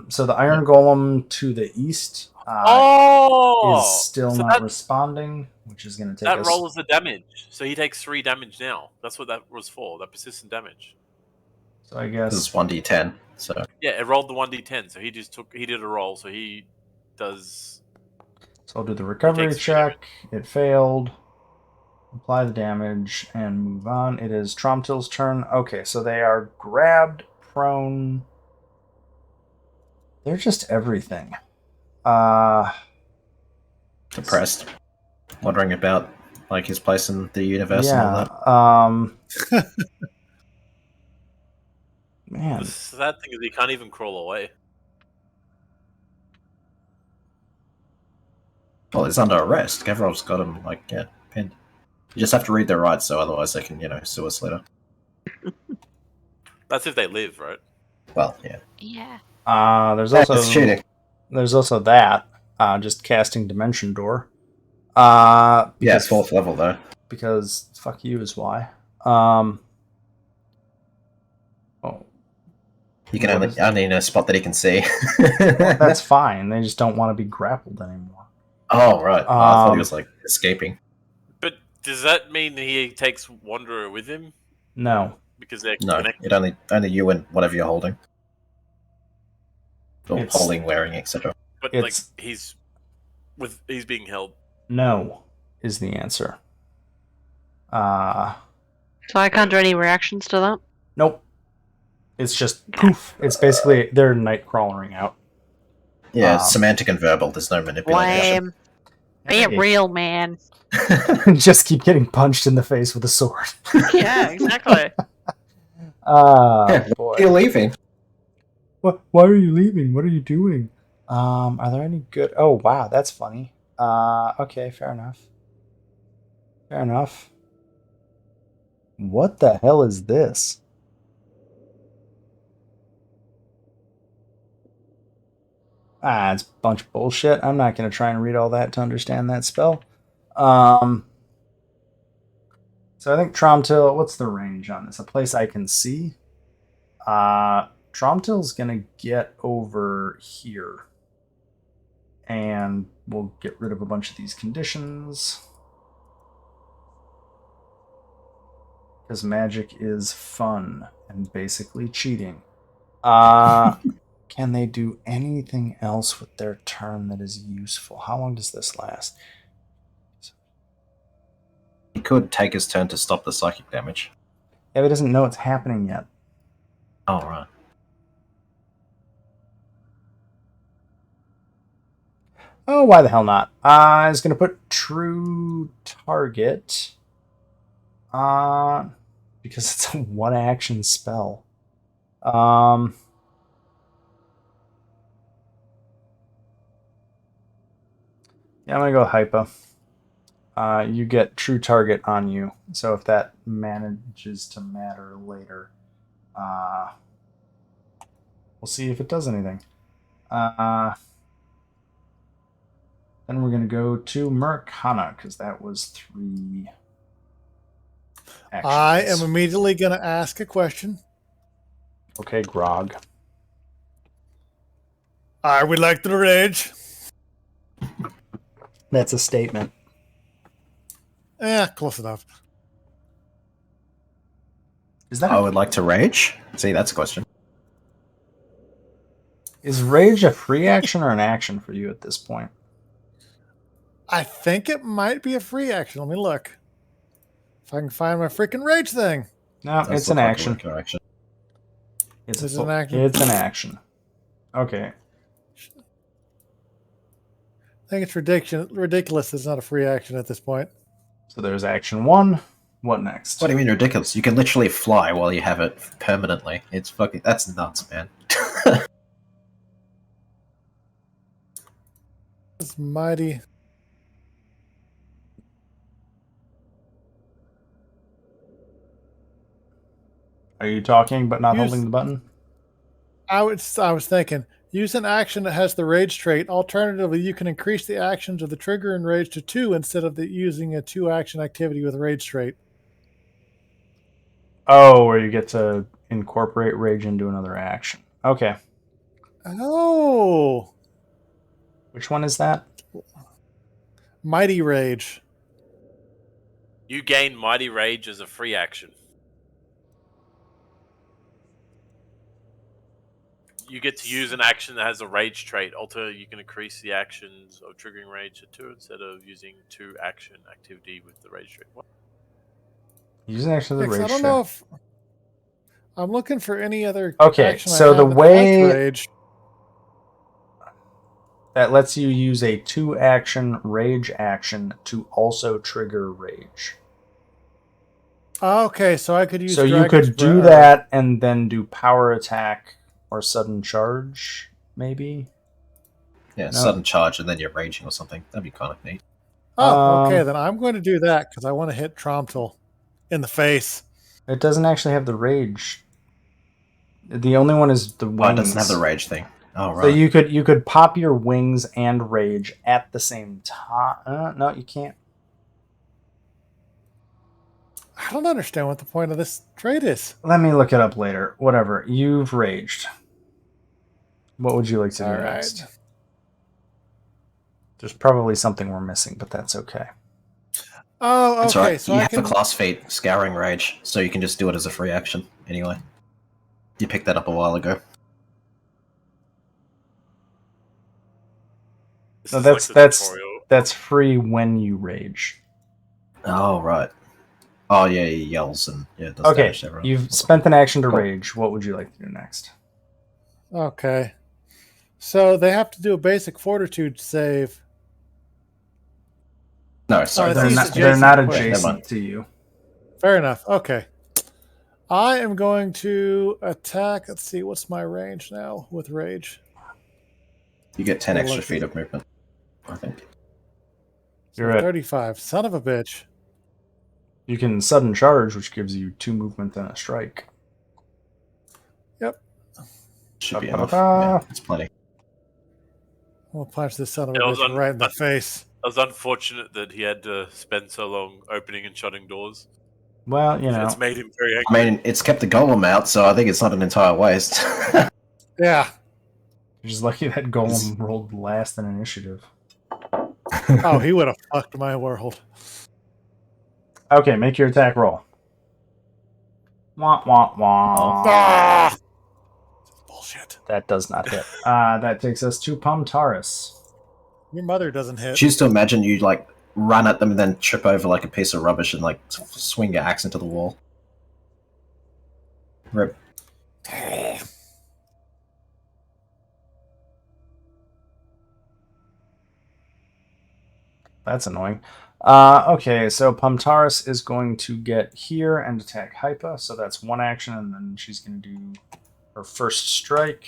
So the Iron Golem to the east is still
so
not
that,
responding, which is going to take
that
us.
rolls the damage. So he takes 3 damage now. That's what that was for, that persistent damage.
So I
This
guess
is 1d10. So
Yeah, it rolled the 1d10, so he did a roll, so he does...
so I'll do the recovery
takes
check. It failed. Apply the damage and move on. It is Tromtil's turn. Okay, so they are grabbed, prone. They're just everything.
depressed. Wondering about like his place in the universe and all
Yeah.
that.
Man,
The sad thing is he can't even crawl away.
Well, he's under arrest. Gavrov's got him pinned. You just have to read their rights, so otherwise they can, sue us later.
That's if they live, right?
Well, yeah.
Yeah.
there's
That's
also
cheating.
there's also that just casting Dimension Door.
Yeah,
Because,
4th level though.
because fuck you is why. Oh,
You can
What
only
is-
only in a spot that he can see.
that's fine. They just don't want to be grappled anymore.
Oh right. Oh, I thought
Um,
he was like escaping.
But does that mean he takes Wanderer with him?
No,
Because they're
No,
connected?
it only you and whatever you're holding. Or
It's-
holding, wearing, etc.
But like
it's-
he's being held.
no is the answer.
So I can't do any reactions to that.
Nope. It's just poof. It's basically they're night crawling out.
Yeah, it's semantic and verbal. There's no manipulation.
Lame. Be it
Hey.
real, man.
Just keep getting punched in the face with a sword.
Yeah, exactly.
Yeah,
Boy.
You're leaving.
What? Why are you leaving? What are you doing? Are there any good? Oh, wow, that's funny. Okay, fair enough. Fair enough. What the hell is this? It's a bunch of bullshit. I'm not going to try and read all that to understand that spell. It's So I think Tromtil, what's the range on this? A place I can see? Tromtil's going to get over here. And we'll get rid of a bunch of these conditions. Because magic is fun and basically cheating. Can they do anything else with their turn that is useful? How long does this last?
He could take his turn to stop the psychic damage.
Yeah, he doesn't know it's happening yet.
Oh, right.
Oh, why the hell not? I was going to put true target. Because it's a one-action spell. Yeah, I'm going to go hypo. You get true target on you. So if that manages to matter later, we'll see if it does anything. Then we're going to go to Americana, because that was 3 actions.
I am immediately going to ask a question.
Okay, Grog.
I would like to rage.
That's a statement.
Close enough.
Is that
I would like to rage? See, that's a question.
Is rage a free action or an action for you at this point?
I think it might be a free action. Let me look. If I can find my freaking rage thing.
No,
Does
it's an
look like a
action.
regular action.
It's
Is it an action?
It's an action. Okay.
I think it's ridiculous. It's not a free action at this point.
So there's action 1. What next?
What do you mean ridiculous? You can literally fly while you have it permanently. It's fucking... That's nuts, man.
It's mighty.
Are you talking but not
Use-
holding the button?
I was thinking, use an action that has the rage trait. Alternatively, you can increase the actions of the trigger and rage to 2 instead of using a 2-action activity with rage trait.
Oh, where you get to incorporate rage into another action. Okay.
Oh,
Which one is that?
mighty rage.
You gain Mighty Rage as a free action. You get to use an action that has a rage trait. Alternatively, you can increase the actions of triggering rage to 2 instead of using 2-action activity with the rage trait. What?
Using actually the
Because
rage.
I don't know if I'm looking for any other.
Okay,
action I
so
have
the
that
way-
has rage.
That lets you use a 2-action rage action to also trigger rage.
Okay, so I could use.
So you
Dragon's
could do
Breath.
that and then do power attack or sudden charge, maybe?
Yeah,
No.
sudden charge and then you're raging or something. That'd be kind of neat.
Oh, okay.
Um,
Then I'm going to do that because I want to hit Tromtil in the face.
It doesn't actually have the rage. The only one is the wings.
Oh, it doesn't have the rage thing. Oh, right.
So you could pop your wings and rage at the same time. No, you can't.
I don't understand what the point of this trait is.
Let me look it up later. Whatever. You've raged. What would you like to do
All right.
next? There's probably something we're missing, but that's okay.
Oh,
That's
okay.
right.
So
you
I
have
can.
the class feat, Scouring Rage, so you can just do it as a free action anyway. You picked that up a while ago.
This
No,
is
that's-
the
that's-
tutorial.
That's free when you rage.
Oh, right. Oh, yeah, he yells and yeah, does
Okay,
damage to everyone.
you've spent an action to
Cool.
rage. What would you like to do next?
Okay. So they have to do a basic fortitude save.
No, sorry.
it's
They're
easy
not,
adjacent.
they're not
Wait, never
adjacent
mind.
to you.
Fair enough. Okay. I am going to attack. Let's see. What's my range now with rage?
You get 10
Well,
extra
look,
feet of movement, I think.
You're at
35. Son of a bitch.
You can sudden charge, which gives you 2 movement and a strike.
Should be
Ba-ba-ba.
enough. Yeah, it's plenty.
We'll punch this son of a
It was
bitch right in the face.
It was unfortunate that he had to spend so long opening and shutting doors.
Well, you know,
It's made him very
I
angry.
mean, it's kept the golem out, so I think it's not an entire waste.
Yeah.
you're just lucky that Golem rolled last in initiative.
Oh, he would have fucked my world.
Okay, make your attack roll. Wah, wah, wah.
Ah! Bullshit.
That does not hit. That takes us to Taurus.
Your mother doesn't hit.
Choose to imagine you like run at them and then trip over like a piece of rubbish and like swing your axe into the wall. Rip.
That's annoying. Okay, so Taurus is going to get here and attack Hypa, so that's one action, and then she's going to do her first strike.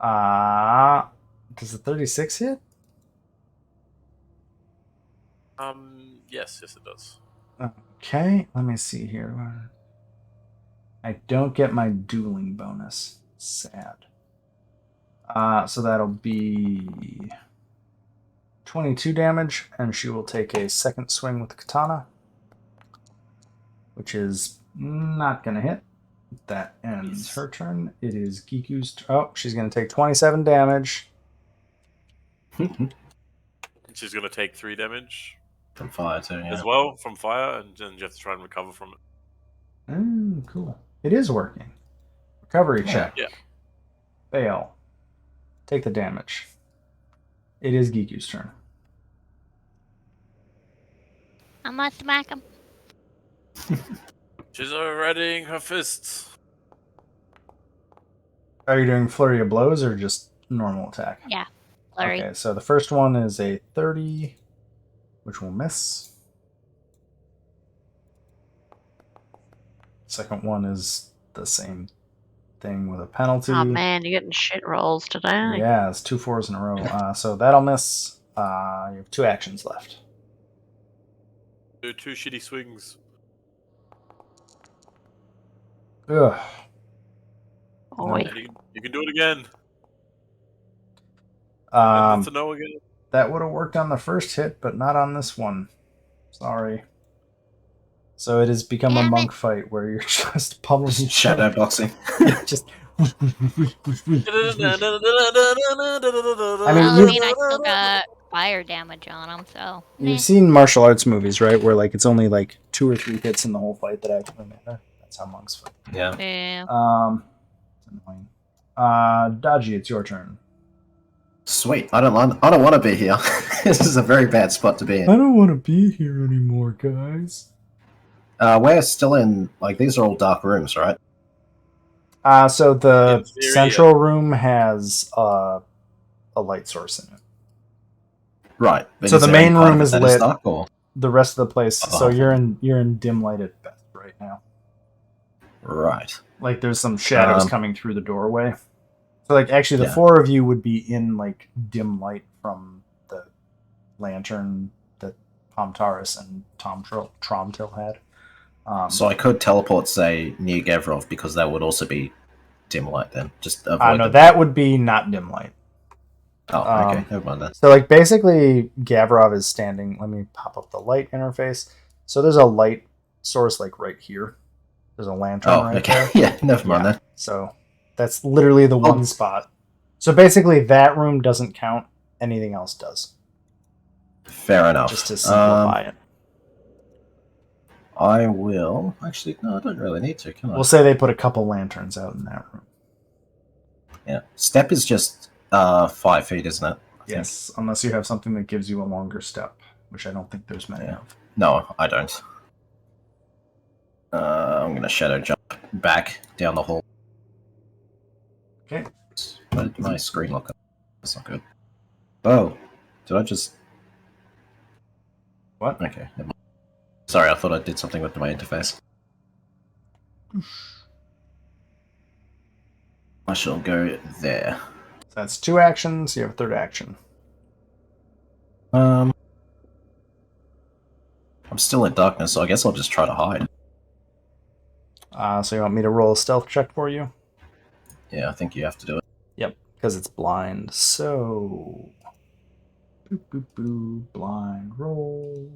Does the 36 hit?
Yes, it does.
Okay, let me see here. I don't get my dueling bonus. Sad. So that'll be 22 damage, and she will take a second swing with the katana, which is not going to hit. That ends her turn. It is Giku's. She's going to take 27 damage.
She's going to take 3 damage
From fire too, yeah.
as well from fire, and then you have to try and recover from it.
Cool. It is working. Recovery check.
Yeah.
Fail. Take the damage. It is Giku's turn.
I'm gonna smack him.
She's readying her fists.
Are you doing flurry of blows or just normal attack?
Yeah, flurry.
Okay, so the first one is a 30, which will miss. Second one is the same thing with a penalty.
Oh man, you're getting shit rolls today.
Yeah, it's 2 4s in a row. So that'll miss. You have 2 actions left.
Do 2 shitty swings.
Ugh.
Oi.
And you can do it again. And that's a no again.
That would have worked on the first hit, but not on this one. Sorry. So it has become a
Damn it.
monk fight where you're just pummeling each
Shadow
other.
boxing.
Just.
I
mean,
I still got fire damage on him, so. meh.
You've seen martial arts movies, right? Where like it's only like 2 or 3 hits in the whole fight that actually matter. That's how monks fight.
Yeah.
Yeah.
Annoying. Dodgy, it's your turn.
Sweet. I don't want to be here. This is a very bad spot to be in.
I don't want to be here anymore, guys.
We're still in like these are all dark rooms, right?
So the
In theory,
central room has a light source in it.
Right. But
So
is
the
there any
main
part
room
of it
is
that
lit.
dark, or?
The rest of the place.
Uh-huh.
So you're in dim light at best right now.
Right.
Like there's some shadows coming through the doorway. So like actually the
Yeah.
4 of you would be in like dim light from the lantern that Taurus and Tromtil had.
So I could teleport, say, near Gavrov because that would also be dim light then. Just avoid
no,
the-
that would be not dim light.
Oh, okay. Never mind that.
So like basically Gavrov is standing. Let me pop up the light interface. So there's a light source like right here. There's a lantern
Oh,
right
okay.
there.
Yeah, never mind
Yeah.
that.
So that's literally the one spot. So basically that room doesn't count. Anything else does.
Fair enough.
Just to simplify it.
I will. Actually, no, I don't really need to, can I?
We'll say they put a couple lanterns out in that room.
Yeah. Step is just 5 feet, isn't it? I think.
Yes, unless you have something that gives you a longer step, which I don't think there's many
Yeah.
of.
No, I don't. I'm going to shadow jump back down the hall.
Okay.
Why did my screen lock up? That's not good. Oh, did I just...
What?
Okay, never mind. Sorry, I thought I did something with my interface. I shall go there.
That's 2 actions. You have a third action.
I'm still in darkness, so I guess I'll just try to hide.
So you want me to roll a stealth check for you?
Yeah, I think you have to do it.
Yep, because it's blind. So, boop, boop, boop, blind roll.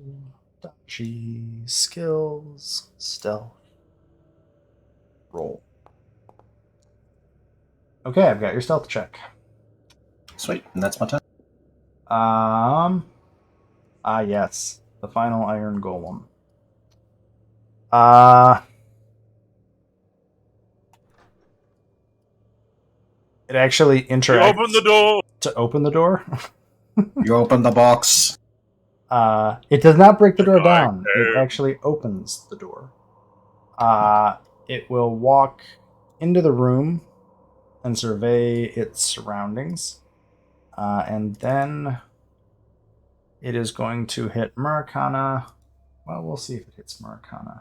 Dodgy. skills, stealth, roll. Okay, I've got your stealth check.
Sweet, and that's my turn.
Yes, the final iron golem. It actually
You
interacts
open the door.
to open the door.
You open the box.
It does not break the door
Goodbye,
down. It
Dave.
actually opens the door. It will walk into the room and survey its surroundings. And then it is going to hit Murakana. Well, we'll see if it hits Murakana.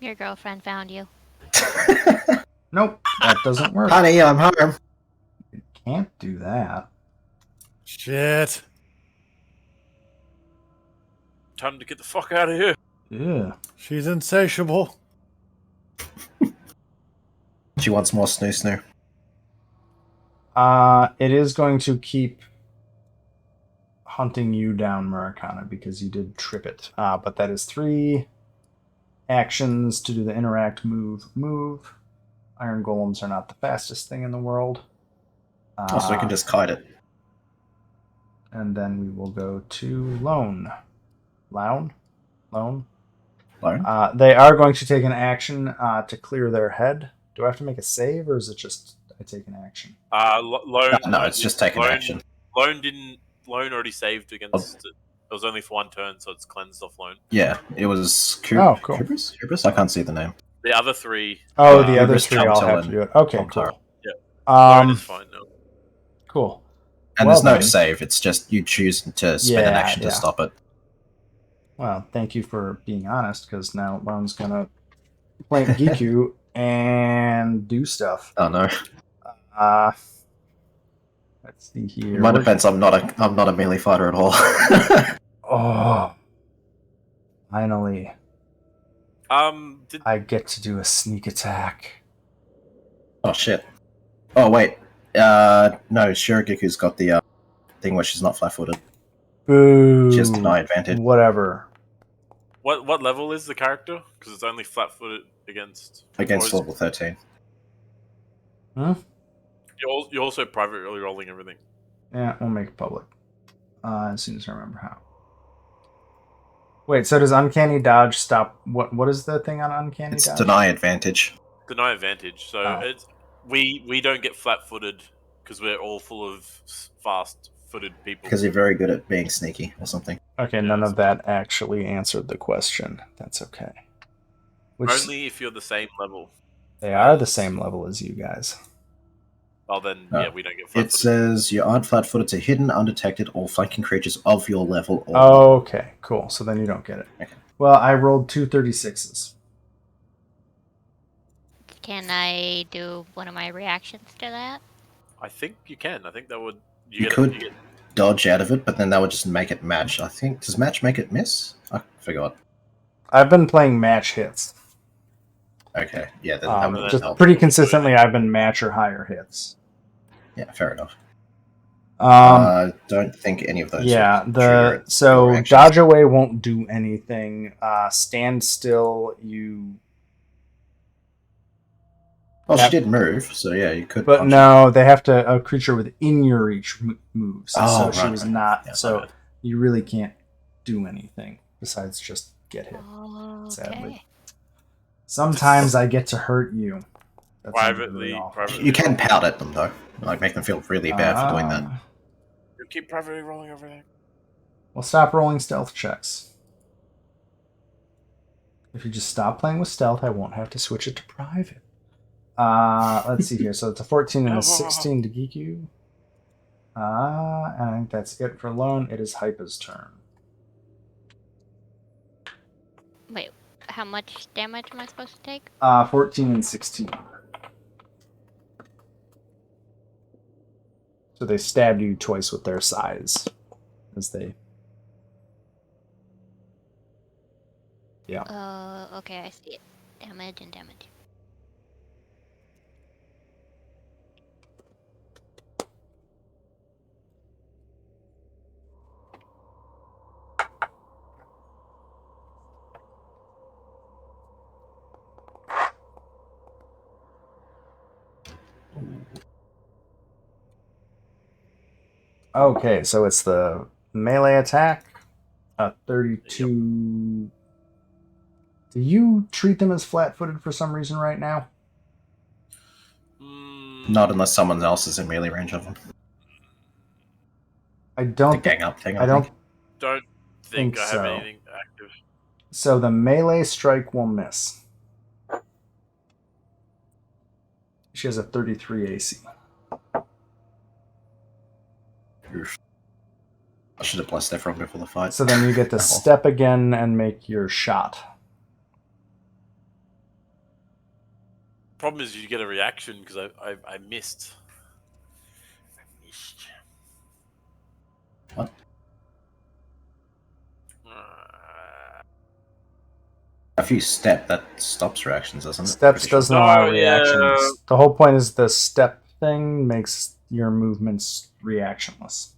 Your girlfriend found you.
Nope, that doesn't work.
Honey, I'm home.
Can't do that.
Shit.
Time to get the fuck out of here.
Yeah.
She's insatiable.
She wants more snoo.
It is going to keep hunting you down, Murakana, because you did trip it. But that is 3 actions to do the interact, move. Iron golems are not the fastest thing in the world.
So we can just kite it.
And then we will go to Lone. Lone?
Lone?
They are going to take an action to clear their head. Do I have to make a save, or is it just I take an action?
Lone.
No, it's just taking action.
Lone already saved against it. It was only for 1 turn, so it's cleansed off Lone.
Yeah, it was
Oh, cool.
Hubris? I can't see the name.
The other 3.
Oh, the other
Hubris,
3 all
Tromtil,
have to
and
do it. Okay,
Tromtil.
cool.
Lone is fine now.
Cool.
And
Well
there's no
then.
save, it's just you choose to spend an action to stop it.
Well, thank you for being honest, because now Lone's gonna play Giku and do stuff.
Oh no.
Let's see here.
My defense, I'm not a melee fighter at all.
Oh, finally,
Did
I get to do a sneak attack.
Oh shit. Oh wait. No, Shirogiku's got the thing where she's not flat-footed.
Boo.
She has deny advantage.
Whatever.
what level is the character? Because it's only flat-footed against
Level 13.
Huh?
You're also privately rolling everything.
Yeah, we'll make it public as soon as I remember how. Wait, so does Uncanny Dodge stop? What is the thing on Uncanny
It's
Dodge?
deny advantage.
Deny advantage. So it's we don't get flat-footed because we're all full of fast-footed people.
Because you're very good at being sneaky or something.
Okay, none of that actually answered the question. That's okay.
Only if you're the same level.
They are the same level as you guys.
Oh, then
No.
yeah, we don't get flat-footed.
It says you aren't flat-footed to hidden, undetected, or flanking creatures of your level. Or
Okay, cool. So then you don't get it.
Okay.
Well, I rolled 2 36s.
Can I do one of my reactions to that?
I think you can. I think that would
You could dodge out of it, but then that would just make it match. I think does match make it miss? I forgot.
I've been playing match hits.
Okay, yeah, then that would
Just
help.
pretty consistently, I've been match or higher hits.
Yeah, fair enough. Don't think any of those.
Yeah,
would trigger it.
so
Your actions.
dodge away won't do anything. Stand still, you.
Well,
Yep.
she did move, so yeah, you could.
But
punch
no, they have to a creature within your reach moves.
Oh,
so she
right,
was
right.
not.
Yeah,
so
okay.
you really can't do anything besides just get hit.
Okay.
Sadly. Sometimes I get to hurt you. That sounds
privately.
awful.
Privately.
You can pout at them though, like make them feel really bad for doing that.
You keep privately rolling everything.
Well, stop rolling stealth checks. If you just stop playing with stealth, I won't have to switch it to private. Let's see here. So it's a 14 and a 16 to Giku. And I think that's it for Lone. It is Hypa's turn.
Wait, how much damage am I supposed to take?
14 and 16. So they stabbed you twice with their size. As they... Yeah.
Okay, I see it. Damage and damage.
Okay, so it's the melee attack. 32. Do you treat them as flat-footed for some reason right now?
Not unless someone else is in melee range of them.
I
The
don't.
gang up thing.
I don't.
Don't think
Think
I have
so.
anything active.
So the melee strike will miss. She has a 33 AC.
Oof. I should have blessed everyone before the fight.
So then you get to step again and make your shot.
Problem is, you get a reaction because I missed.
What? If you step, that stops reactions, doesn't it?
Steps
Pretty sure.
doesn't allow
No,
reactions.
yeah.
The whole point is the step thing makes your movements reactionless.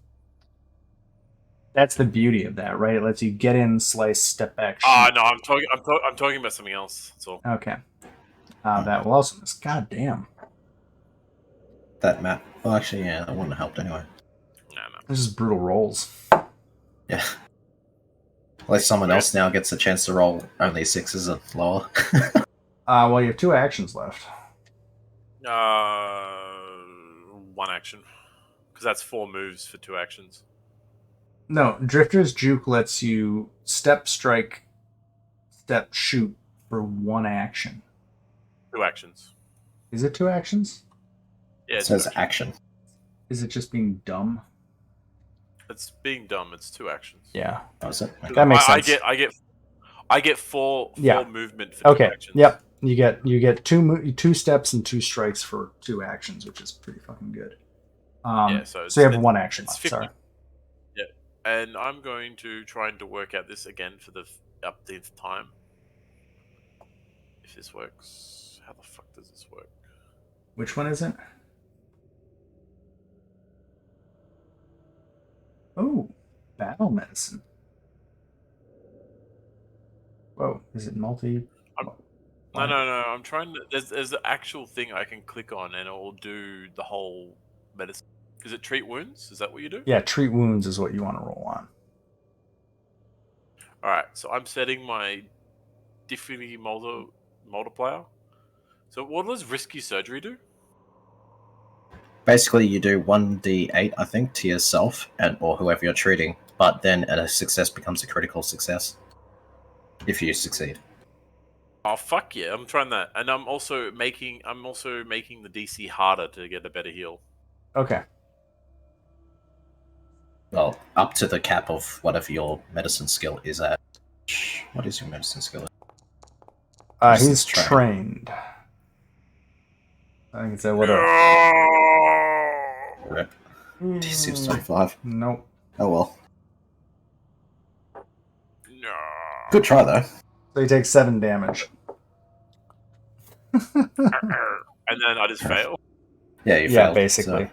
That's the beauty of that, right? It lets you get in, slice, step back, shoot.
No, I'm talking about something else. That's all.
Okay. That will also miss. God damn.
That map. Well, actually, yeah, that wouldn't have helped anyway.
No.
This is brutal rolls.
Yeah. Unless someone else now gets a chance to roll only 6s and lower.
Well, you have 2 actions left.
One action, because that's 4 moves for 2 actions.
No, Drifter's Juke lets you step, strike, step, shoot for 1 action.
2 actions.
Is it 2 actions?
Yeah,
It
it's
says
2 actions.
action.
Is it just being dumb?
It's being dumb. It's 2 actions.
Yeah.
Oh, is it? Okay.
That makes sense.
I get four
Yeah.
movement for 2
Okay.
actions.
Yep. You get 2 steps and 2 strikes for 2 actions, which is pretty fucking good.
Yeah,
so
so
you have 1 action
it's
left.
50.
Sorry.
And I'm going to try to work out this again for the updated time. If this works, how the fuck does this work?
Which one is it? Oh, battle medicine. Whoa, is it multi?
No. I'm trying to. There's the actual thing I can click on, and it will do the whole medicine. Is it treat wounds? Is that what you do?
Yeah, treat wounds is what you want to roll on.
All right. So I'm setting my difficulty multiplier. So what does risky surgery do?
Basically, you do 1d8, I think, to yourself or whoever you're treating, but then a success becomes a critical success. If you succeed.
Oh fuck yeah! I'm trying that, and I'm also making the DC harder to get a better heal.
Okay.
Well, up to the cap of whatever your medicine skill is at. What is your medicine skill?
He's trained. I think it's at what a...
Rip. DC 25.
Nope.
Oh well.
No.
Good try though.
So he takes 7 damage.
And then I just fail.
Yeah, you
Yeah,
failed.
basically.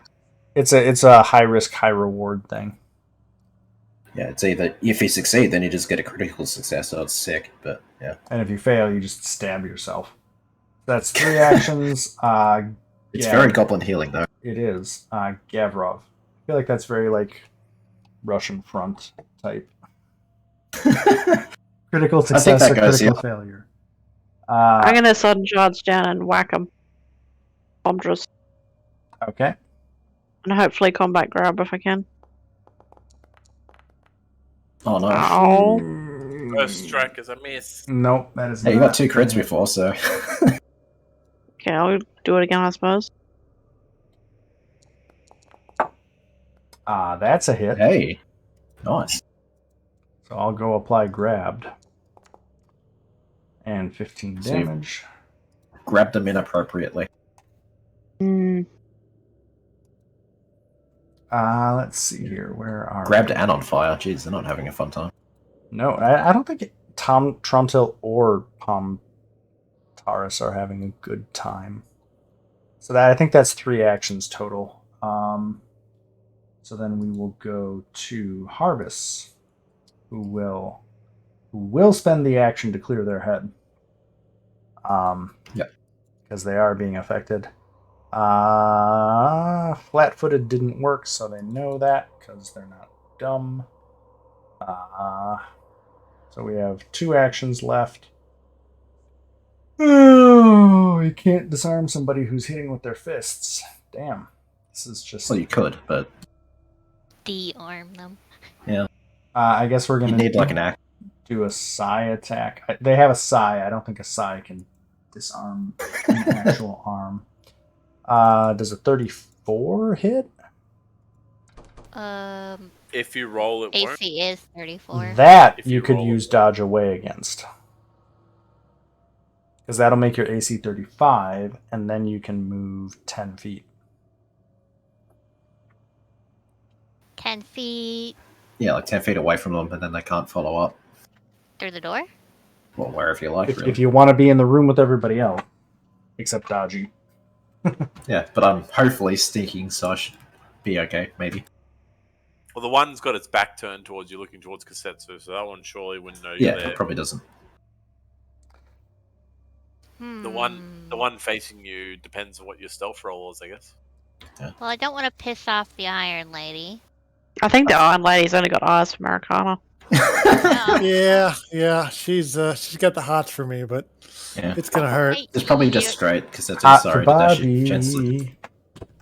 So,
It's a high risk, high reward thing.
yeah, it's either if you succeed, then you just get a critical success, so it's sick. But yeah,
And if you fail, you just stab yourself. That's 3 actions.
it's very goblin healing though.
It is. Gavrov. I feel like that's very, like, Russian front type. Critical success
that
or
goes,
critical
yeah.
failure.
I'm gonna sudden charge down and whack him. Bombdress.
Okay.
And hopefully combat grab if I can.
Oh no!
Ow.
First strike is a miss.
Nope, that is
Hey, you
not.
got 2 crits before, so
Okay, I'll do it again, I suppose.
That's a hit.
hey, nice.
So I'll go apply grabbed. And 15
So you-
damage.
Grabbed them inappropriately.
Let's see here. Where are
Grabbed and on fire. Jeez, they're not having a fun time.
No, I don't think Tromtil or Taurus are having a good time. So I think that's 3 actions total. So then we will go to Harvest, who will spend the action to clear their head.
Yep.
Because they are being affected. Flat-footed didn't work, so they know that because they're not dumb. So we have 2 actions left. Oh, you can't disarm somebody who's hitting with their fists. Damn. This is just...
Well, you could, but
De-arm them.
I guess we're
you
going
need like
to
an act.
do a psi attack. They have a psi. I don't think a psi can disarm an actual arm. Does a 34 hit?
If you roll, it won't.
AC is 34.
That
If
you
you
could
roll
use
it.
dodge away against. Because that'll make your AC 35, and then you can move 10 feet.
10 feet
Yeah, like 10 feet away from them, and then they can't follow up.
through the door?
Well, wherever you like,
If,
really.
if you want to be in the room with everybody else, except dodgy.
Yeah, but I'm hopefully sneaking, so I should be okay, maybe.
Well, the one's got its back turned towards you, looking towards Kasetsu, so that one surely wouldn't know
Yeah,
you're there.
it probably doesn't.
The one facing you depends on what your stealth roll is, I guess.
Well, I don't want to piss off the Iron Lady.
I think the Iron Lady's only got eyes for Americana.
No.
Yeah. She's got the hots for me, but
Yeah.
it's gonna hurt.
Hey,
It's probably
you-
just straight, because it's
Hot for
sorry to dash you chances.
Bobby.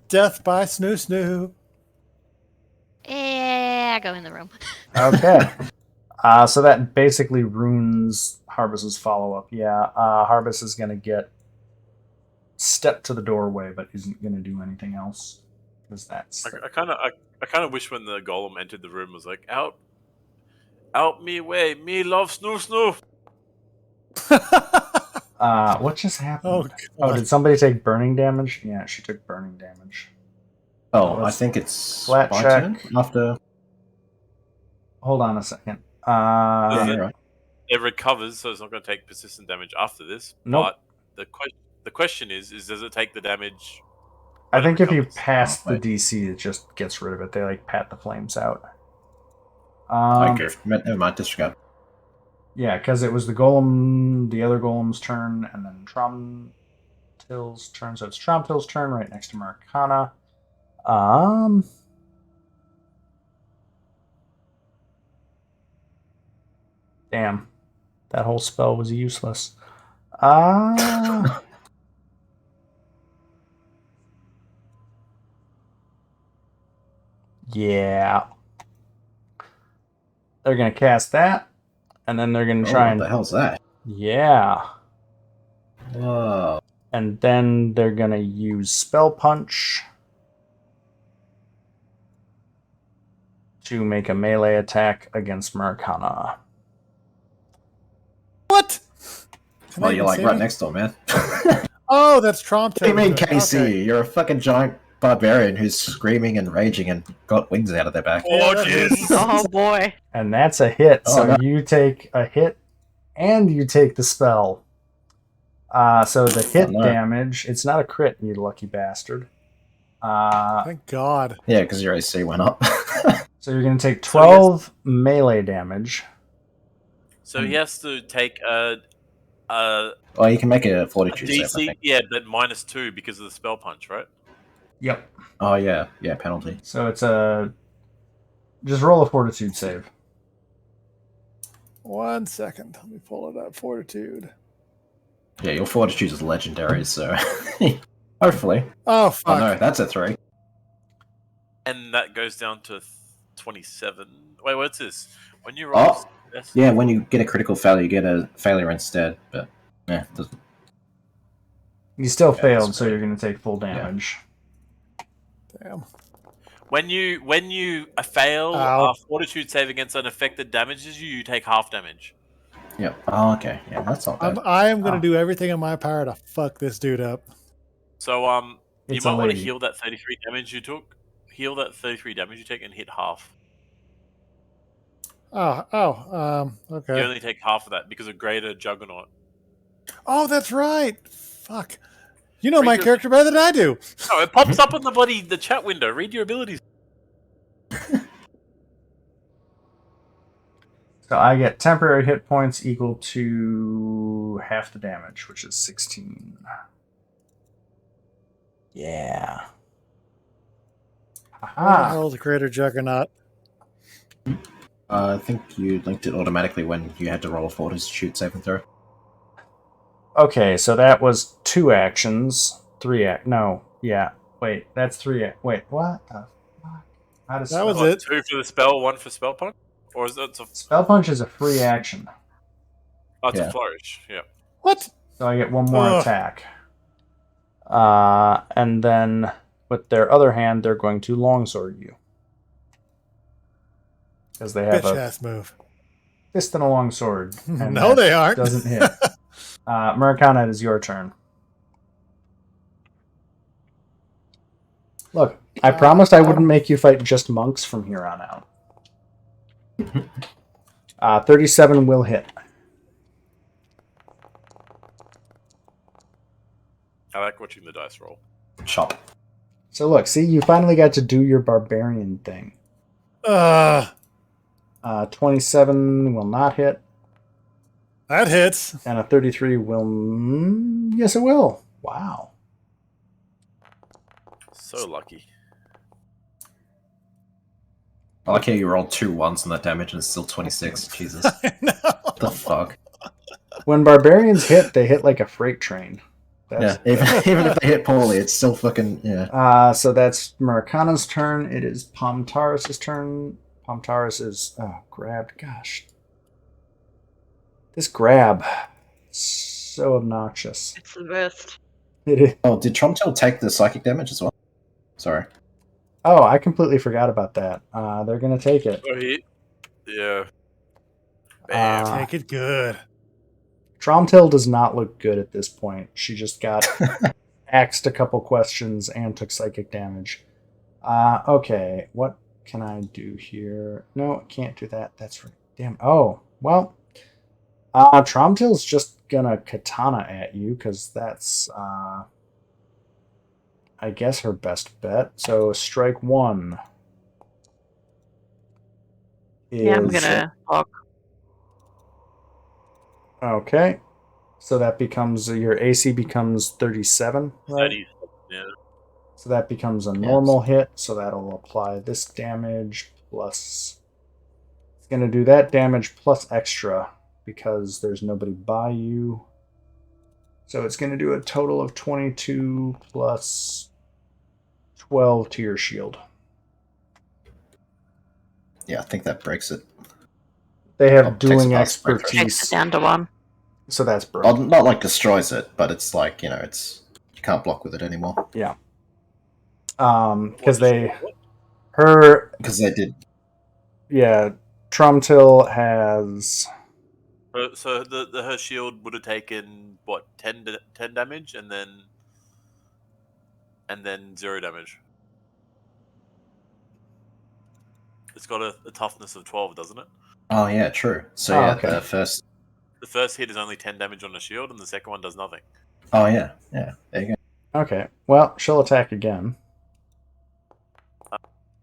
Death by Snoo.
Yeah, go in the room.
Okay. So that basically ruins Harbis's follow-up. Yeah, Harbis is going to get step to the doorway, but isn't going to do anything else. Because that's...
I kind of wish when the golem entered the room was like, out me way, me love snoo.
What just happened?
Oh,
Oh,
God.
did somebody take burning damage? Yeah, she took burning damage.
Oh,
Well,
I think it's
flat
my
check.
turn after.
Hold on a second.
Yeah, you're right.
It recovers, so it's not going to take persistent damage after this.
Nope.
But the question is does it take the damage?
I
when it
think if you
recovers?
pass
Oh,
the
wait.
DC, it just gets rid of it. They like pat the flames out.
Okay, never mind, disregard.
Yeah, because it was the other golem's turn, and then Tromtil's turn. So it's Tromtil's turn right next to Maracana. Damn. That whole spell was useless. Yeah. They're going to cast that, and then they're going to try
What
and...
the hell's that?
Yeah.
Whoa.
And then they're going to use Spell Punch to make a melee attack against Maracana.
What? Can
Well,
they
you're like
see
right
me?
next door, man.
Oh, that's Tromtil.
What do you mean,
Okay.
KC? You're a fucking giant barbarian who's screaming and raging and got wings out of their back.
Oh,
Yeah.
jeez.
Oh boy.
And that's a hit.
Oh,
So
no.
you take a hit and you take the spell. So the hit
Oh, no.
damage, it's not a crit, you lucky bastard.
Thank God.
Yeah, because your AC went up.
So you're going to take
So yes.
12 melee damage.
So he has to take a
Well, you can make a fortitude save, I
DC,
think.
yeah, but -2 because of the spell punch, right?
Yep.
Oh, yeah, penalty.
So it's a... Just roll a fortitude save.
1 second. Let me pull it up. Fortitude.
Yeah, your fortitude is legendary, so hopefully.
Oh,
Oh
fuck.
no, that's a 3.
And that goes down to 27. Wait, what's this? When you roll...
Oh, yeah, when you get a critical failure, you get a failure instead. But yeah, it doesn't.
You still
Yeah,
failed,
that's
so
great.
you're going to take full damage.
Damn.
When you fail
Ow.
a fortitude save against unaffected damages you take half damage.
Yeah. Oh, okay. Yeah, that's not bad.
I am going to
Oh.
do everything in my power to fuck this dude up.
So you
It's a
might want to
lady.
heal that 33 damage you took. Heal that 33 damage you take and hit half.
Okay.
You only take half of that because of greater juggernaut.
Oh, that's right. Fuck. You know my
Read your-
character better than I do.
No, it pops up on the chat window. Read your abilities.
So I get temporary hit points equal to half the damage, which is 16. Yeah.
Where the
Aha.
hell is the Greater Juggernaut?
I think you linked it automatically when you had to roll a fortitude saving throw.
Okay, so that was 2 actions. 3 no. Yeah. Wait, that's 3 wait, what the fuck? How does
That was
What,
it.
2 for the spell, 1 for spell punch? Or is that
Spell Punch is a free action.
it's a
Yeah.
flourish? Yeah.
What?
So I get 1 more
Ugh.
attack. And then with their other hand, they're going to longsword you. Because they have
Bitch
a
ass move.
fist and a longsword. And
No,
that
they aren't.
Doesn't hit. Murakana, it is your turn. Look, I promised I wouldn't make you fight just monks from here on out. 37 will hit.
I like watching the dice roll.
Chop.
So look, see, you finally got to do your barbarian thing. 27 will not hit,
That hits.
and a 33 will... yes, it will. Wow.
So lucky.
I like how you rolled 2 1s on that damage and it's still 26. Jesus.
No.
What the fuck?
When barbarians hit, they hit like a freight train.
Yeah, even if they hit poorly, it's still fucking, yeah.
So that's Murakana's turn. It is Taurus' turn. Taurus is grabbed. Gosh. This grab. So obnoxious.
It's the best.
It is.
Oh, did Tromtil take the psychic damage as well? Sorry.
Oh, I completely forgot about that. They're going to take it.
Oh, yeah. Bam.
Take it good.
Tromtil does not look good at this point. She just got axed a couple questions and took psychic damage. Okay, what can I do here? No, I can't do that. That's right. Damn. Oh, well. Tromtil's just gonna katana at you, because that's, I guess, her best bet. So, strike 1.
Yeah, I'm
is-
gonna block.
Okay. So that becomes, your AC becomes 37, right?
30. Yeah.
So that becomes a normal hit, so that'll apply this damage plus... It's going to do that damage plus extra, because there's nobody by you. So it's going to do a total of 22 plus 12 to your shield.
Yeah, I think that breaks it.
They have
Takes
dueling
a pass, break through.
Takes it
expertise,
down to 1.
so that's
Well,
broken.
not like destroys it, but it's like, it's you can't block with it anymore.
Because
What,
they...
what?
Her...
Because they did.
Yeah, Tromtil has...
So her shield would have taken what 10 damage and then 0 damage. It's got a toughness of 12, doesn't it?
Oh, yeah, true. So,
Oh,
yeah,
okay.
The first hit is only 10 damage on the shield, and the second one does nothing.
Oh, yeah. Yeah, there you go.
Okay, well, she'll attack again.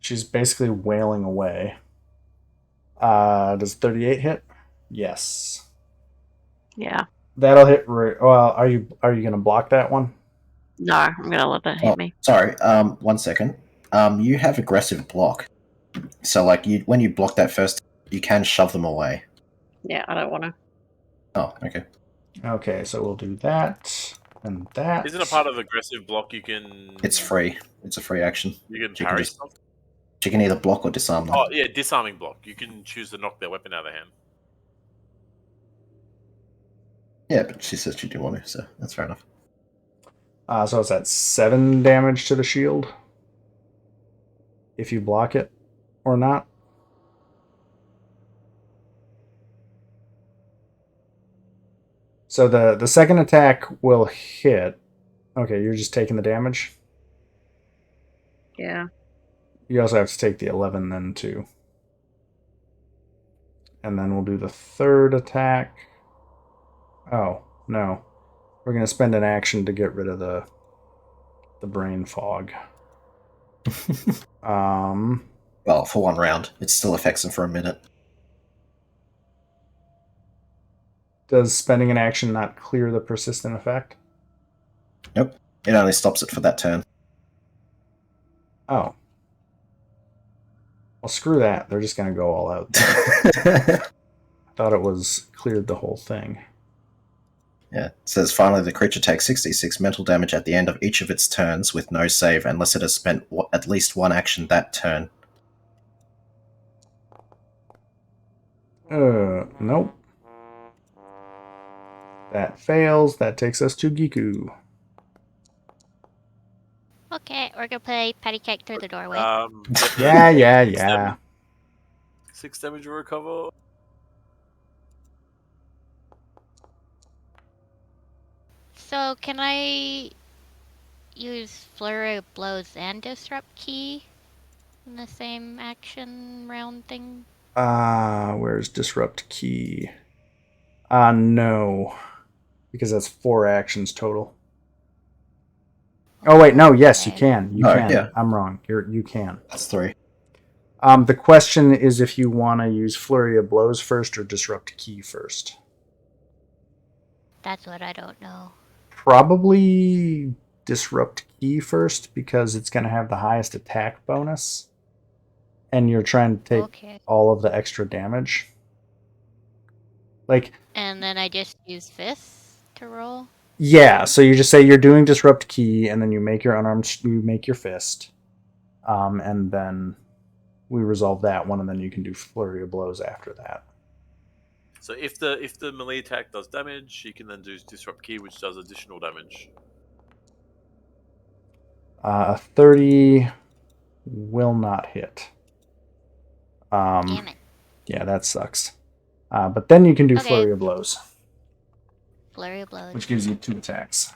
She's basically wailing away. Does 38 hit? Yes.
Yeah.
That'll hit. Well, are you gonna block that one?
No, I'm gonna let it hit me.
Sorry, 1 second. You have aggressive block. So, like, when you block that first, you can shove them away.
Yeah, I don't want to.
Oh, okay.
Okay, so we'll do that and that.
Isn't a part of aggressive block you can?
It's free. It's a free action.
You can
You can
parry
just-
stuff.
You can either block or disarm them.
Oh yeah, disarming block. You can choose to knock their weapon out of their hand.
Yeah, but she says she didn't want to, so that's fair enough.
So it's at 7 damage to the shield. If you block it or not. So the second attack will hit. Okay, you're just taking the damage.
Yeah.
You also have to take the 11 then too. And then we'll do the third attack. Oh, no. We're going to spend an action to get rid of the brain fog.
Well, for 1 round. It still affects them for a minute.
Does spending an action not clear the persistent effect?
Nope. It only stops it for that turn.
Oh. Well, screw that. They're just going to go all out. Thought it was cleared the whole thing.
Yeah, it says finally the creature takes 66 mental damage at the end of each of its turns with no save unless it has spent at least one action that turn.
Nope. That fails. That takes us to Giku.
Okay, we're gonna play patty cake through the doorway.
Yeah.
6 damage to recover.
So can I use Flurry of Blows and Disrupt Key in the same action round thing?
Where's Disrupt Key? No. Because that's 4 actions total. Oh, wait, no, yes, you
Okay.
can. You
Oh,
can.
yeah.
I'm wrong. You can.
That's 3.
The question is if you want to use Flurry of Blows first or Disrupt Key first.
That's what I don't know.
Probably Disrupt Key first because it's going to have the highest attack bonus. And you're trying to take
Okay.
all of the extra damage. Like,
And then I just use fists to roll?
yeah, so you just say you're doing Disrupt Key, and then you make your unarmed, you make your fist. And then we resolve that one, and then you can do Flurry of Blows after that.
So if the melee attack does damage, you can then do Disrupt Key, which does additional damage.
A 30 will not hit.
Damn it.
Yeah, that sucks. But then you can do
Okay.
Flurry of Blows,
Flurry of Blows.
which gives you 2 attacks.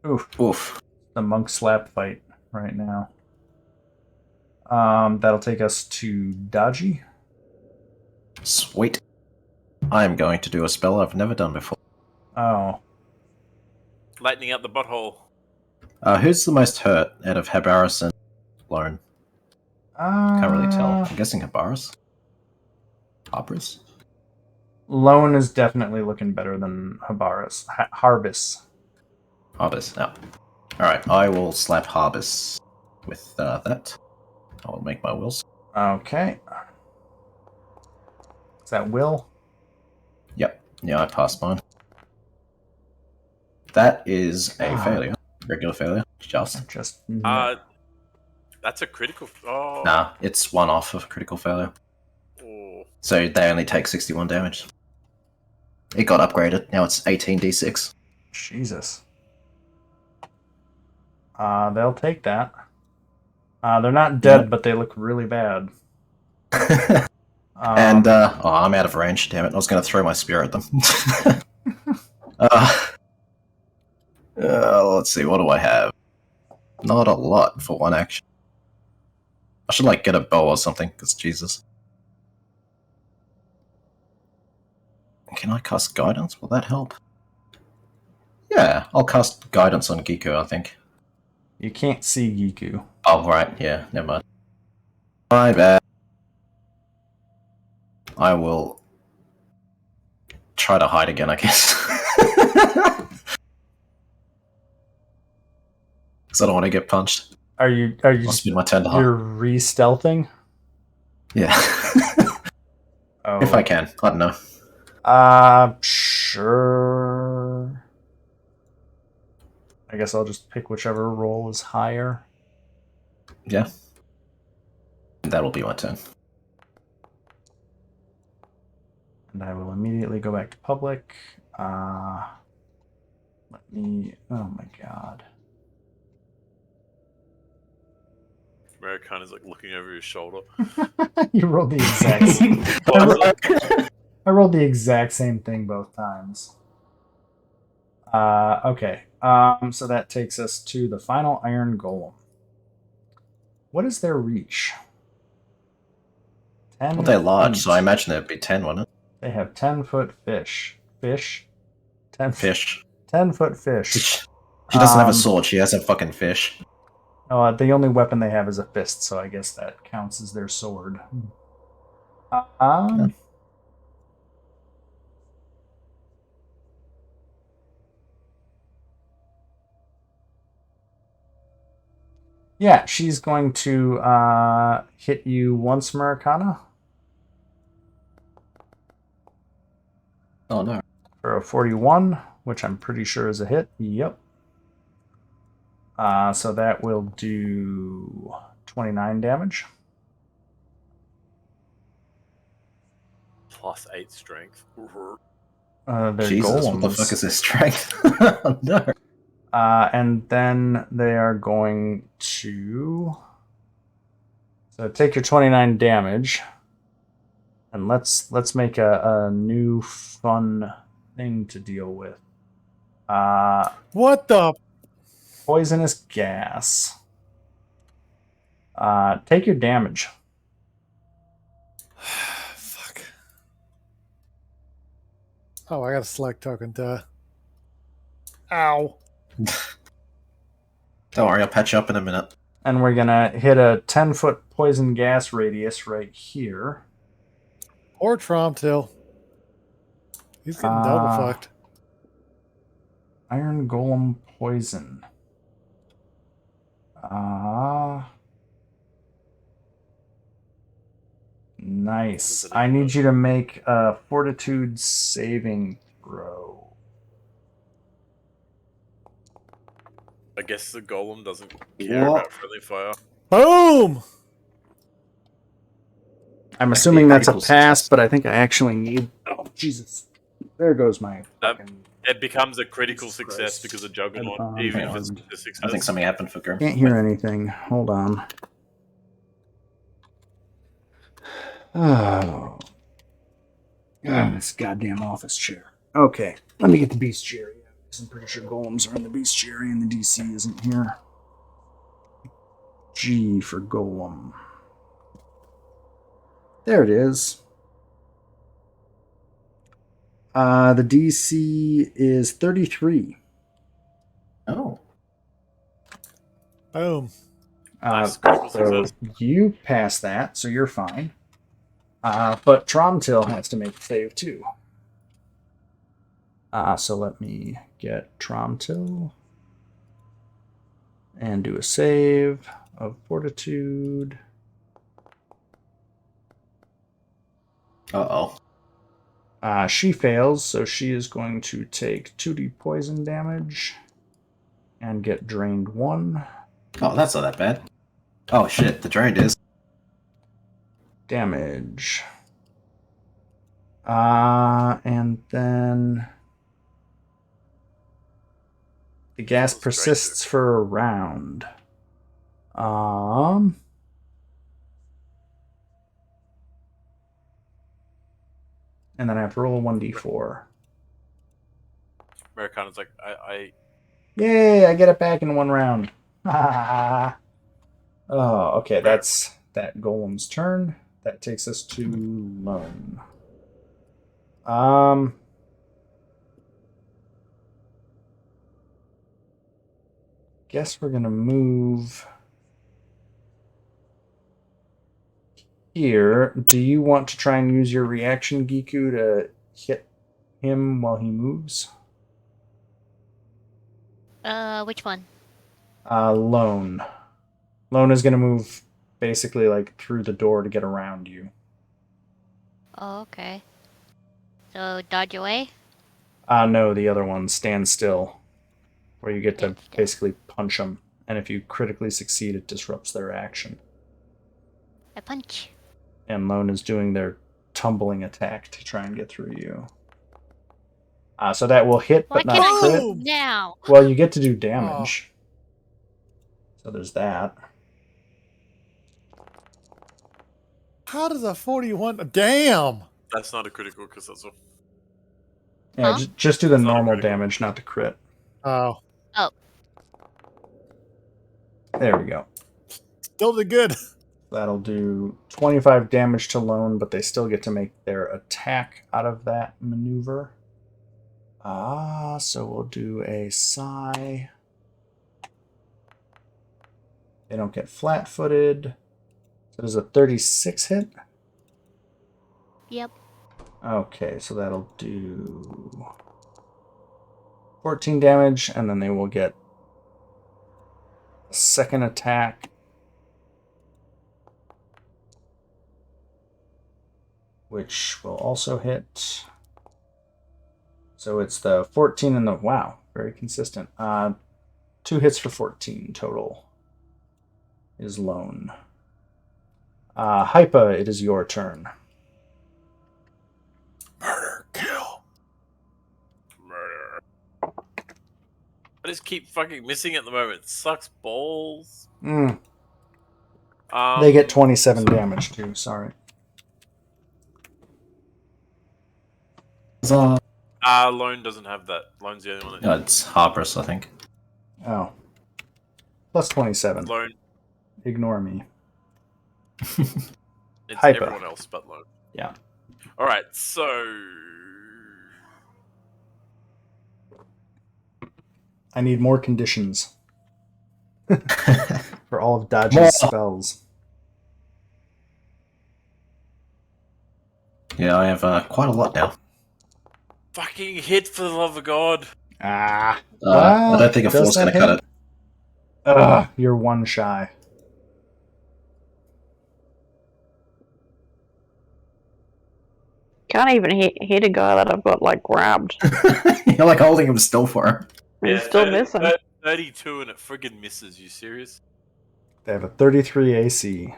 Oof.
The monk slap fight right now. That'll take us to Dodgy.
Sweet. I am going to do a spell I've never done before.
Oh,
Lightning out the butthole.
Who's the most hurt out of Habaris and Lauren? Can't really tell. I'm guessing Habaris? Harbis?
Lone is definitely looking better than Harbis.
Harbis, no. Alright, I will slap Harbis with that. I will make my wills.
Okay. Is that Will?
Yep. Yeah, I passed mine. That is a
Ah.
failure. Regular failure. Just.
That's a critical. Oh.
Nah, it's one off of critical failure.
Oh.
So they only take 61 damage. It got upgraded. Now it's 18d6.
Jesus. They'll take that. They're not dead,
Yeah.
but they look really bad.
And, I'm out of range, damn it. I was going to throw my spear at them. Let's see, what do I have? Not a lot for one action. I should, get a bow or something, because Jesus. Can I cast Guidance? Will that help? Yeah, I'll cast Guidance on Giku, I think.
You can't see Giku.
Oh, right, yeah, never mind. My bad. I will try to hide again, I guess. Because I don't want to get punched.
Are you
I'll spend my turn to hide.
you're re-stealthing?
Yeah.
Oh.
If I can. I don't know.
Sure. I guess I'll just pick whichever roll is higher.
Yeah. That'll be my turn.
And I will immediately go back to public. Let me... Oh my god.
American is looking over his shoulder.
You rolled the exact same... I rolled the exact same thing both times. Okay. So that takes us to the final Iron Golem. What is their reach? 10
Well, they're large,
feet.
so I imagine there'd be 10, wouldn't it?
They have 10-foot fish. Fish?
5 fish.
10-foot fish.
She doesn't have a sword, she has a fucking fish.
The only weapon they have is a fist, so I guess that counts as their sword. Yeah, she's going to hit you once, Maracana,
Oh no.
for a 41, which I'm pretty sure is a hit. Yep. So that will do 29 damage.
+8 strength.
They're
Jesus,
golems.
what the fuck is this strength? No.
And then they are going to... So take your 29 damage. And let's make a new fun thing to deal with.
What the?
Poisonous gas. Take your damage.
Fuck. Oh, I got a select token, duh. Ow.
Don't worry, I'll patch you up in a minute.
And we're going to hit a 10-foot poison gas radius right here.
Or Tromtil. He's getting double fucked.
Iron Golem poison. Nice. I need you to make a fortitude saving throw.
I guess the golem doesn't care
What?
about friendly fire.
Boom!
I'm
Like
assuming
the
that's a
critical
pass,
success.
but I think I actually need... Oh, Jesus. There goes my fucking...
It becomes a critical
Jesus
success
Christ.
because of Juggernaut,
I'm
even if it's
unarmed.
a success.
I think something happened for Grim.
Can't hear anything. Hold on. Oh. This goddamn office chair. Okay, let me get the beast chair. I'm pretty sure golems are in the beast chair and the DC isn't here. G for golem. There it is. The DC is 33.
Oh.
Boom.
Nice, critical
So
success.
you pass that, so you're fine. But Tromtil has to make a save too. So let me get Tromtil and do a save of fortitude.
Uh-oh.
She fails, so she is going to take 2d poison damage and get drained 1
Oh, that's not that bad. Oh shit, the drained is.
damage. And then the gas
Feels
persists for a round. And then I have to roll a 1d4.
Americana's like, I
Yay, I get it back in 1 round. Oh, okay, that's that golem's turn. That takes us to Lone. Guess we're gonna move here. Do you want to try and use your reaction, Giku, to hit him while he moves?
Which one?
Lone. Lone is gonna move basically like through the door to get around you.
Oh, okay. So dodge away.
No, the other one, stand still, where you get to
Stand still.
basically punch them, and if you critically succeed, it disrupts their action.
I punch.
And Lone is doing their tumbling attack to try and get through you. So that will hit,
Why
but
can't
not
I
crit.
move now?
Well, you get to do damage. So there's that.
How does a 41... Damn!
that's not a critical because that's a
Yeah,
Huh?
just do the
It's not a
normal
critical.
damage, not the crit.
Oh.
There we go.
Still did good.
That'll do 25 damage to Lone, but they still get to make their attack out of that maneuver. So we'll do a sigh. They don't get flat-footed. So does a 36 hit?
Yep.
Okay, so that'll do 14 damage, and then they will get a second attack. Which will also hit. So it's the 14 and the... Wow, very consistent. 2 hits for 14 total is lone. Hypa, it is your turn.
Murder, kill.
Murder. I just keep fucking missing at the moment. It sucks balls.
They get 27
so-
damage too, sorry.
Lone doesn't have that. Lone's the only one that
No, it's Harper's, I think.
Oh. Plus 27.
Lone.
Ignore me.
It's
Hyper.
everyone else but Lone.
Yeah.
Alright, so...
I need more conditions for all of Dodge's
More.
spells.
Yeah, I have quite a lot now.
Fucking hit, for the love of God.
Ah.
I don't think a
does
4's going
that
to cut
hit?
it.
Ugh, you're one shy.
Can't even hit a guy that I've got like grabbed.
You're like holding him still for him.
He's still missing.
32 and it friggin' misses. You serious?
They have a 33 AC.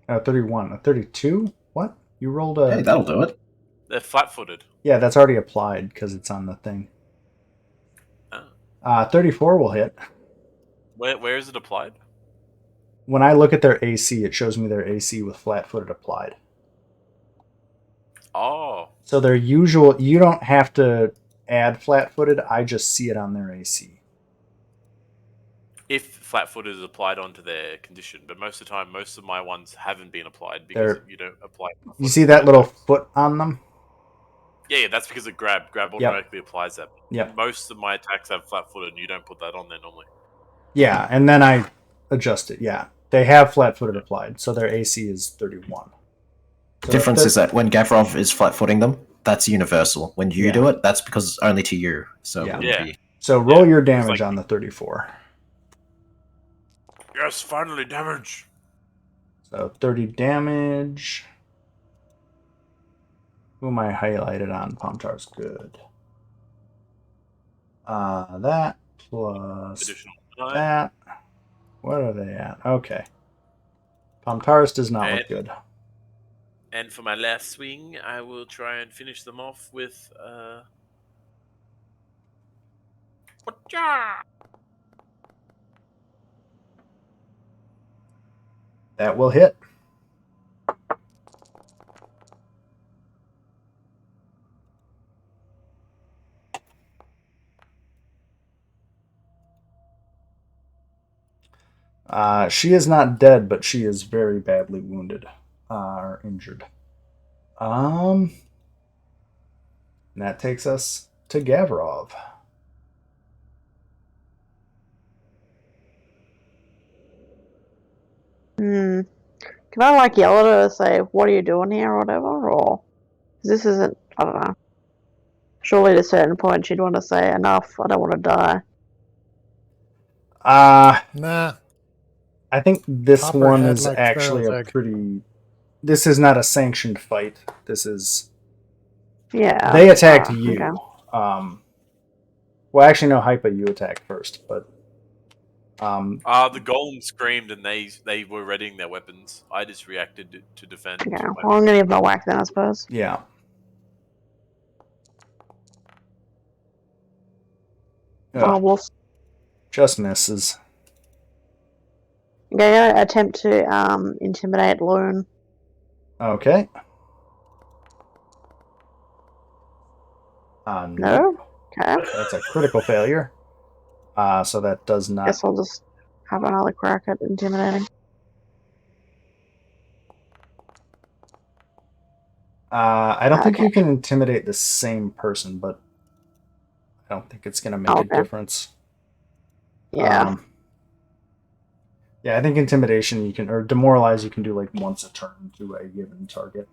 31. A 32? What? You rolled a...
Hey, that'll do it.
They're flat-footed.
Yeah, that's already applied because it's on the thing.
Oh.
34 will hit.
Where is it applied?
When I look at their AC, it shows me their AC with flat-footed applied.
Oh.
So their usual... You don't have to add flat-footed. I just see it on their AC.
If flat-footed is applied onto their condition, but most of the time, most of my ones haven't been applied because you don't apply.
You see that little foot on them?
Yeah, that's because of grab. Grab automatically applies that.
Yep.
Most of my attacks have flat-footed, and you don't put that on there normally.
Yeah, and then I adjust it. Yeah, they have flat-footed applied, so their AC is 31. So
Difference is that when Gavrov is flat-footing them, that's universal. When you
Yeah.
do it, that's because it's only to you. So
Yeah.
it wouldn't
Yeah.
be-
So roll your
it's
damage
like-
on the 34.
Yes, finally damage.
So 30 damage. Who am I highlighted on? Pomtar's good. That plus
Additional 9.
that. What are they at? Okay. Pomtaris does not look good.
And for my last swing, I will try and finish them off with Whatcha?
That will hit. She is not dead, but she is very badly wounded or injured. And that takes us to Gavrov.
Can I like yell at her and say, "What are you doing here?" or whatever? Or 'cause this isn't. I don't know. Surely at a certain point she'd want to say, "Enough! I don't want to die."
Nah.
I think this
Copper
one
head
is
like
actually
sparrow's
a
egg.
pretty. This is not a sanctioned fight. This is.
Yeah.
They attacked you.
Okay.
Well, actually, no, Hypa, you attacked first, but.
The golem screamed and they were readying their weapons. I just reacted to defend.
Yeah.
my-
Well, I'm gonna give them a whack then, I suppose.
Yeah.
Oh,
Ugh,
we'll
just misses.
okay, attempt to intimidate Loon.
Okay.
No. Okay.
That's a critical failure. So that does not.
Guess I'll just have another crack at intimidating.
I don't think
Okay.
you can intimidate the same person, but I don't think it's going to make a
Okay.
difference.
Yeah.
Yeah, I think intimidation you can, or demoralize you can do like once a turn to a given target.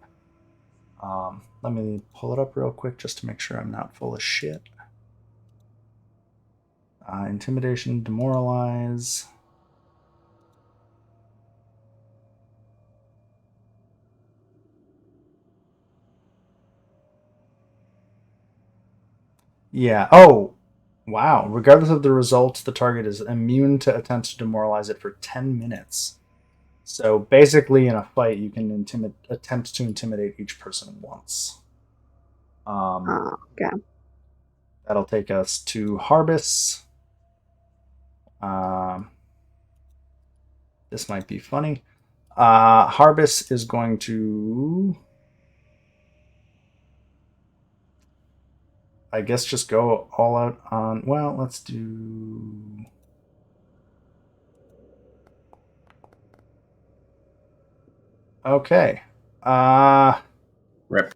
Let me pull it up real quick just to make sure I'm not full of shit. Intimidation, demoralize. Yeah. Oh, wow. Regardless of the result, the target is immune to attempts to demoralize it for 10 minutes. So basically, in a fight, you can attempt to intimidate each person once.
Okay.
That'll take us to Harbis. This might be funny. Harbis is going to, I guess, just go all out on. Well, let's do. Okay.
Rip.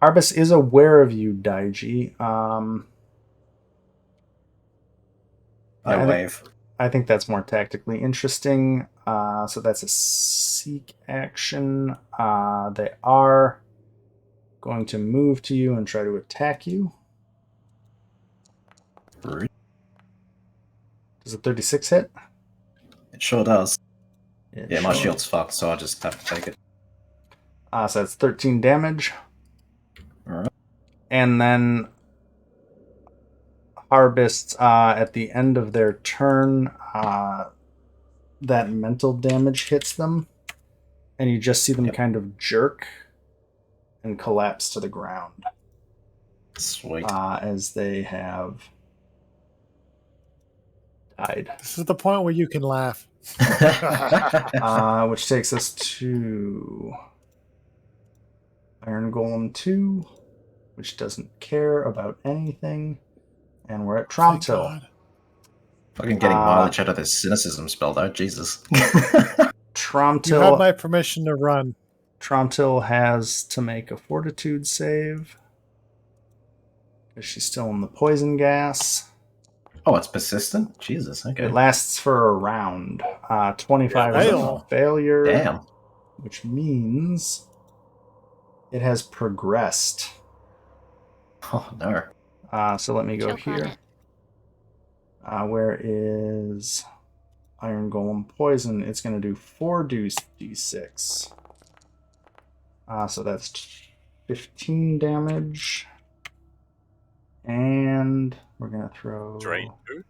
Harbis is aware of you, Daiji. I think that's more tactically interesting. So that's a seek action. They are going to move to you and try to attack you.
Rude.
Does a 36 hit?
It sure does.
It
My
sure-
shield's fucked, so I just have to take it.
So that's 13 damage.
Alright.
And then Harvests, at the end of their turn, that mental damage hits them, and you just see them kind of jerk and collapse to the ground.
Sweet.
As they have died.
This is the point where you can laugh.
Which takes us to Iron Golem 2, which doesn't care about anything. And we're at
Thank
Tromtil.
God.
Fucking getting mileage out of this cynicism spell, though. Jesus.
You have
Tromtil,
my permission to run.
Tromtil has to make a fortitude save. Because she's still in the poison gas.
Oh, it's persistent? Jesus, okay.
It lasts for a round. 25 is
Fail.
a failure.
Damn.
Which means it has progressed.
Oh, no.
So let me go
Choke on
here.
it.
Where is Iron Golem Poison? It's going to do 4d6. So that's 15 damage. And we're going to throw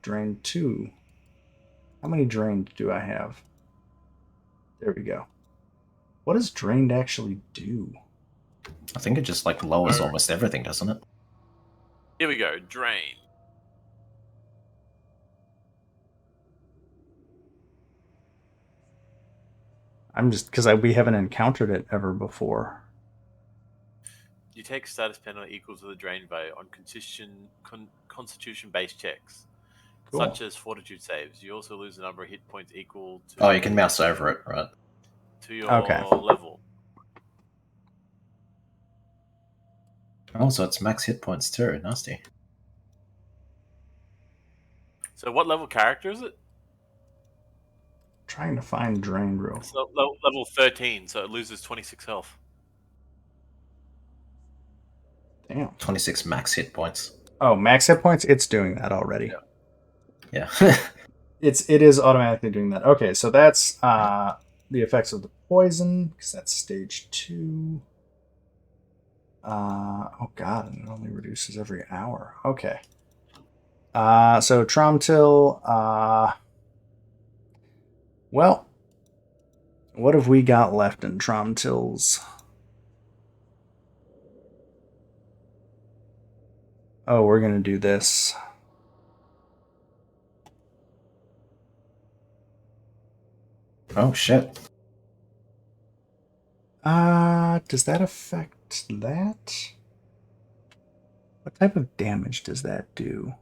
Drain 2. How many drained do I have? There we go. What does drained actually do?
I think it just, like, lowers almost everything, doesn't it?
Here we go. Drain.
I'm just because we haven't encountered it ever before.
You take status penalty equal to the drain value on constitution-based checks,
Cool.
such as fortitude saves. You also lose the number of hit points equal to.
Oh, you can mouse over it, right?
To your
Okay.
level.
Oh, so it's max hit points too. Nasty.
So, what level character is it?
Trying to find drained real.
So, level 13, so it loses 26 health.
Damn.
26 max hit points.
Oh, max hit points. It's doing that already.
Yeah.
It is automatically doing that. Okay, so that's the effects of the poison, because that's stage 2. Oh god, and it only reduces every hour. Okay. So Tromtil, well, what have we got left in Tromtil's? Oh, we're gonna do this.
Oh, shit.
Does that affect that? What type of damage does that do?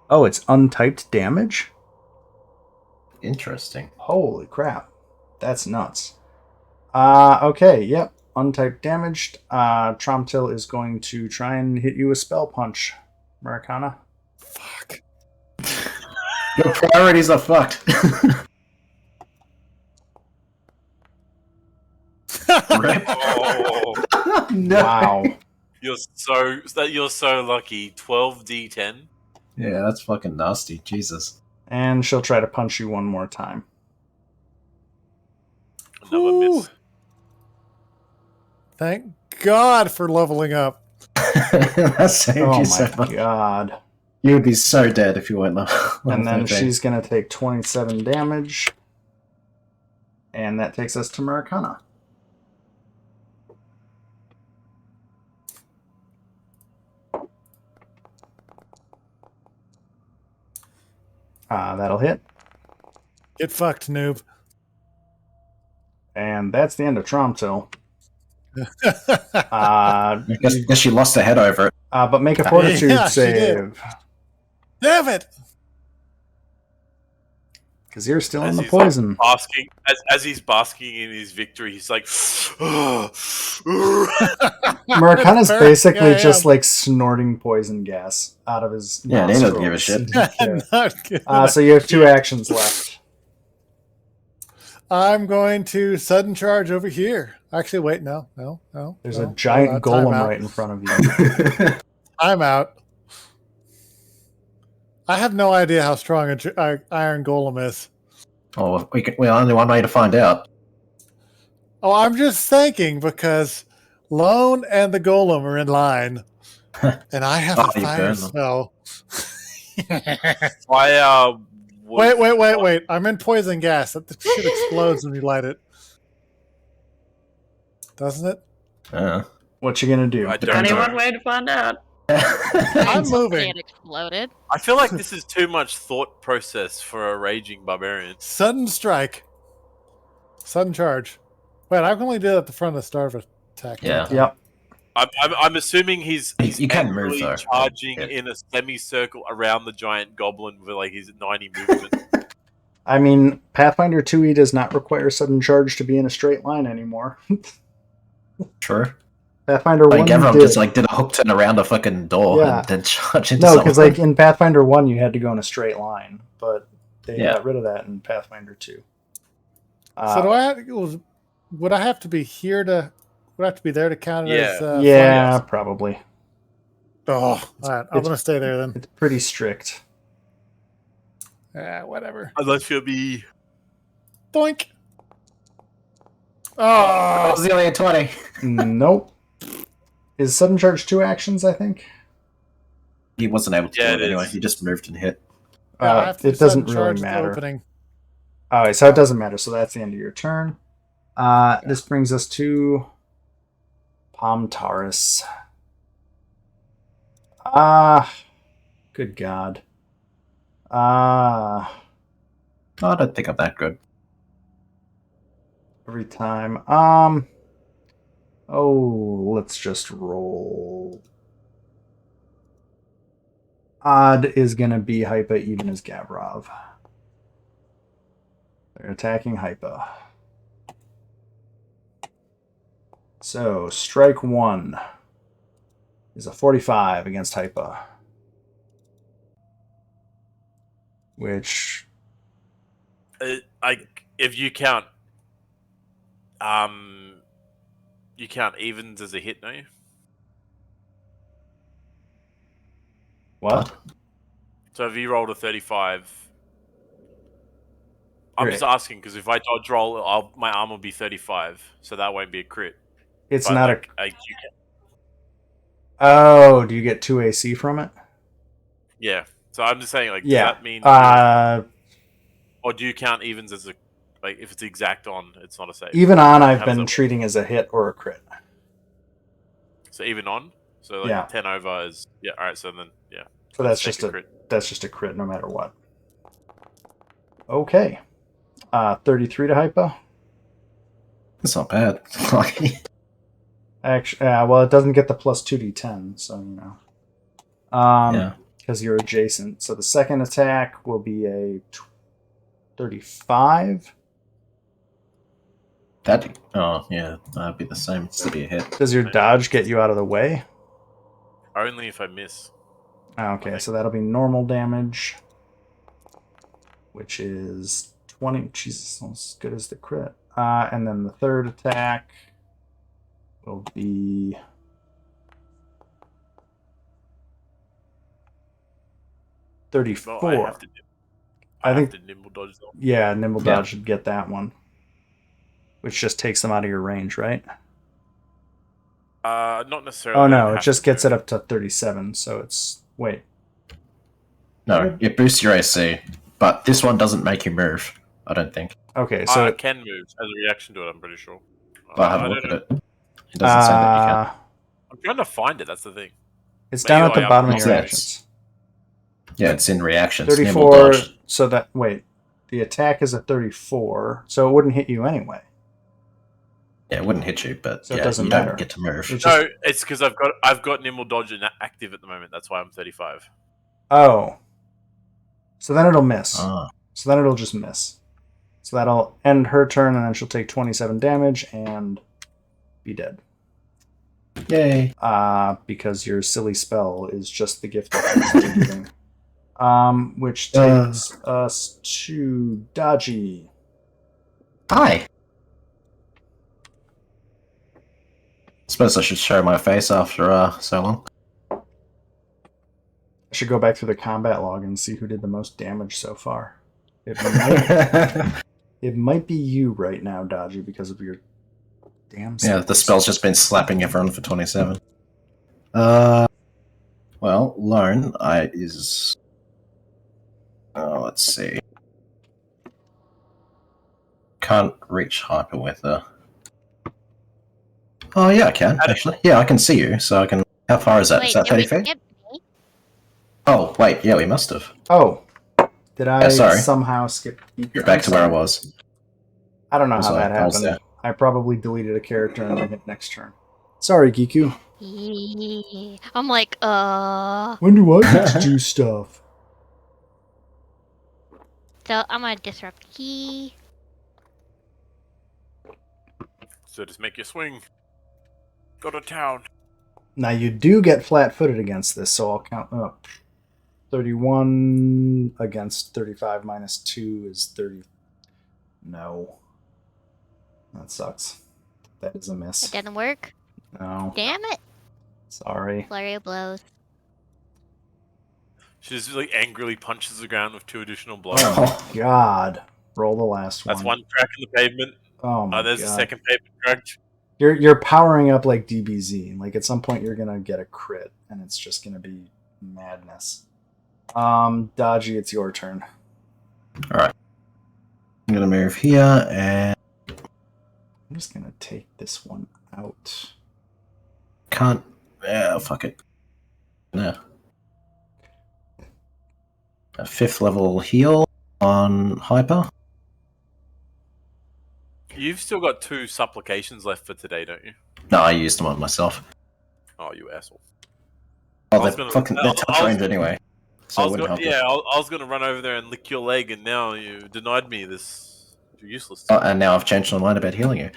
Oh, it's untyped damage?
Interesting.
Holy crap. That's nuts. Okay, yep. Untyped damaged. Tromtil is going to try and hit you with Spell Punch, Maracana.
Fuck.
Your priorities are fucked. Rip.
Oh,
No.
Wow.
you're so lucky. 12d10.
Yeah, that's fucking nasty. Jesus.
And she'll try to punch you one more time.
Another miss.
Thank God for leveling up.
That saved
Oh
you so
my
much.
god.
You would be so dead if you weren't level
And then
13.
she's going to take 27 damage. And that takes us to Maracana. That'll hit.
Get fucked, noob.
And that's the end of Tromtil.
I guess she lost her head over it.
But make a fortitude
Yeah, she did.
save.
Damn it!
Because you're still in
As
the
he's, like,
poison.
basking, as he's basking in his victory, he's like,
Maracana's
Fair.
basically
Yeah,
just like snorting poison gas out of his
Yeah, they don't give a
nostrils.
shit.
Yeah.
Not good.
So you have 2 actions left.
I'm going to sudden charge over here. Actually, wait, no.
There's
no.
a giant golem
Timeout.
right in front of you.
I'm out. I have no idea how strong a iron golem is.
Oh, we only one way to find out.
Oh, I'm just thinking because Lone and the golem are in line, and I have
Oh,
a
you
fire
burn them.
spell.
fire.
Wait! I'm in poison gas. That shit explodes when you light it, doesn't it?
What you gonna do?
I don't
Only
know.
one way to find out.
I'm moving.
It exploded.
I feel like this is too much thought process for a raging barbarian.
Sudden strike. Sudden charge. Wait, I can only do that at the front of the start of attack.
Yeah.
Yep.
I'm assuming he's
You can move,
angrily
though.
charging
Yeah.
in a semicircle around the giant goblin with like his 90 movement.
I mean, Pathfinder 2e does not require sudden charge to be in a straight line anymore.
True.
Pathfinder 1
Like everyone
did.
just like did a hook turn around a fucking door
Yeah.
and then charge into
No,
someone.
because like in Pathfinder 1 you had to go in a straight line, but they
Yeah.
got rid of that in Pathfinder 2.
So do I have, would I have to be here to? Would I have to be there to count it
Yeah.
as?
Yeah, probably.
Oh, all right. I'm gonna stay there then.
It's pretty strict.
Yeah, whatever.
Unless you'll be.
Doink.
Oh,
Oh,
was only a 20.
Nope. Is sudden charge 2 actions, I think?
He wasn't able to
Yeah,
do
it
it anyway.
is.
He just moved and hit.
yeah, I have to
It doesn't
sudden
really
charge the
matter.
opening.
Alright, so it doesn't matter. So that's the end of your turn. This brings us to Taurus. Good God.
I don't think I'm that good.
Every time. Let's just roll. Odd is gonna be Hypa, even as Gavrov. They're attacking Hypa. So, strike 1 is a 45 against Hypa. Which,
If you count. You count evens as a hit, no?
what?
So if you rolled a 35. I'm
Right.
just asking because if I dodge roll, my arm will be 35, so that won't be a crit.
It's
But,
not
like,
a.
you can,
Oh, do you get 2 AC from it?
yeah. So I'm just saying, like,
Yeah.
does that mean, or do you count evens as a, like, if it's exact on, it's not a save?
Even on,
How
I've
does
been
that work?
treating as a hit or a crit.
So even on, so like
Yeah.
10 over is All right, so then
So that's
take
just a
crit.
that's just a crit no matter what. Okay. 33 to Hypa.
That's not bad.
Actually, well, it doesn't get the plus 2d10, so you know.
Yeah.
Because you're adjacent. So the second attack will be a 35.
That'd be the same. Still be a hit.
Does your dodge get you out of the way?
Only if I miss.
Okay, so that'll be normal damage, which is 20. Jesus, almost as good as the crit. And then the third attack will be 34.
Well, I have to.
I
I
think-
have to nimble dodge though.
Yeah, Nimble Dodge
Yeah.
should get that one. Which just takes them out of your range, right?
Not necessarily.
Oh
they don't
no, it
have
just
to
gets
move.
it up to 37. So it's wait.
No, it boosts your AC, but this one doesn't make you move. I don't think.
Okay, so
It can move as a reaction to it. I'm pretty sure.
Well, have a
I
look
don't
at
know.
it. It doesn't say that you can.
I'm trying to find it. That's the thing.
it's
Maybe
down at the
I am
bottom of
not
your
there.
actions.
Yeah, it's in reactions. Nimble
34.
dodge.
So that wait, the attack is a 34, so it wouldn't hit you anyway.
Yeah, it wouldn't hit you, but
So it
yeah,
doesn't
you
matter.
don't get to move.
It's just,
No, it's because I've got nimble dodge active at the moment. That's why I'm 35.
oh, so then it'll miss.
Ah.
So then it'll just miss. So that'll end her turn, and then she'll take 27 damage and be dead.
Yay.
Because your silly spell is just the gift that you're giving. Which takes us to Dodgy.
Hi. Suppose I should show my face after so long.
I should go back through the combat log and see who did the most damage so far. It might be you right now, Dodgy, because of your damn
Yeah, the spell's just been slapping everyone for 27. Well, Lone is... let's see. Can't reach hyper with her. Oh, yeah, I can, actually. Yeah, I can see you, so I can... How far is that?
Wait,
Is that
did we
30 feet?
skip me?
Oh, wait, yeah, we must have.
Oh, did I
sorry.
somehow skip?
You're back to where I was.
I don't know how
Sorry,
that
I was
happened.
there.
I probably deleted a character and then hit next turn. Sorry, Giku.
Yeah. I'm like,
When do I get to do stuff?
So I'm gonna disrupt key.
So just make your swing. Go to town.
Now you do get flat-footed against this, so I'll count up. 31 against 35 minus 2 is 30. No. That sucks. That is a
It
miss.
doesn't work.
No.
Damn it.
Sorry.
Flurry of blows.
She just like angrily punches the ground with 2 additional blows.
Oh, God. Roll the last one.
That's one crack in the pavement.
Oh, my
There's
God.
the second pavement crack.
You're powering up like DBZ. Like, at some point, you're going to get a crit, and it's just going to be madness. Dodgy, it's your turn.
Alright. I'm gonna move here, and...
I'm just going to take this one out.
Can't... Yeah, fuck it. No. A 5th level heal on hyper.
You've still got 2 supplications left for today, don't you?
No, I used them on myself.
Oh, you asshole.
Oh,
was
they're
gonna-
fucking... They're
I
touch
was-
range anyway. So
I
it
was
wouldn't
gonna,
help.
yeah, I was gonna run over there and lick your leg, and now you denied me this. You're useless.
Oh, and now I've changed my mind about healing you.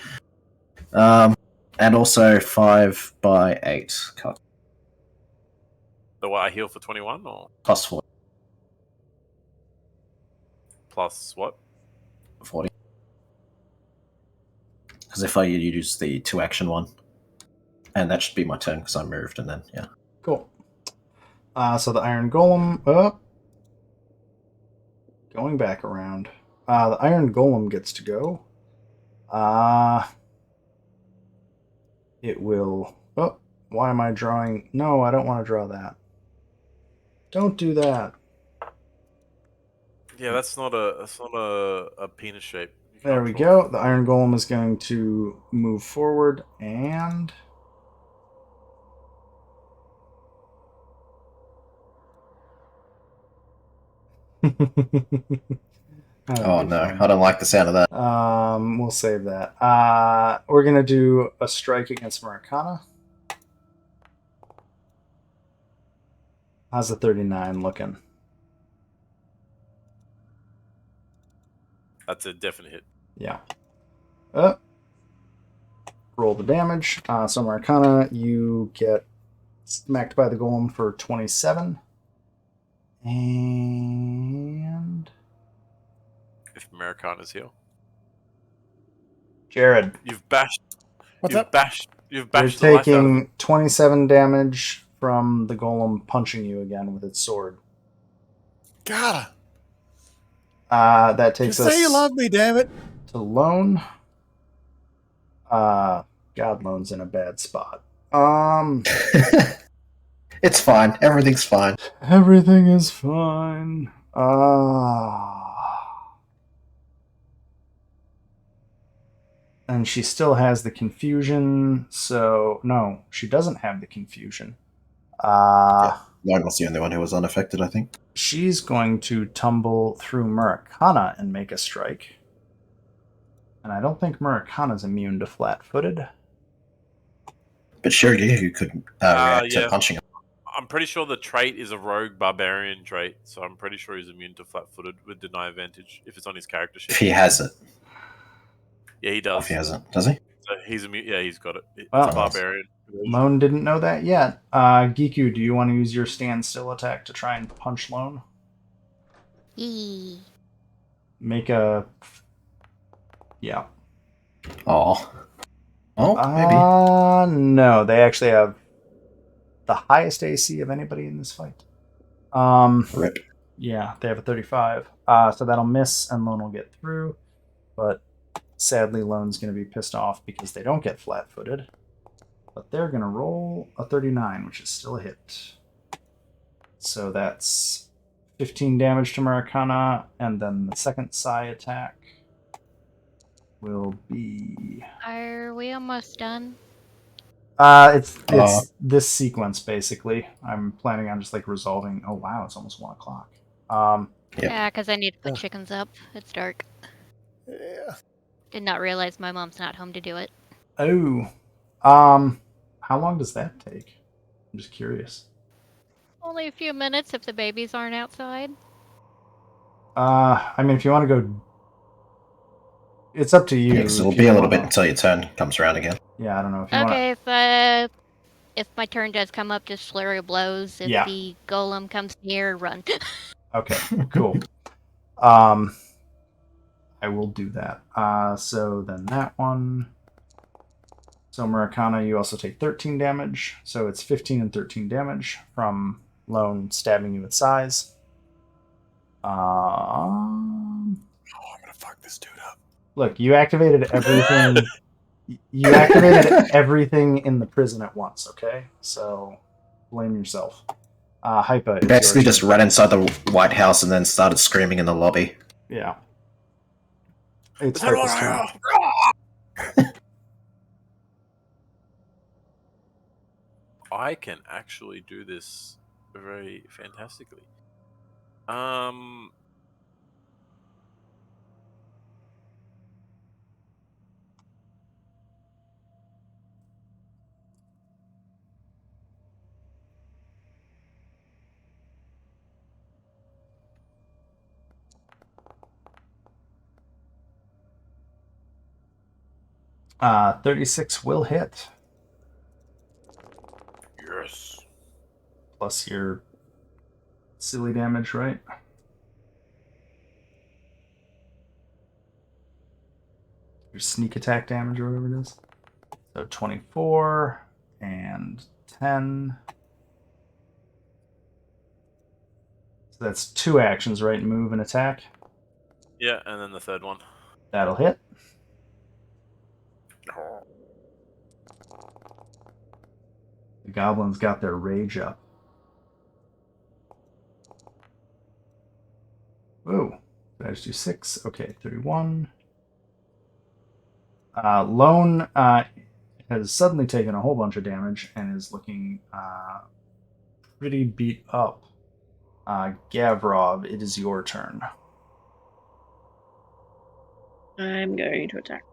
And also 5 by 8. Cut.
So what, I heal for 21 or
Plus 40.
plus what?
40. Because if I use the 2-action one. And that should be my turn, because I moved, and then, yeah.
Cool. So the Iron Golem... going back around. The Iron Golem gets to go. It will... Oh, why am I drawing... No, I don't want to draw that. Don't do that.
Yeah, that's not a penis shape. You
There
can't
we
draw.
go. The Iron Golem is going to move forward and...
Oh no, I don't like the sound of that.
We'll save that. We're gonna do a strike against Maracana. How's the 39 looking?
That's a definite hit.
Yeah. Roll the damage. So Maracana, you get smacked by the golem for 27. And
If Americana's heal,
Jared,
What's
You've
up?
bashed
you're
the life out of him.
taking 27 damage from the golem punching you again with its sword.
Gotta.
That takes
Just
us
say you love me, damn it.
to Lone. God, Lone's in a bad spot.
It's fine. Everything's fine.
Everything is fine. And she still has the confusion, so no, she doesn't have the confusion.
Lone was the only one who was unaffected, I think.
She's going to tumble through Murakana and make a strike. And I don't think Murakana's immune to flat-footed.
But Shiryu could react to punching him.
I'm pretty sure the trait is a rogue barbarian trait, so I'm pretty sure he's immune to flat-footed with deny advantage if it's on his character sheet.
If he has it.
Yeah, he does.
If he hasn't, does he?
So he's immune. Yeah, he's got it. It's
Well,
a barbarian.
Lone didn't know that yet. Giku, do you want to use your standstill attack to try and punch Lone?
Yee.
Make a... Yeah.
Oh, maybe.
No, they actually have the highest AC of anybody in this fight.
Rip.
Yeah, they have a 35. So that'll miss and Lone will get through. But sadly, Lone's going to be pissed off because they don't get flat-footed. But they're going to roll a 39, which is still a hit. So that's 15 damage to Murakana, and then the second Psy attack will be...
Are we almost done?
It's this sequence, basically. I'm planning on just, like, resolving... Oh, wow, it's almost 1 o'clock.
Yeah, because I need to put chickens up. It's dark.
Yeah.
Did not realize my mom's not home to do it.
Oh. How long does that take? I'm just curious.
Only a few minutes if the babies aren't outside.
I mean, if you want to go... It's up to you.
Yeah, because it'll be a little bit until your turn comes around again.
Yeah, I don't know if you
Okay, if my turn does come up, just flurry of blows. If the golem comes near, run.
Okay, cool. I will do that. So then that one... So Murakana, you also take 13 damage. So it's 15 and 13 damage from Lone stabbing you with size.
I'm gonna fuck this dude up.
Look, you activated everything. You activated everything in the prison at once. Okay, so blame yourself. Hypa.
Basically, just ran inside the White House and then started screaming in the lobby.
Yeah. It's Hypa's turn.
I can actually do this very fantastically.
Uh, 36 will hit.
Yes.
Plus your silly damage, right? Your sneak attack damage or whatever it is. So 24 and 10. So that's 2 actions, right? Move and attack.
Yeah, and then the third one.
That'll hit. The goblins got their rage up. Whoa. Did I just do 6? Okay, 31. Lone has suddenly taken a whole bunch of damage and is looking pretty beat up. Gavrov, it is your turn.
I'm going to attack.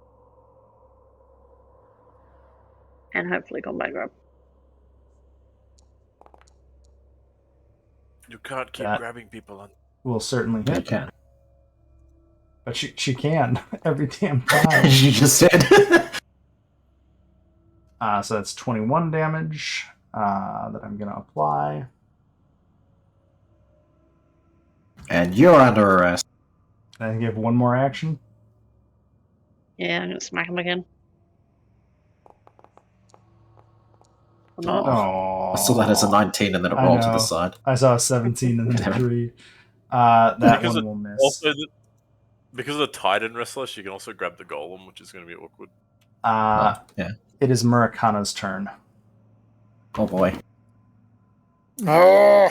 And hopefully combat grab.
You can't keep grabbing people on.
Will certainly hit.
You can.
But she can every damn time.
You just said.
So that's 21 damage that I'm going to apply.
And you're under arrest.
I think you have one more action.
Yeah, I'm going to smack him again.
Oh,
I saw that as a 19 and then it rolled to the side.
I saw a 17 and then a 3. That
because
one will miss.
Also, because of the Titan wrestler, she can also grab the Golem, which is going to be awkward.
Yeah. It is Murakana's turn.
Oh boy.
Oh,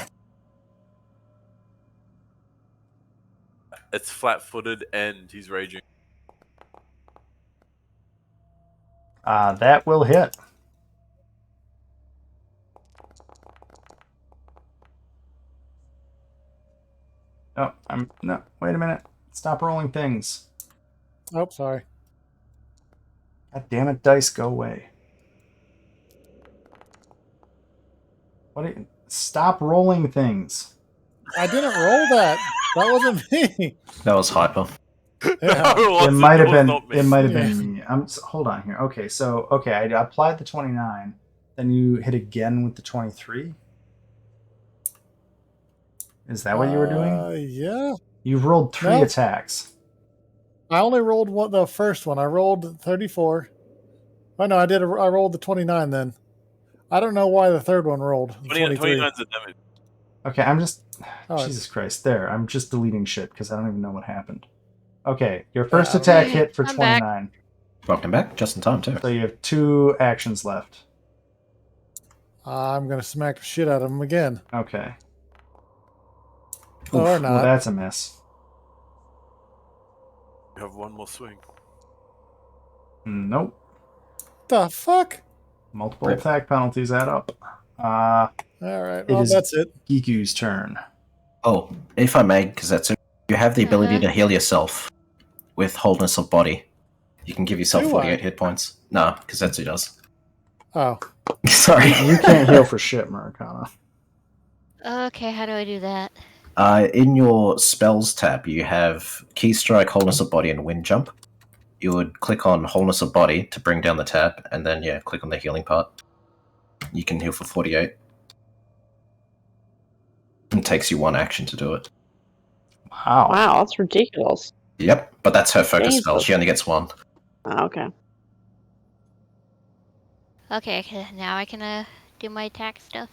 It's flat-footed and he's raging.
That will hit. Oh, no. Wait a minute. Stop rolling things.
oh, sorry.
God damn it, dice, go away. Stop rolling things.
I didn't roll that. That wasn't me.
That was hyper.
Yeah.
It might have been.
not me.
It might have
Yeah.
been me. Hold on here. Okay, so I applied the 29. Then you hit again with the 23. Is that what you were doing?
Yeah.
You've rolled 3
No.
attacks.
I only rolled the first one. I rolled 34. Oh no, I did. I rolled the 29 then. I don't know why the third one rolled. The 23.
29's a damage.
Okay, I'm just.
Oh,
Jesus Christ! There, I'm just deleting shit because I don't even know what happened. Okay, your first
Yeah.
attack hit for
I'm back.
29.
Welcome back, just in time too.
So you have 2 actions left.
I'm gonna smack the shit out of him again.
Okay.
Or
Well,
not.
that's a miss.
You have one more swing.
Nope.
The fuck?
Multiple
Rip.
attack penalties add up.
All right.
It
Well,
is-
that's it.
Giku's turn.
Oh, if I may, because that's it. You have the ability
Uh-huh.
to heal yourself with wholeness of body. You can give yourself
Do I?
48 hit points. No, because that's who does.
Oh,
Sorry.
You can't heal for shit, Murakana.
Okay, how do I do that?
In your spells tab, you have Key Strike, Wholeness of Body, and Wind Jump. You would click on Wholeness of Body to bring down the tab, and then, click on the healing part. You can heal for 48. It takes you 1 action to do it.
Wow.
Wow, that's ridiculous.
Yep, but that's her focus spell.
Jesus.
She only gets 1.
Oh, okay.
Okay, now I can do my attack stuff.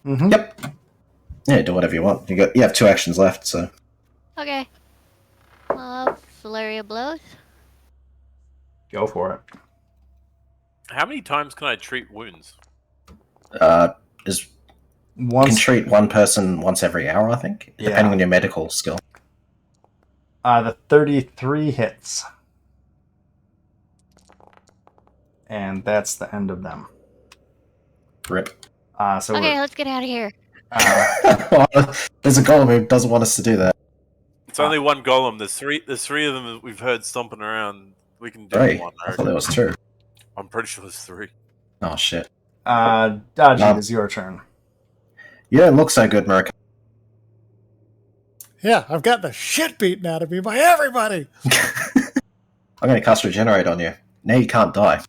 Mm-hmm.
Yep. Yeah, do whatever you want. You have 2 actions left, so.
Okay. Flurry of blows.
Go for it.
How many times can I treat wounds?
You can
Once
treat 1 person once every hour, I think,
Yeah.
depending on your medical skill.
the 33 hits. And that's the end of them.
Rip.
So
Okay, let's get out of here.
There's a golem who doesn't want us to do that.
It's only one golem. There's three of them that we've heard stomping around. We can do
3.
one.
I thought there was 2.
I'm pretty sure there's 3.
Oh, shit.
Dodgy,
No.
it is your turn.
You don't look so good, Merrick.
yeah. I've got the shit beaten out of me by everybody.
I'm going to cast Regenerate on you. Now you can't die.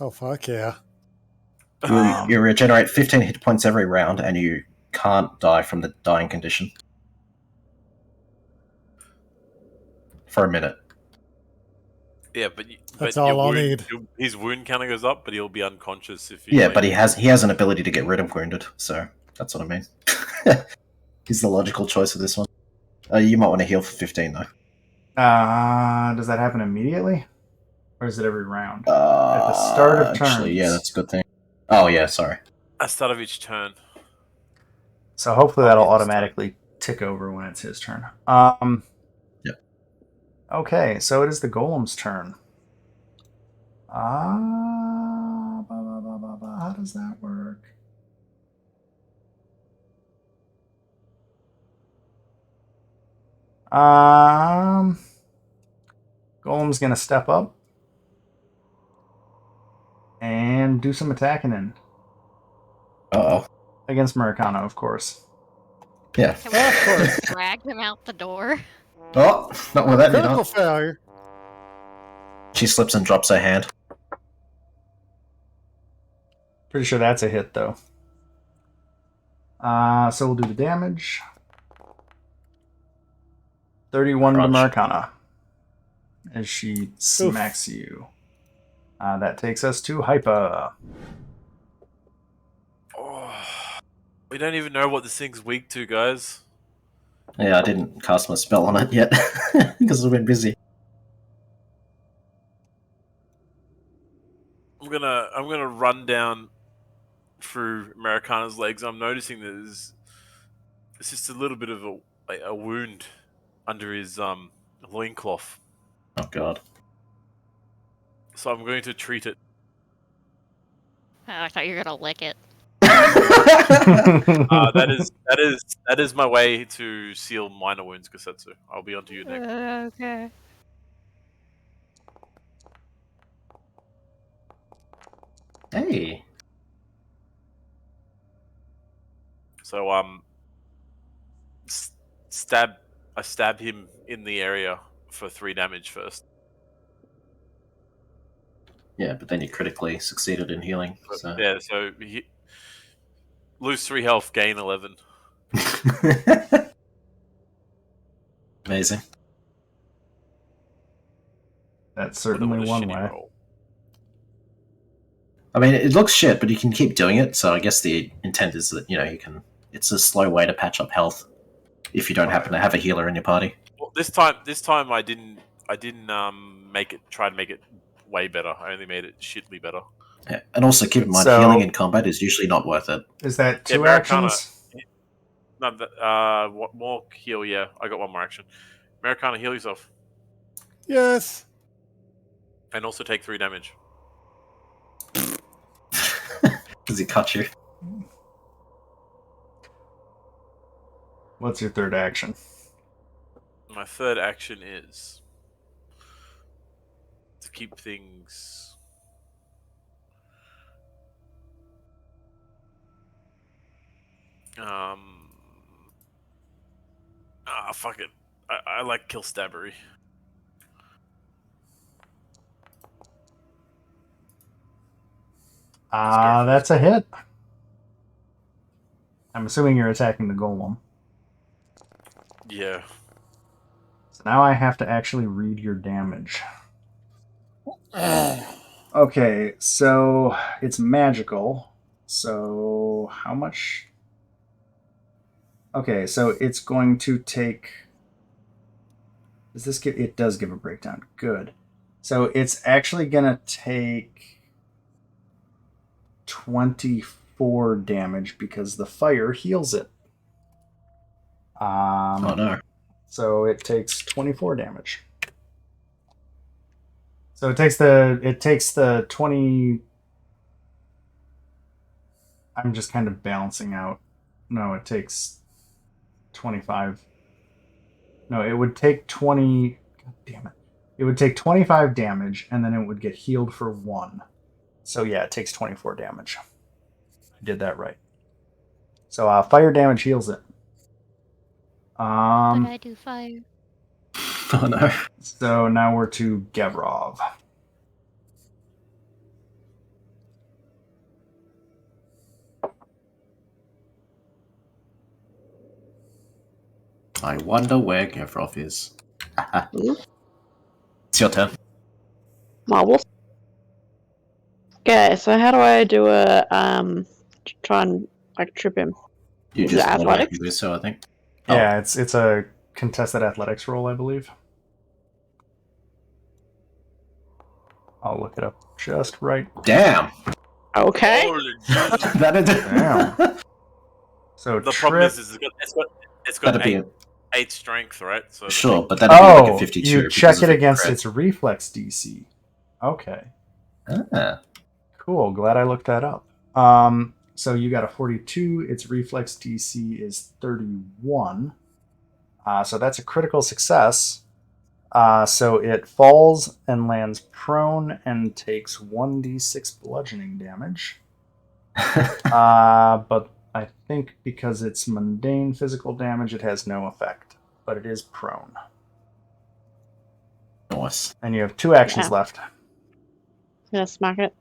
Oh fuck yeah.
You regenerate 15 hit points every round, and you can't die from the dying condition. For a minute.
Yeah, but
That's
your
all I'll
wound-
need.
His wound counter goes up, but he'll be unconscious if you.
Yeah, but he has an ability to get rid of wounded, so that's what I mean. He's the logical choice of this one. You might want to heal for 15, though.
Does that happen immediately? Or is it every round? At the start of
Actually, yeah,
turns.
that's a good thing. Oh, yeah, sorry.
At the start of each turn.
So hopefully that'll
Yes.
automatically tick over when it's his turn.
Yep.
Okay, so it is the golem's turn. How does that work? Golem's gonna step up and do some attacking in
Uh-oh.
against Murakana, of course.
Yeah.
Can
Of course.
we drag him out the door?
Oh, not with that, you
Critical
know.
failure.
She slips and drops her hand.
Pretty sure that's a hit, though. So we'll do the damage. 31 to
Crunch.
Murakana as she smacks you. That takes us to Hypa.
Oh, we don't even know what this thing's weak to, guys.
Yeah, I didn't cast my spell on it yet because I've been busy.
I'm gonna run down through Americana's legs. I'm noticing that there's just a little bit of a wound under his loincloth.
Oh god.
So I'm going to treat it.
Oh, I thought you were gonna lick it.
That is my way to seal minor wounds, Kasetsu. I'll be onto you next.
Okay.
Hey.
So I stab him in the area for 3 damage first.
Yeah, but then you critically succeeded in healing. So.
Yeah, so lose 3 health, gain 11.
That's
Amazing.
With
certainly
a
one
shitty
way.
roll.
I mean, it looks shit, but you can keep doing it. So I guess the intent is that you can. It's a slow way to patch up health if you don't happen to have a healer in your party.
Well, this time I didn't try to make it way better. I only made it shittily better.
Yeah. And also keep in mind,
So-
healing in combat is usually not worth it.
Is that 2
Americana.
actions?
No, what more heal? Yeah, I got 1 more action. Americana, heal yourself,
Yes.
and also take 3 damage.
Does he cut you?
What's your third action?
My third action is to keep things. Fuck it. I like kill stabbery.
That's a hit. I'm assuming you're attacking the golem.
Yeah.
So now I have to actually read your damage. Okay, so it's magical. So how much? Okay, so it's going to take. Does this give? It does give a breakdown. Good. So it's actually gonna take 24 damage because the fire heals it.
Oh no.
So it takes 24 damage. So it takes the 20. I'm just kind of balancing out. No, it takes 25. No, it would take 20. God damn it. It would take 25 damage, and then it would get healed for 1. So yeah, it takes 24 damage. I did that right. So fire damage heals it.
But I do fire.
Oh no.
So now we're to Gavrov.
I wonder where Gavrov is. It's your turn.
Marbles. Okay, so how do I do a try and like trip him?
You
Is
just
it
automatically
athletics?
do so, I think.
Yeah, it's a contested athletics roll, I believe. I'll look it up just right.
Damn.
Okay.
Holy Jesus.
That is
Damn. So
The
trip.
problem is it's got
That'd be
8 strength, right? So
sure, but that'd be like a 52.
You
because
check
of
it
the
against
crit.
its reflex DC. Okay,
Ah.
cool. Glad I looked that up. So you got a 42. Its reflex DC is 31. So that's a critical success. So it falls and lands prone and takes 1d6 bludgeoning damage. But I think because it's mundane physical damage, it has no effect. But it is prone.
Nice.
And you have 2 actions
Yeah.
left.
Gonna smack it.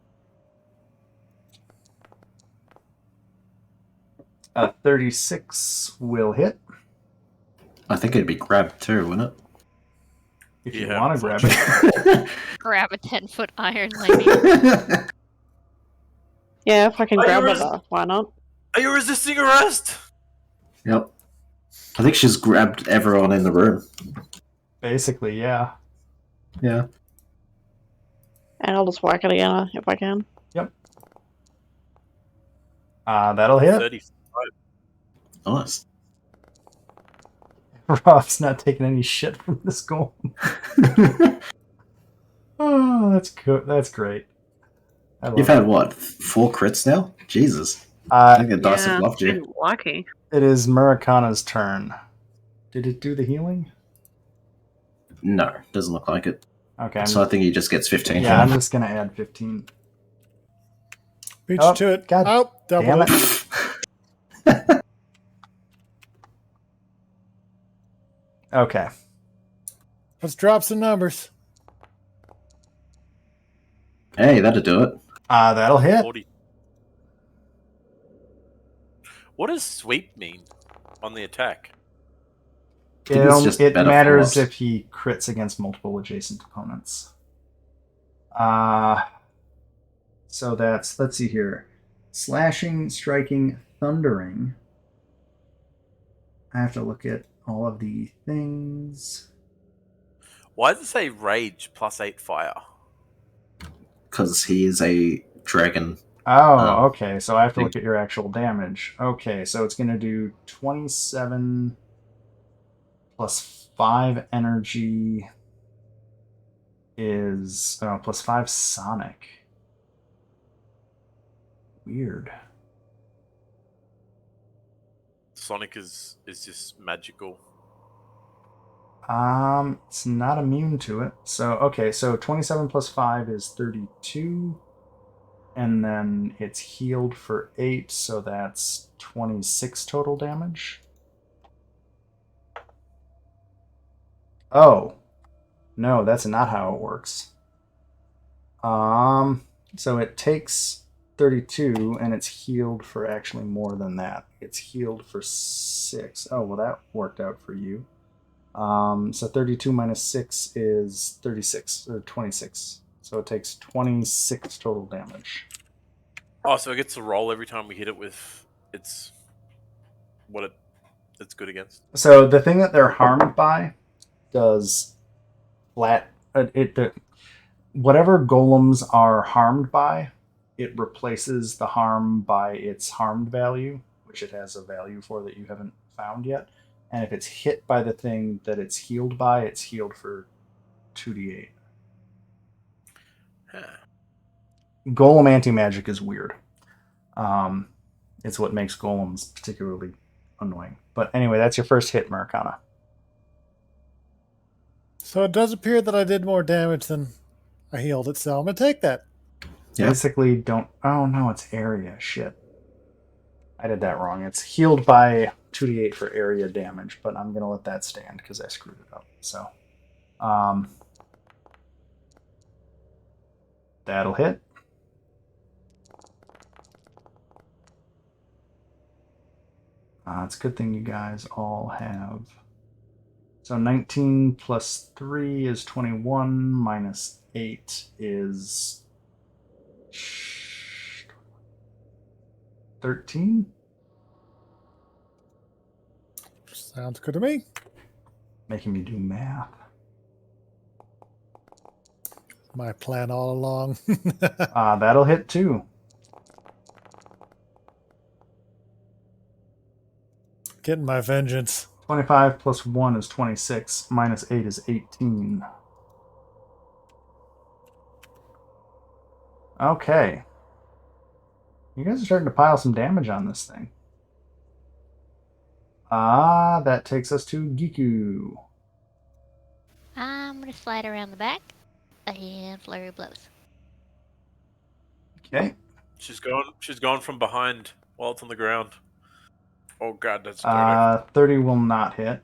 36 will hit.
I think it'd be grabbed too, wouldn't
If you
Yeah,
want to grab it.
it?
Grab a 10-foot iron lady.
Yeah, if I can
Are
grab
you
it, why not?
Are you resisting arrest?
Yep. I think she's grabbed everyone in the room.
Basically, yeah.
Yeah.
And I'll just whack it again if I can.
Yep. That'll hit.
35.
Nice.
Rob's not taking any shit from this goal. Oh, that's good. That's great.
You've had what, 4 crits now? Jesus. I think the dice have loved you.
been lucky.
It is Marikana's turn. Did it do the healing?
No, doesn't look like it.
Okay.
So I think he just gets 15.
Yeah, I'm just gonna add 15.
Beat
Oh,
you to it.
God
Oh, double
damn
it.
it. Okay.
Let's drop some numbers.
Hey, that'll do it.
That'll hit.
40. What does sweep mean on the attack?
think it's just
It
better
matters
for us.
if he crits against multiple adjacent opponents. So that's, let's see here. Slashing, striking, thundering. I have to look at all of the things.
Why does it say rage plus 8 fire?
Because he is a dragon.
Oh, okay. So I have to
Think-
look at your actual damage. Okay, so it's going to do 27 plus 5 energy is plus 5 sonic. Weird.
Sonic is just magical.
It's not immune to it. So okay, so 27 plus 5 is 32. And then it's healed for 8, so that's 26 total damage. Oh. No, that's not how it works. So it takes 32 and it's healed for actually more than that. It's healed for 6. Oh, well that worked out for you. So 32 minus 6 is 36 or 26. So it takes 26 total damage.
Oh, so it gets to roll every time we hit it with it's good against.
So the thing that they're harmed by does flat whatever golems are harmed by, it replaces the harm by its harmed value, which it has a value for that you haven't found yet. And if it's hit by the thing that it's healed by, it's healed for 2d8.
Huh.
Golem anti-magic is weird. It's what makes golems particularly annoying. But anyway, that's your first hit, Marikana.
So it does appear that I did more damage than I healed it, so I'm going to take that.
Yeah.
Basically, don't... Oh, no, it's area. Shit. I did that wrong. It's healed by 2d8 for area damage, but I'm going to let that stand because I screwed it up. So, that'll hit. It's a good thing you guys all have. So 19 plus 3 is 21, minus 8 is 13.
Sounds good to me.
Making me do math.
My plan all along.
That'll hit too.
Getting my vengeance.
25 plus 1 is 26, minus 8 is 18. Okay. You guys are starting to pile some damage on this thing. That takes us to Giku.
I'm gonna slide around the back and flurry of blows.
Okay.
She's gone from behind while it's on the ground. Oh god, that's dirty.
30 will not hit.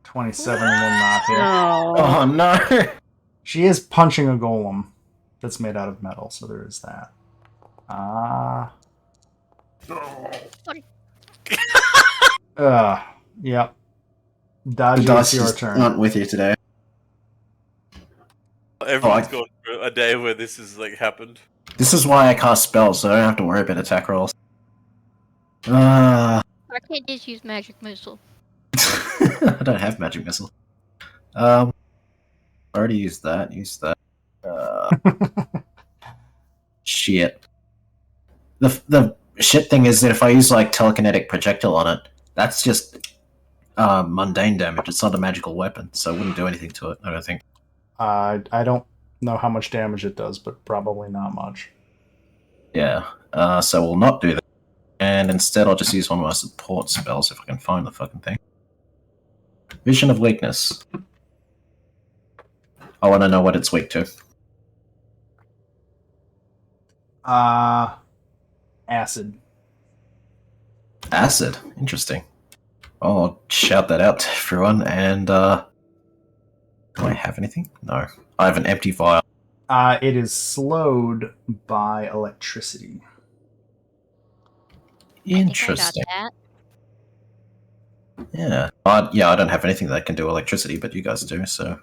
27 will not hit.
No.
Oh no!
She is punching a golem that's made out of metal, so there is that. Yep. Dodge,
The
it's
dice
your
just
turn.
aren't with you today.
Everyone's gone through a day where this has happened.
This is why I cast spells, so I don't have to worry about attack rolls. I
I can't just use magic missile.
don't have magic missile. I already used that. Shit. The shit thing is that if I use like telekinetic projectile on it, that's just mundane damage. It's not a magical weapon, so it wouldn't do anything to it. I don't think.
I don't know how much damage it does, but probably not much.
Yeah. So we'll not do that, and instead I'll just use one of my support spells if I can find the fucking thing. Vision of weakness. I want to know what it's weak to.
Acid.
Acid. Interesting. I'll shout that out to everyone. And do I have anything? No. I have an empty vial.
It is slowed by electricity.
Interesting.
I got that.
Yeah. I don't have anything that can do electricity, but you guys do. So.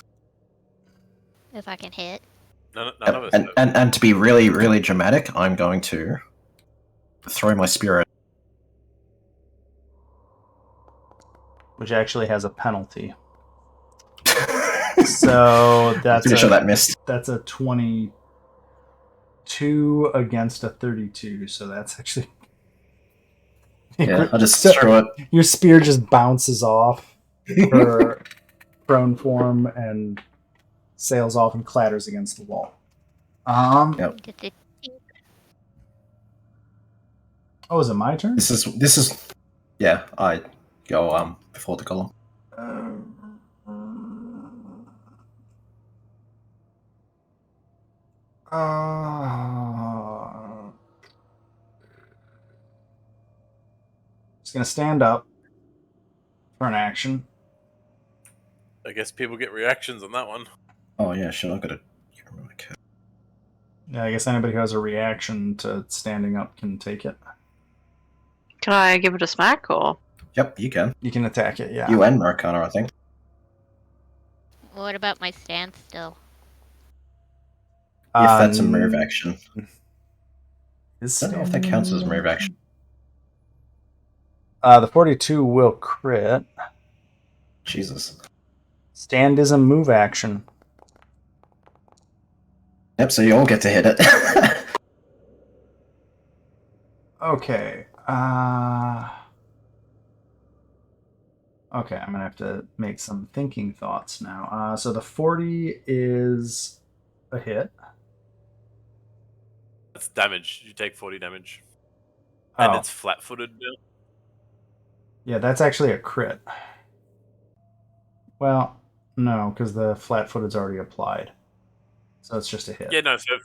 If I can hit.
None of us.
And to be really, really dramatic, I'm going to throw my spear at.
Which actually has a penalty. So that's
Pretty sure that missed.
That's a 22 against a 32. So that's actually.
Yeah, I just throw it.
Your spear just bounces off her prone form and sails off and clatters against the wall.
Yep.
Oh, is it my turn?
This is. Yeah, I go before the golem.
Just gonna stand up for an action.
I guess people get reactions on that one.
Oh yeah, sure. I've got to.
Yeah, I guess anybody who has a reaction to standing up can take it.
Can I give it a smack or?
Yep, you can.
You can attack it, yeah.
You and Maricana, I think.
What about my standstill?
If that's a move action. I don't know if that counts as move action.
The 42 will crit.
Jesus.
Stand is a move action.
Yep, so you all get to hit it.
Okay. Okay, I'm gonna have to make some thinking thoughts now. So the 40 is a hit.
That's damage. You take 40 damage. And
Oh,
it's flat-footed now.
yeah, that's actually a crit. Well, no, because the flat-footed's already applied. So it's just a hit.
Yeah, no, so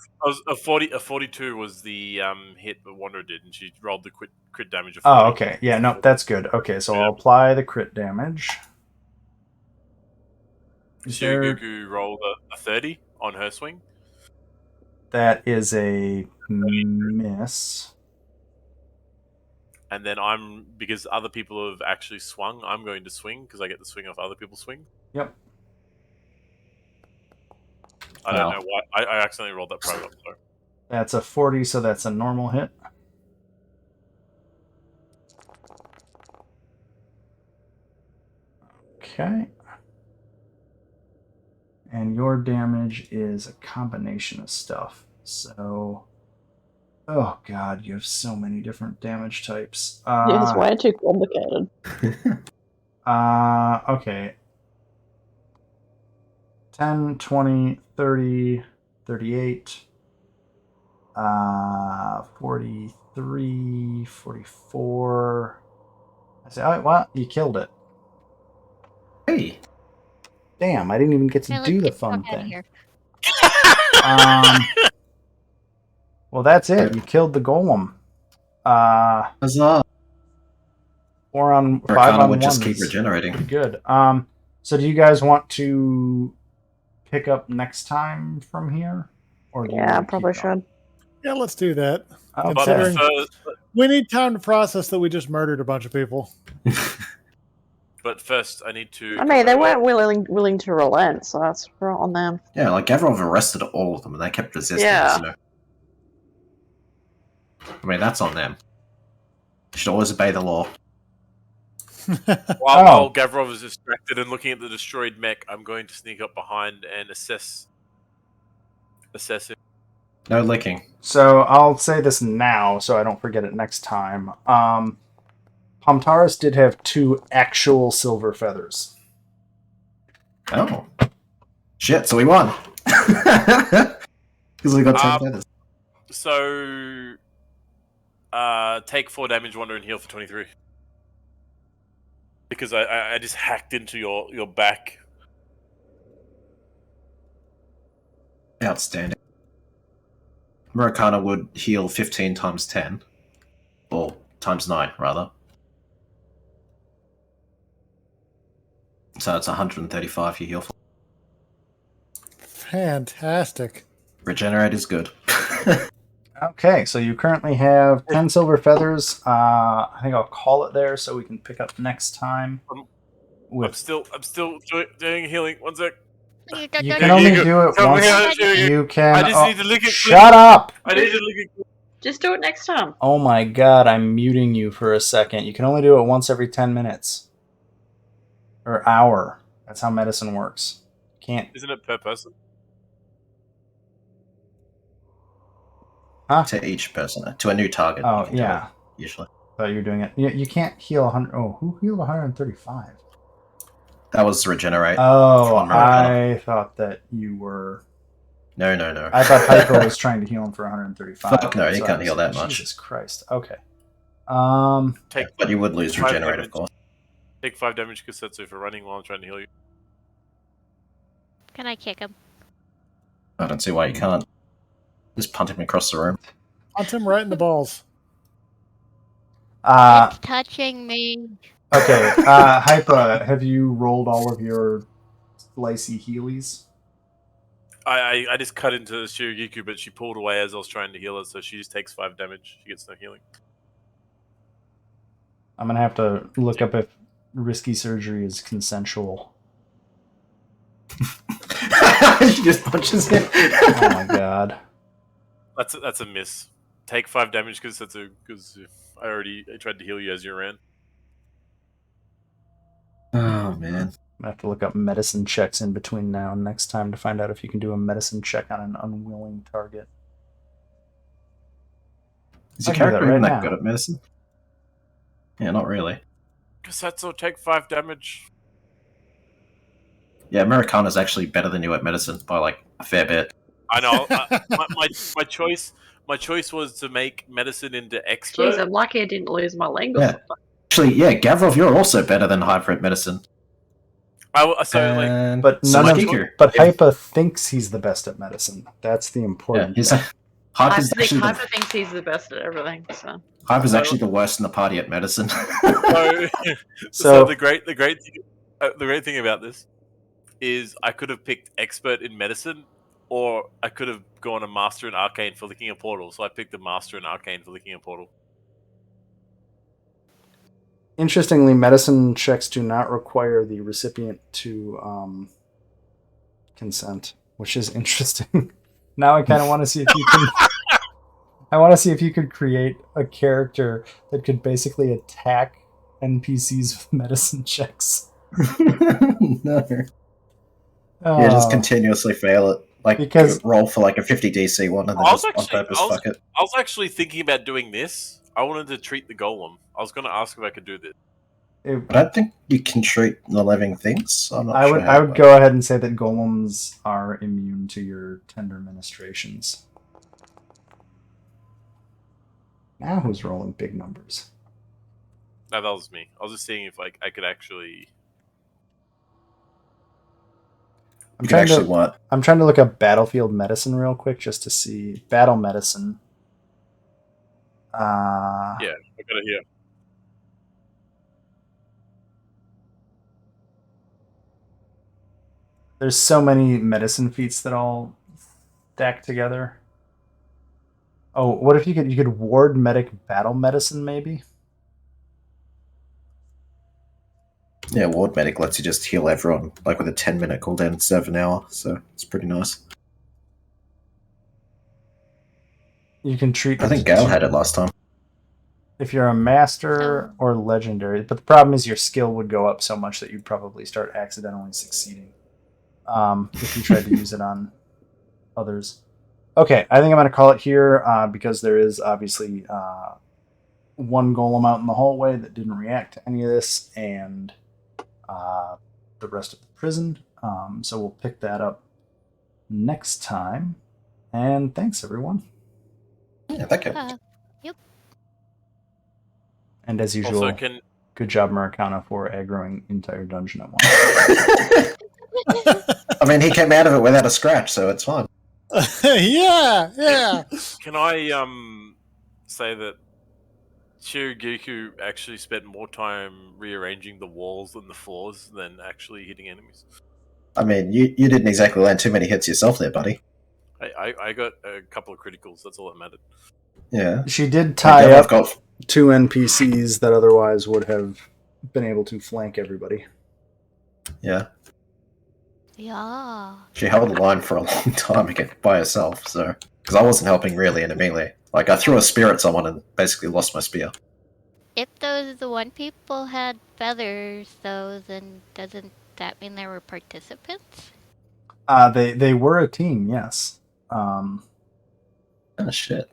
a 42 was the hit that Wanderer did, and she rolled the crit damage of 40.
Oh, okay. Yeah, no, that's good. Okay, so I'll apply the crit damage.
Gugu rolled a 30 on her swing.
That is a miss.
And then because other people have actually swung, I'm going to swing because I get to swing off other people's swing.
Yep.
I don't know why. I accidentally rolled that program, so.
That's a 40, so that's a normal hit. Okay. And your damage is a combination of stuff. So, oh god, you have so many different damage types.
Yeah, it's way too complicated.
Okay. 10, 20, 30, 38, 43, 44. I say, oh, what? You killed it.
Hey.
Damn, I didn't even get to
Hey,
do
let's
the
get
fun
fuck outta
thing.
here.
Well, that's it. You killed the golem.
Huzzah.
4 on 5
Maricana
on
would just
1
keep
is
regenerating.
pretty good. So do you guys want to pick up next time from here, or do you
Yeah, I
want to
probably
keep going?
should.
Yeah, let's do that.
Okay.
Considering-
But
We need time to process that we just murdered a bunch of people.
first, I need to.
I mean, they weren't willing to relent, so that's right on them.
Yeah, like Gavrov arrested all of them and they kept resisting.
Yeah.
So. I mean, that's on them. You should always obey the law.
While Gavrov is distracted and looking at the destroyed mech, I'm going to sneak up behind and assess it.
No licking.
So I'll say this now so I don't forget it next time. Taurus did have 2 actual silver feathers.
Oh. Shit, so we won. Because we got 10 feathers.
So, take 4 damage, wander, and heal for 23. Because I just hacked into your back.
Outstanding. Murakana would heal 15 times 10. Or times 9, rather. So it's 135 you heal for.
Fantastic.
Regenerate is good.
Okay, so you currently have 10 silver feathers. I think I'll call it there so we can pick up next time.
I'm still doing healing. 1 sec.
You can only do it
Tell me
once.
how to do it.
You can.
I just need to lick it.
Shut up!
I need to lick it.
Just do it next time.
Oh my god, I'm muting you for a second. You can only do it once every 10 minutes. Or hour. That's how medicine works. Can't.
Isn't it per person?
Huh?
To each person. To a new target.
Oh,
you can do
yeah.
it, usually.
Thought you were doing it. You can't heal 100. Oh, who healed 135?
That was regenerate.
Oh,
from Murakana.
I thought that you were.
No.
I thought Hypo was trying to heal him for 135.
Fuck no, you can't heal that much.
Jesus Christ. Okay.
But you would lose
5
regenerate,
damage.
of course.
Take 5 damage, Kasetsu, for running while I'm trying to heal you.
Can I kick him?
I don't see why you can't. Just punt him across the room.
Punch him right in the balls.
It's touching me.
Okay. Hypa, have you rolled all of your slicey healies?
I just cut into Shirigiku, but she pulled away as I was trying to heal her, so she just takes 5 damage. She gets no healing.
I'm gonna have to look up if risky surgery is consensual.
She just punches him.
Oh my god.
That's a miss. Take 5 damage because I tried to heal you as you ran.
Oh man.
I have to look up medicine checks in between now and next time to find out if you can do a medicine check on an unwilling target.
Is your
I can do that
character even
right
that
now.
good at medicine? Yeah, not really.
Kasetsu, take 5 damage.
Yeah, Murakana's actually better than you at medicine by like a fair bit.
I know. My choice was to make medicine into expert.
Jeez, I'm lucky I didn't lose my leg or
Yeah.
something.
Actually, yeah, Gavrov, you're also better than Hyper at medicine. And
But
so
none of,
Kiku.
but Hypa thinks he's the best at medicine. That's the
Yeah,
important.
he's
thing.
Hyper's
I think
actually
Hyper thinks he's the best at everything, so.
Hyper's actually the worst in the party at medicine.
So the great thing about this is I could have picked expert in medicine, or I could have gone a master in arcane for licking a portal. So I picked the master in arcane for licking a portal.
Interestingly, medicine checks do not require the recipient to consent, which is interesting. Now I kind of want to see if you can. I want to see if you could create a character that could basically attack NPCs with medicine checks.
No. Yeah, just continuously fail it. Like,
Because-
roll for like a 50 DC one and then
I was
just on
actually-
purpose
I was-
fuck it.
I was actually thinking about doing this. I wanted to treat the golem. I was going to ask if I could do this.
I don't think you can treat the living things. I'm not
I
sure
would
how,
I would
but-
go ahead and say that golems are immune to your tender ministrations. Now who's rolling big numbers?
No, that was me. I was just seeing if I could actually.
I'm
You can
trying
actually
to
what?
I'm trying to look up battlefield medicine real quick just to see battle medicine.
Yeah, I got it here.
There's so many medicine feats that all stack together. Oh, what if you could ward medic battle medicine maybe?
Yeah, Ward Medic lets you just heal everyone, like with a 10-minute cooldown instead of an hour, so it's pretty nice.
You can treat
I think Gale had it last time.
if you're a master or legendary, but the problem is your skill would go up so much that you'd probably start accidentally succeeding if you tried to use it on others. Okay, I think I'm going to call it here because there is obviously one golem out in the hallway that didn't react to any of this, and the rest of the prison. So we'll pick that up next time. And thanks, everyone.
Yeah, thank you.
And as usual,
Also, can
good job, Maracana, for aggroing entire dungeon at once.
I mean, he came out of it without a scratch, so it's fine.
Yeah.
can I say that Shirigiku actually spent more time rearranging the walls and the floors than actually hitting enemies?
I mean, you didn't exactly land too many hits yourself there, buddy.
I got a couple of criticals. That's all that mattered.
Yeah.
She did tie
I've
up
got
2 NPCs that otherwise would have been able to flank everybody.
Yeah.
Yeah.
She held the line for a long time by herself, so because I wasn't helping really in a melee. Like I threw a spear at someone and basically lost my spear.
If those the one people had feathers, though, then doesn't that mean there were participants?
They were a team, yes.
Oh shit!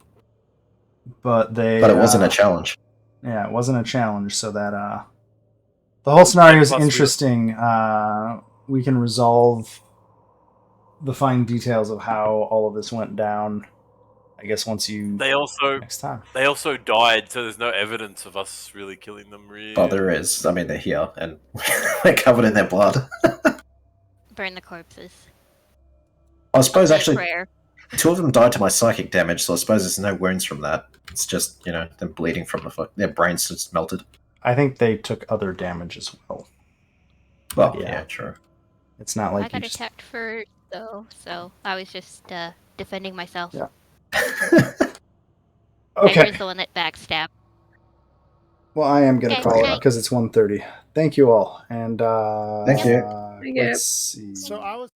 But
it wasn't a challenge.
Yeah, it wasn't a challenge, so that the whole scenario is
Plus we-
interesting. We can resolve the fine details of how all of this went down, I guess, once you
They
next time.
also died, so there's no evidence of us really killing them. Really,
But there is. I mean, they're here and we're covered in their blood.
Burn the corpses.
I suppose
Say a
actually,
prayer.
2 of them died to my psychic damage, so I suppose there's no wounds from that. It's just them bleeding from their brains just melted.
I think they took other damage as well.
Well,
Yeah.
yeah, true.
It's not
I
like you
got
just...
attacked first, though, so I was just defending myself.
Yeah.
I
Okay.
was the one that backstabbed.
Well, I am going to
Okay,
call it
night.
because it's 1:30. Thank you all. And
Thank you.
Thank you.
let's see.
So I was